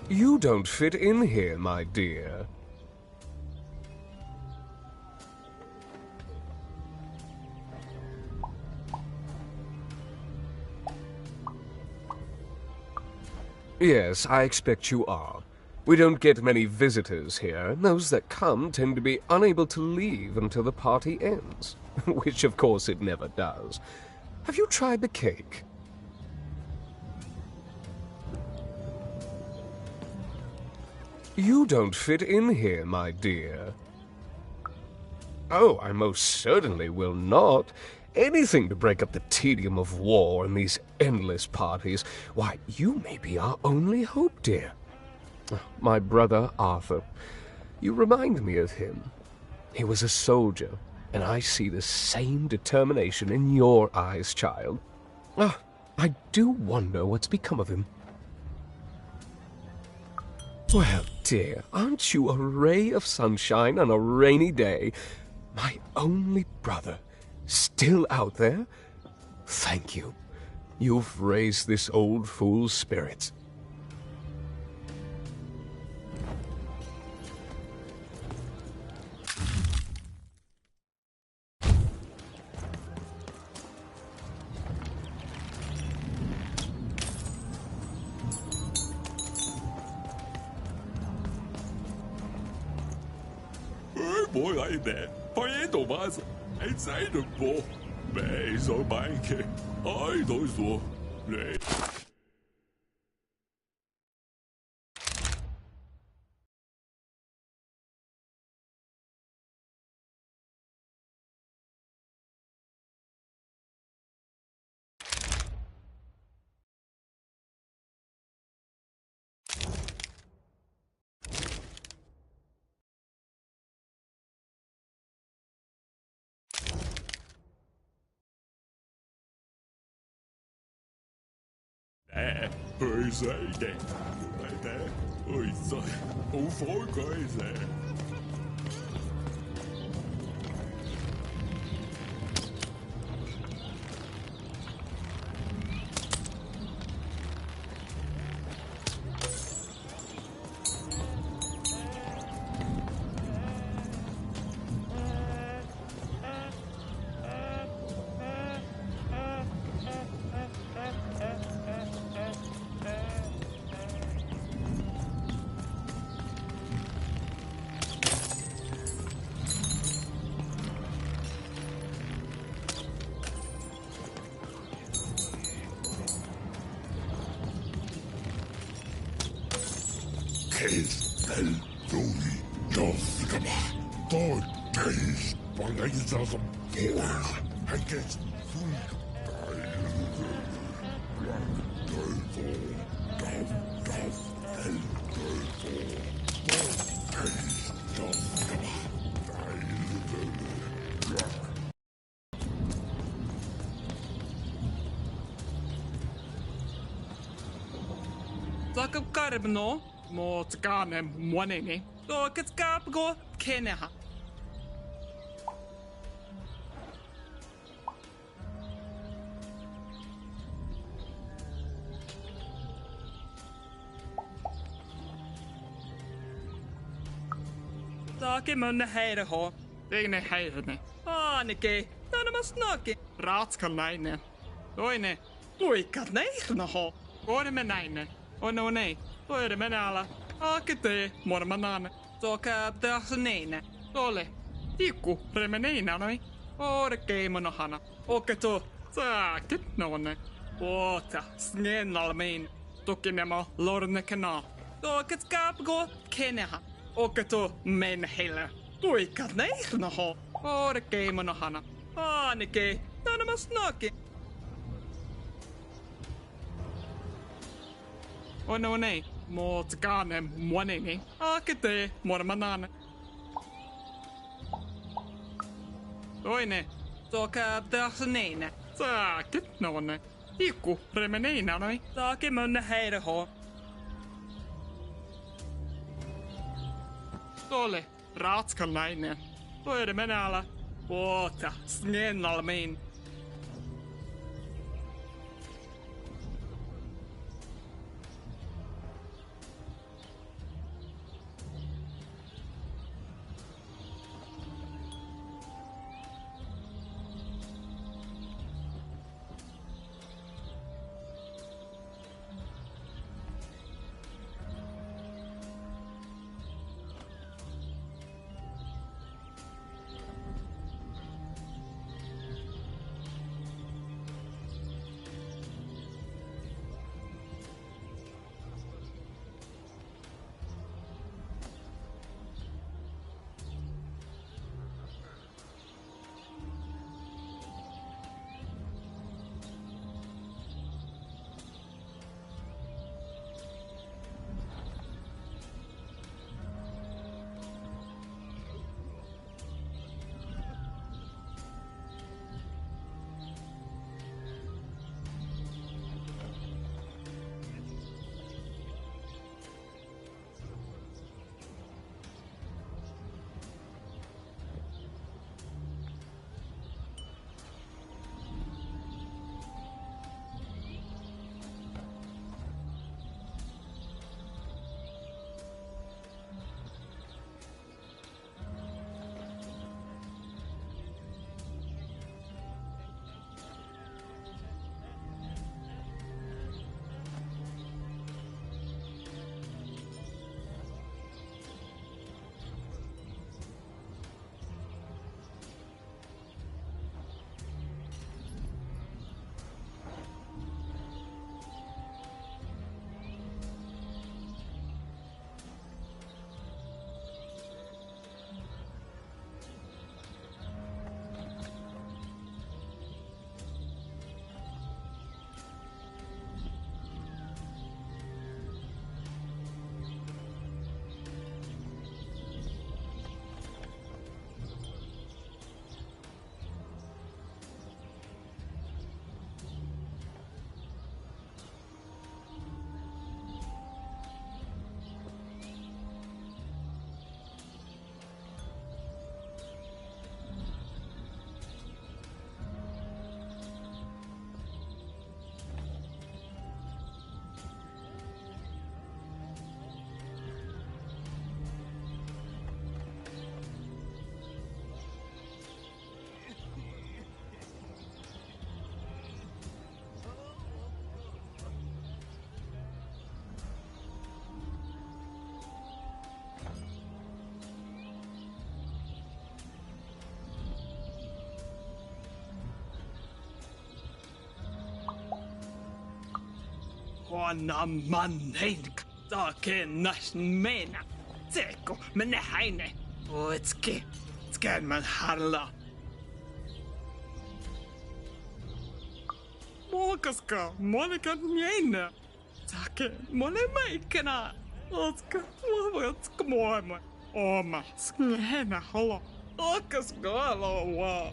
You don't fit in here, my dear. Yes, I expect you are. We don't get many visitors here, and those that come tend to be unable to leave until the party ends, which of course it never does. Have you tried the cake? You don't fit in here, my dear. Oh, I most certainly will not. Anything to break up the tedium of war and these endless parties. Why, you may be our only hope, dear. My brother Arthur. You remind me of him. He was a soldier, and I see the same determination in your eyes, child. I do wonder what's become of him. Well, dear, aren't you a ray of sunshine on a rainy day? My only brother, still out there? Thank you. You've raised this old fool's spirits. Boy like that. Payendo massa. Inside the ball. Beijo, Mike. Ai, dois do. Pois é, pois é, o fogo é. Kes el Dori Joskaba. 4 days, but I get some four. I get Zakab Karabno, Motganem Wanini, Dokats Gabgo, Keneha. Mun heire ho, Dine heirene. Nike, Danama snaki, Ratskalene. Oine, Luikat neigna ho, Ormenine, Onone, Ormenala, Akete, Mormanane, Zoka Dasanene, Ole, Iku, Remeneinanoi, Orke Monohana, Oketo, Zakit none, Ota, Snenalmain, Tokinemo, Lorne Kana, Dokats Gabgo, Keneha. Oketo men hela. Tuikat neigna ho. Orke monohana. Nike, Danama snaki. Onone, Motganem Wanini, Akete, Mormanane. Oine, Zoka Dasanene, Zakit none. Iku, Remeneinanoi, Zakimun heire ho. Ole, Ratskalene, Ormenala, Ota, Snenalmain. Onamanenk, Taken nas mena. Teko, menehaine. Oetske. Skan man harla. Mokaska, Monica Niena. Take, Mone Maikena. Oska, What's more? Oma, Skena Hollow. Okas Golo, wa.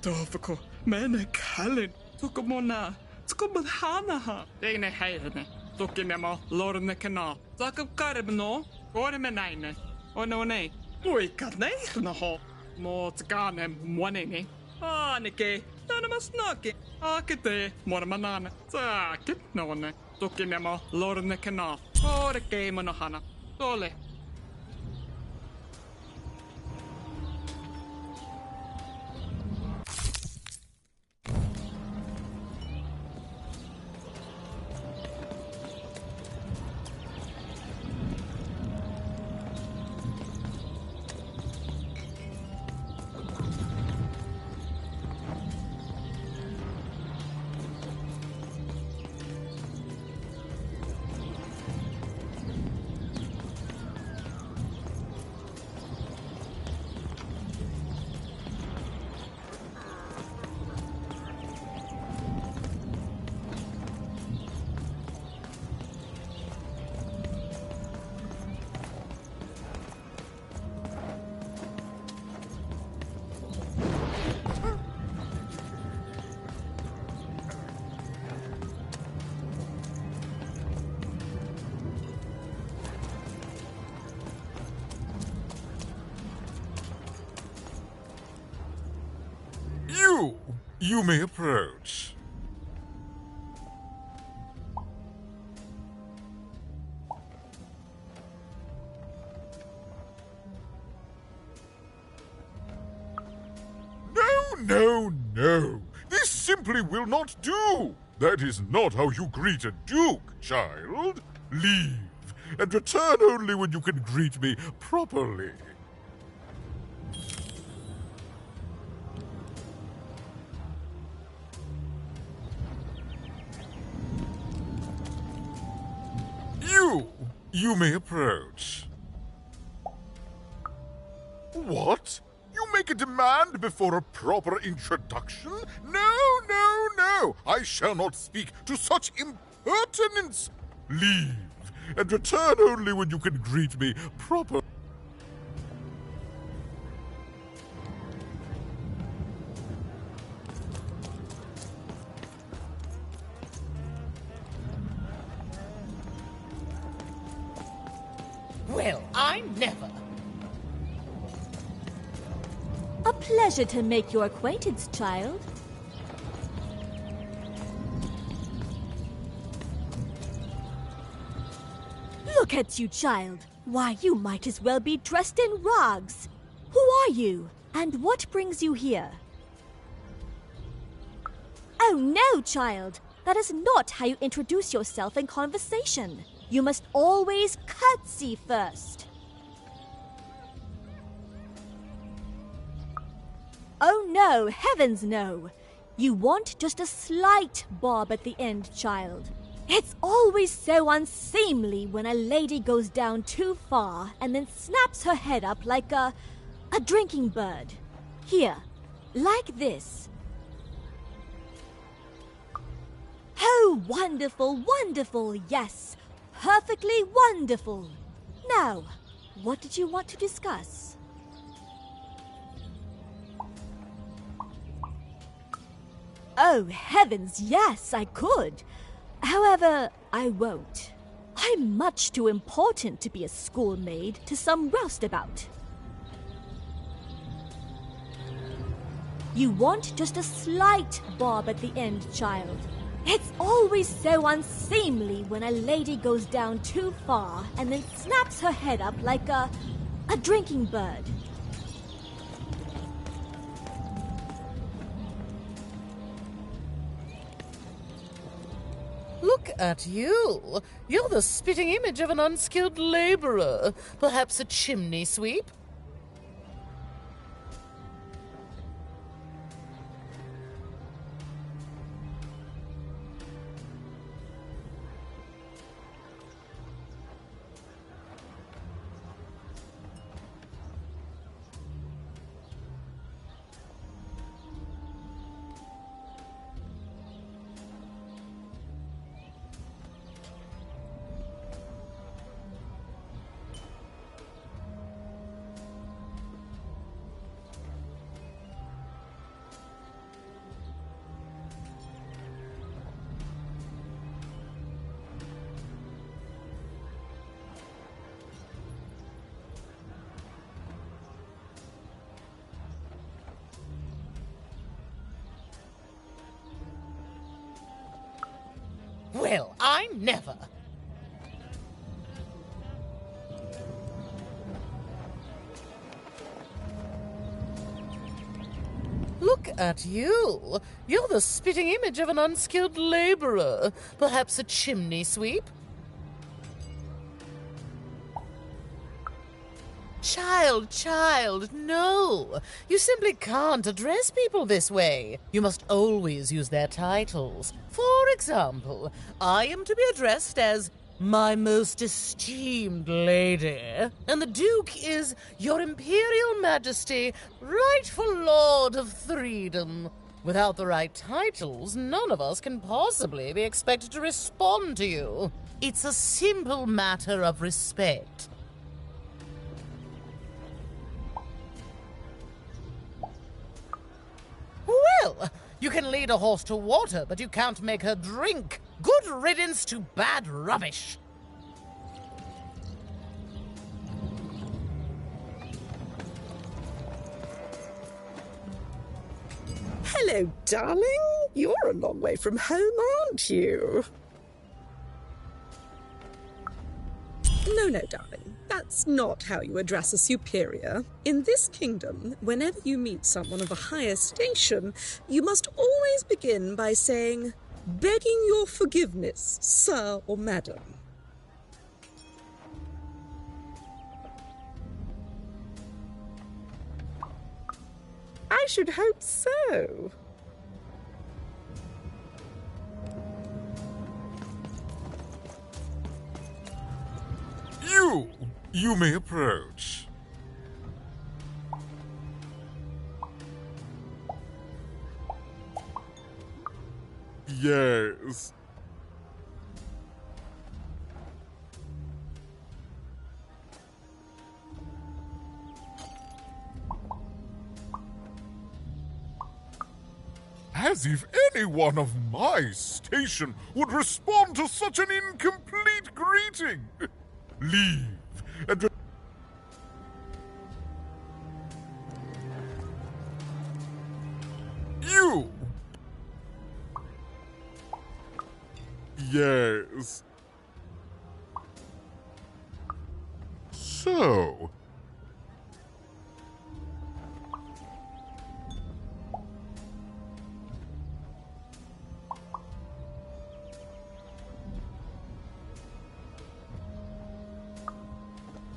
Dovako, Mene Kalin. Tukumona. Tukumadhanaha. Dane Hayne. Tukinemo, Lorne Canal. Zakab Karabno. Ormenine. Oh no, nay. We got na ho. Mot ganem one. Ah, Nike. Danamas Noki. Akite, Mormanana. Zakit no one. Tukinemo, Lorne Canal. Or a game on a hana. Dole. You may approach. No. This simply will not do. That is not how you greet a duke, child. Leave, and return only when you can greet me properly. You may approach. What? You make a demand before a proper introduction? No. I shall not speak to such impertinence. Leave, and return only when you can greet me properly. Well, I never. A pleasure to make your acquaintance, child. Look at you, child. Why, you might as well be dressed in rags. Who are you? And what brings you here? Oh no, child. That is not how you introduce yourself in conversation. You must always curtsy first. Oh no, heavens no. You want just a slight bob at the end, child. It's always so unseemly when a lady goes down too far and then snaps her head up like a drinking bird. Here, like this. Oh, wonderful, yes. Perfectly wonderful. Now, what did you want to discuss? Oh, heavens, yes, I could. However, I won't. I'm much too important to be a schoolmaid to some roustabout. You want just a slight bob at the end, child. It's always so unseemly when a lady goes down too far and then snaps her head up like a drinking bird. Look at you. You're the spitting image of an unskilled laborer. Perhaps a chimney sweep? Well, I never. Look at you. You're the spitting image of an unskilled laborer. Perhaps a chimney sweep? Child, no. You simply can't address people this way. You must always use their titles. For example, I am to be addressed as my most esteemed lady, and the Duke is Your Imperial Majesty, rightful Lord of Freedom. Without the right titles, none of us can possibly be expected to respond to you. It's a simple matter of respect. Well, you can lead a horse to water, but you can't make her drink. Good riddance to bad rubbish. Hello, darling. You're a long way from home, aren't you? No, darling. That's not how you address a superior. In this kingdom, whenever you meet someone of a higher station, you must always begin by saying, "Begging your forgiveness, sir or madam." I should hope so. You may approach. Yes. As if anyone of my station would respond to such an incomplete greeting. Leave and... You! Yes. So...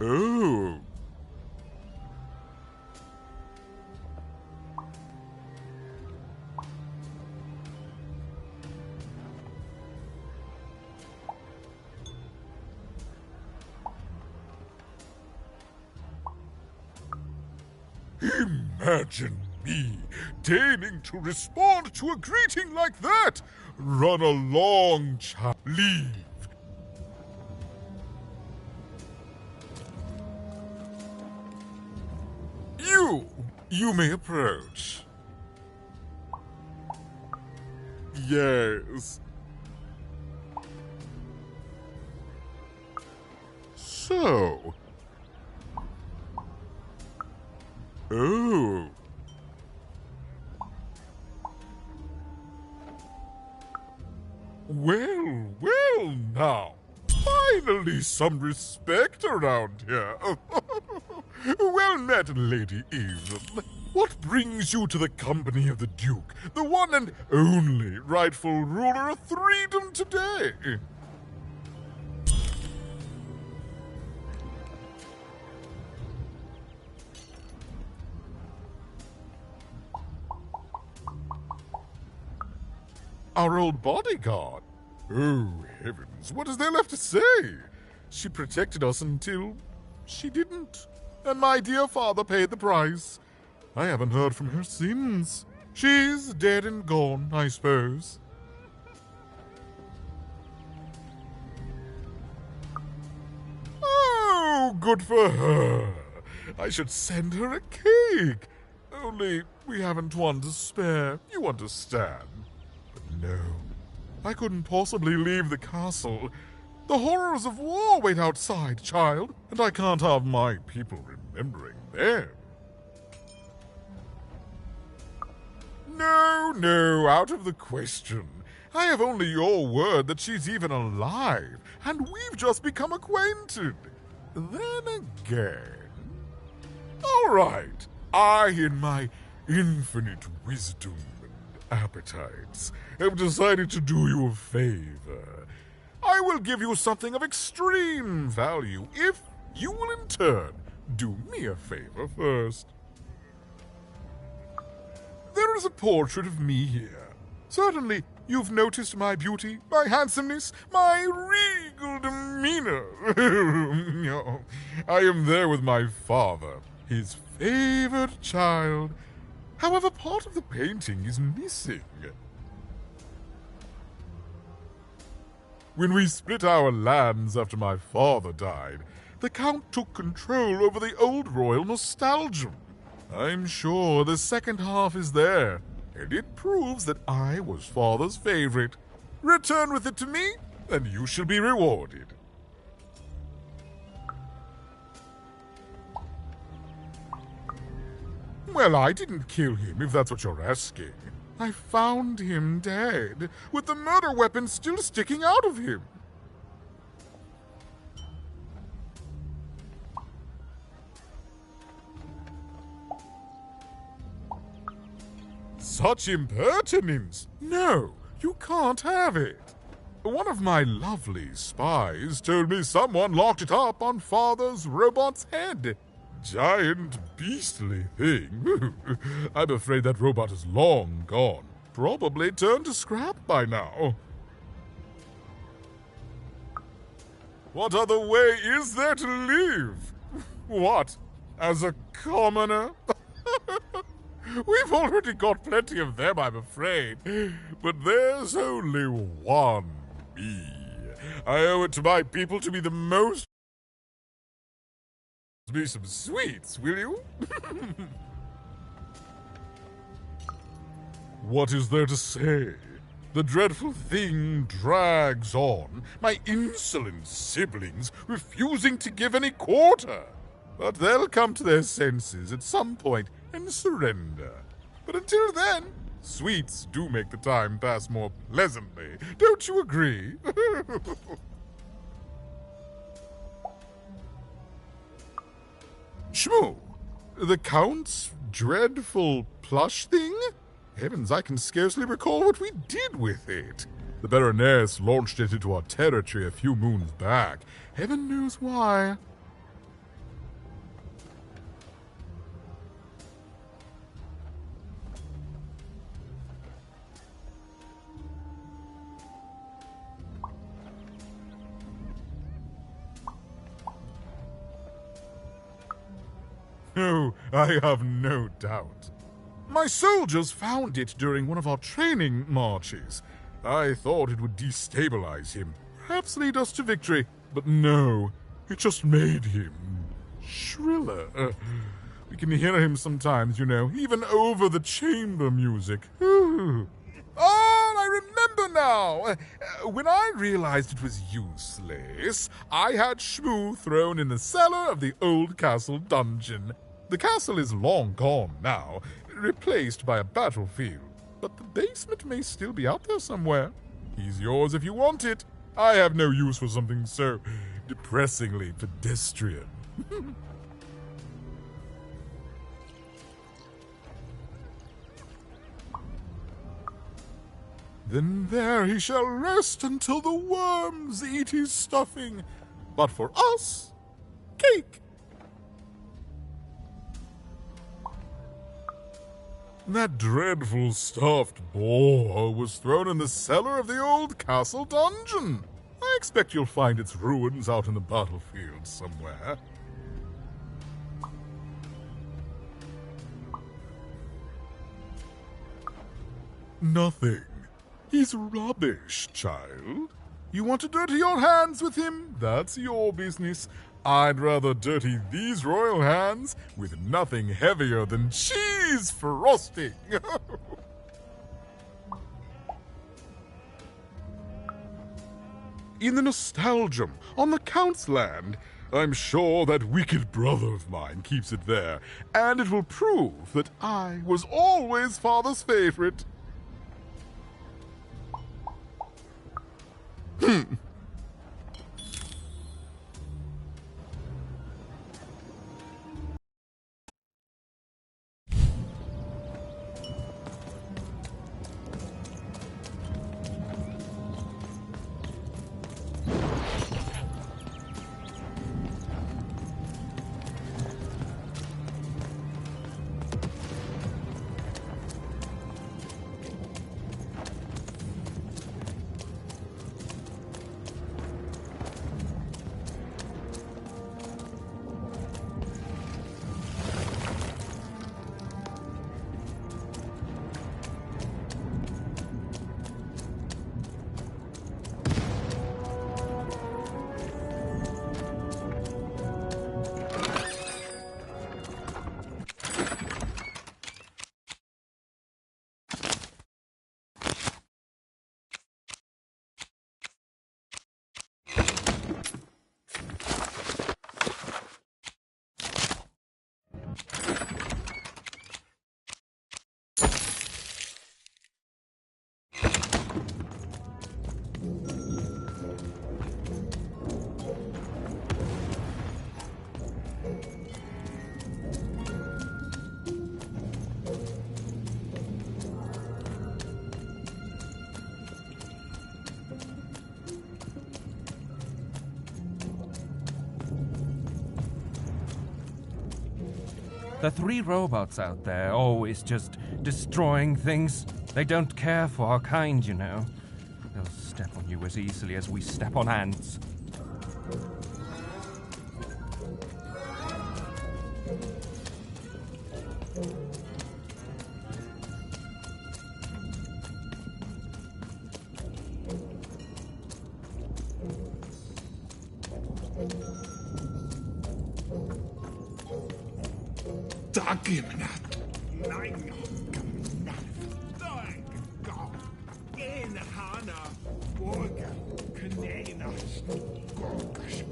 Oh. Imagine me deigning to respond to a greeting like that. Run along, child. Leave. You may approach. Yes. So. Oh. Well now. Finally some respect around here. Well met, Lady Eve. What brings you to the company of the Duke, the one and only rightful ruler of freedom today? Our old bodyguard. Oh, heavens, what is there left to say? She protected us until she didn't. And my dear father paid the price. I haven't heard from her since. She's dead and gone, I suppose. Oh, good for her. I should send her a cake. Only we haven't one to spare, you understand. But no, I couldn't possibly leave the castle. The horrors of war wait outside, child, and I can't have my people remembering them. No, out of the question. I have only your word that she's even alive, and we've just become acquainted. Then again... All right, I, in my infinite wisdom and appetites, have decided to do you a favor. I will give you something of extreme value if you will in turn do me a favor first. There is a portrait of me here. Certainly, you've noticed my beauty, my handsomeness, my regal demeanor. I am there with my father, his favored child. However, part of the painting is missing. When we split our lands after my father died, the Count took control over the old royal nostalgium. I'm sure the second half is there, and it proves that I was father's favorite. Return with it to me, and you shall be rewarded. Well, I didn't kill him, if that's what you're asking. I found him dead, with the murder weapon still sticking out of him. Such impertinence! No, you can't have it. One of my lovely spies told me someone locked it up on Father's robot's head. Giant, beastly thing. I'm afraid that robot is long gone. Probably turned to scrap by now. What other way is there to live? What? As a commoner? We've already got plenty of them, I'm afraid. But there's only one me. I owe it to my people to be the most... Me some sweets, will you? What is there to say? The dreadful thing drags on, my insolent siblings refusing to give any quarter. But they'll come to their senses at some point and surrender. But until then, sweets do make the time pass more pleasantly. Don't you agree? Shmoo, the Count's dreadful plush thing? Heavens, I can scarcely recall what we did with it. The Baroness launched it into our territory a few moons back. Heaven knows why. Oh, I have no doubt. My soldiers found it during one of our training marches. I thought it would destabilize him, perhaps lead us to victory. But no, it just made him shriller. We can hear him sometimes, you know, even over the chamber music. Oh, I remember now! When I realized it was useless, I had Shmoo thrown in the cellar of the old castle dungeon. The castle is long gone now, replaced by a battlefield, but the basement may still be out there somewhere. He's yours if you want it. I have no use for something so depressingly pedestrian. Then there he shall rest until the worms eat his stuffing. But for us, cake. That dreadful stuffed boar was thrown in the cellar of the old castle dungeon. I expect you'll find its ruins out in the battlefield somewhere. Nothing. He's rubbish, child. You want to dirty your hands with him? That's your business. I'd rather dirty these royal hands with nothing heavier than cheese frosting. In the nostalgium, on the Count's land, I'm sure that wicked brother of mine keeps it there, and it will prove that I was always Father's favorite. The 3 robots out there always just destroying things. They don't care for our kind, you know. They'll step on you as easily as we step on ants. Dagimnat. Nein, Dang, God. In Hana, Borga, Kanenas, Gorgash.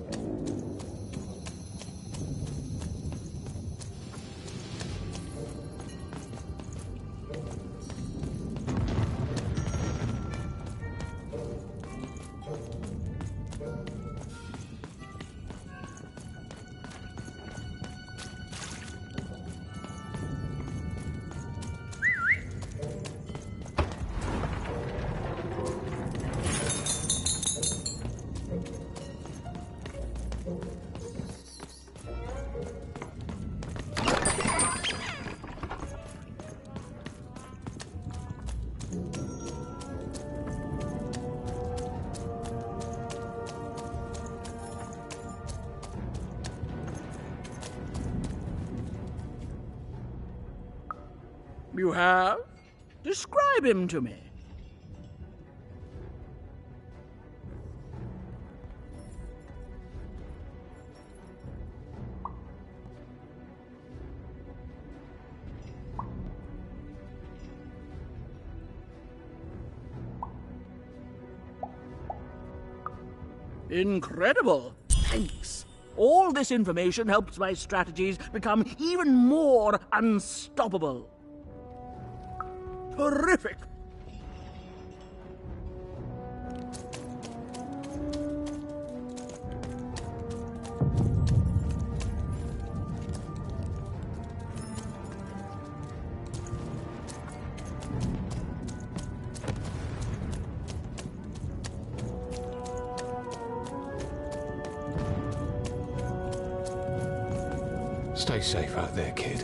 You have? Describe him to me. Incredible! Thanks. All this information helps my strategies become even more unstoppable. Terrific! Stay safe out there, kid.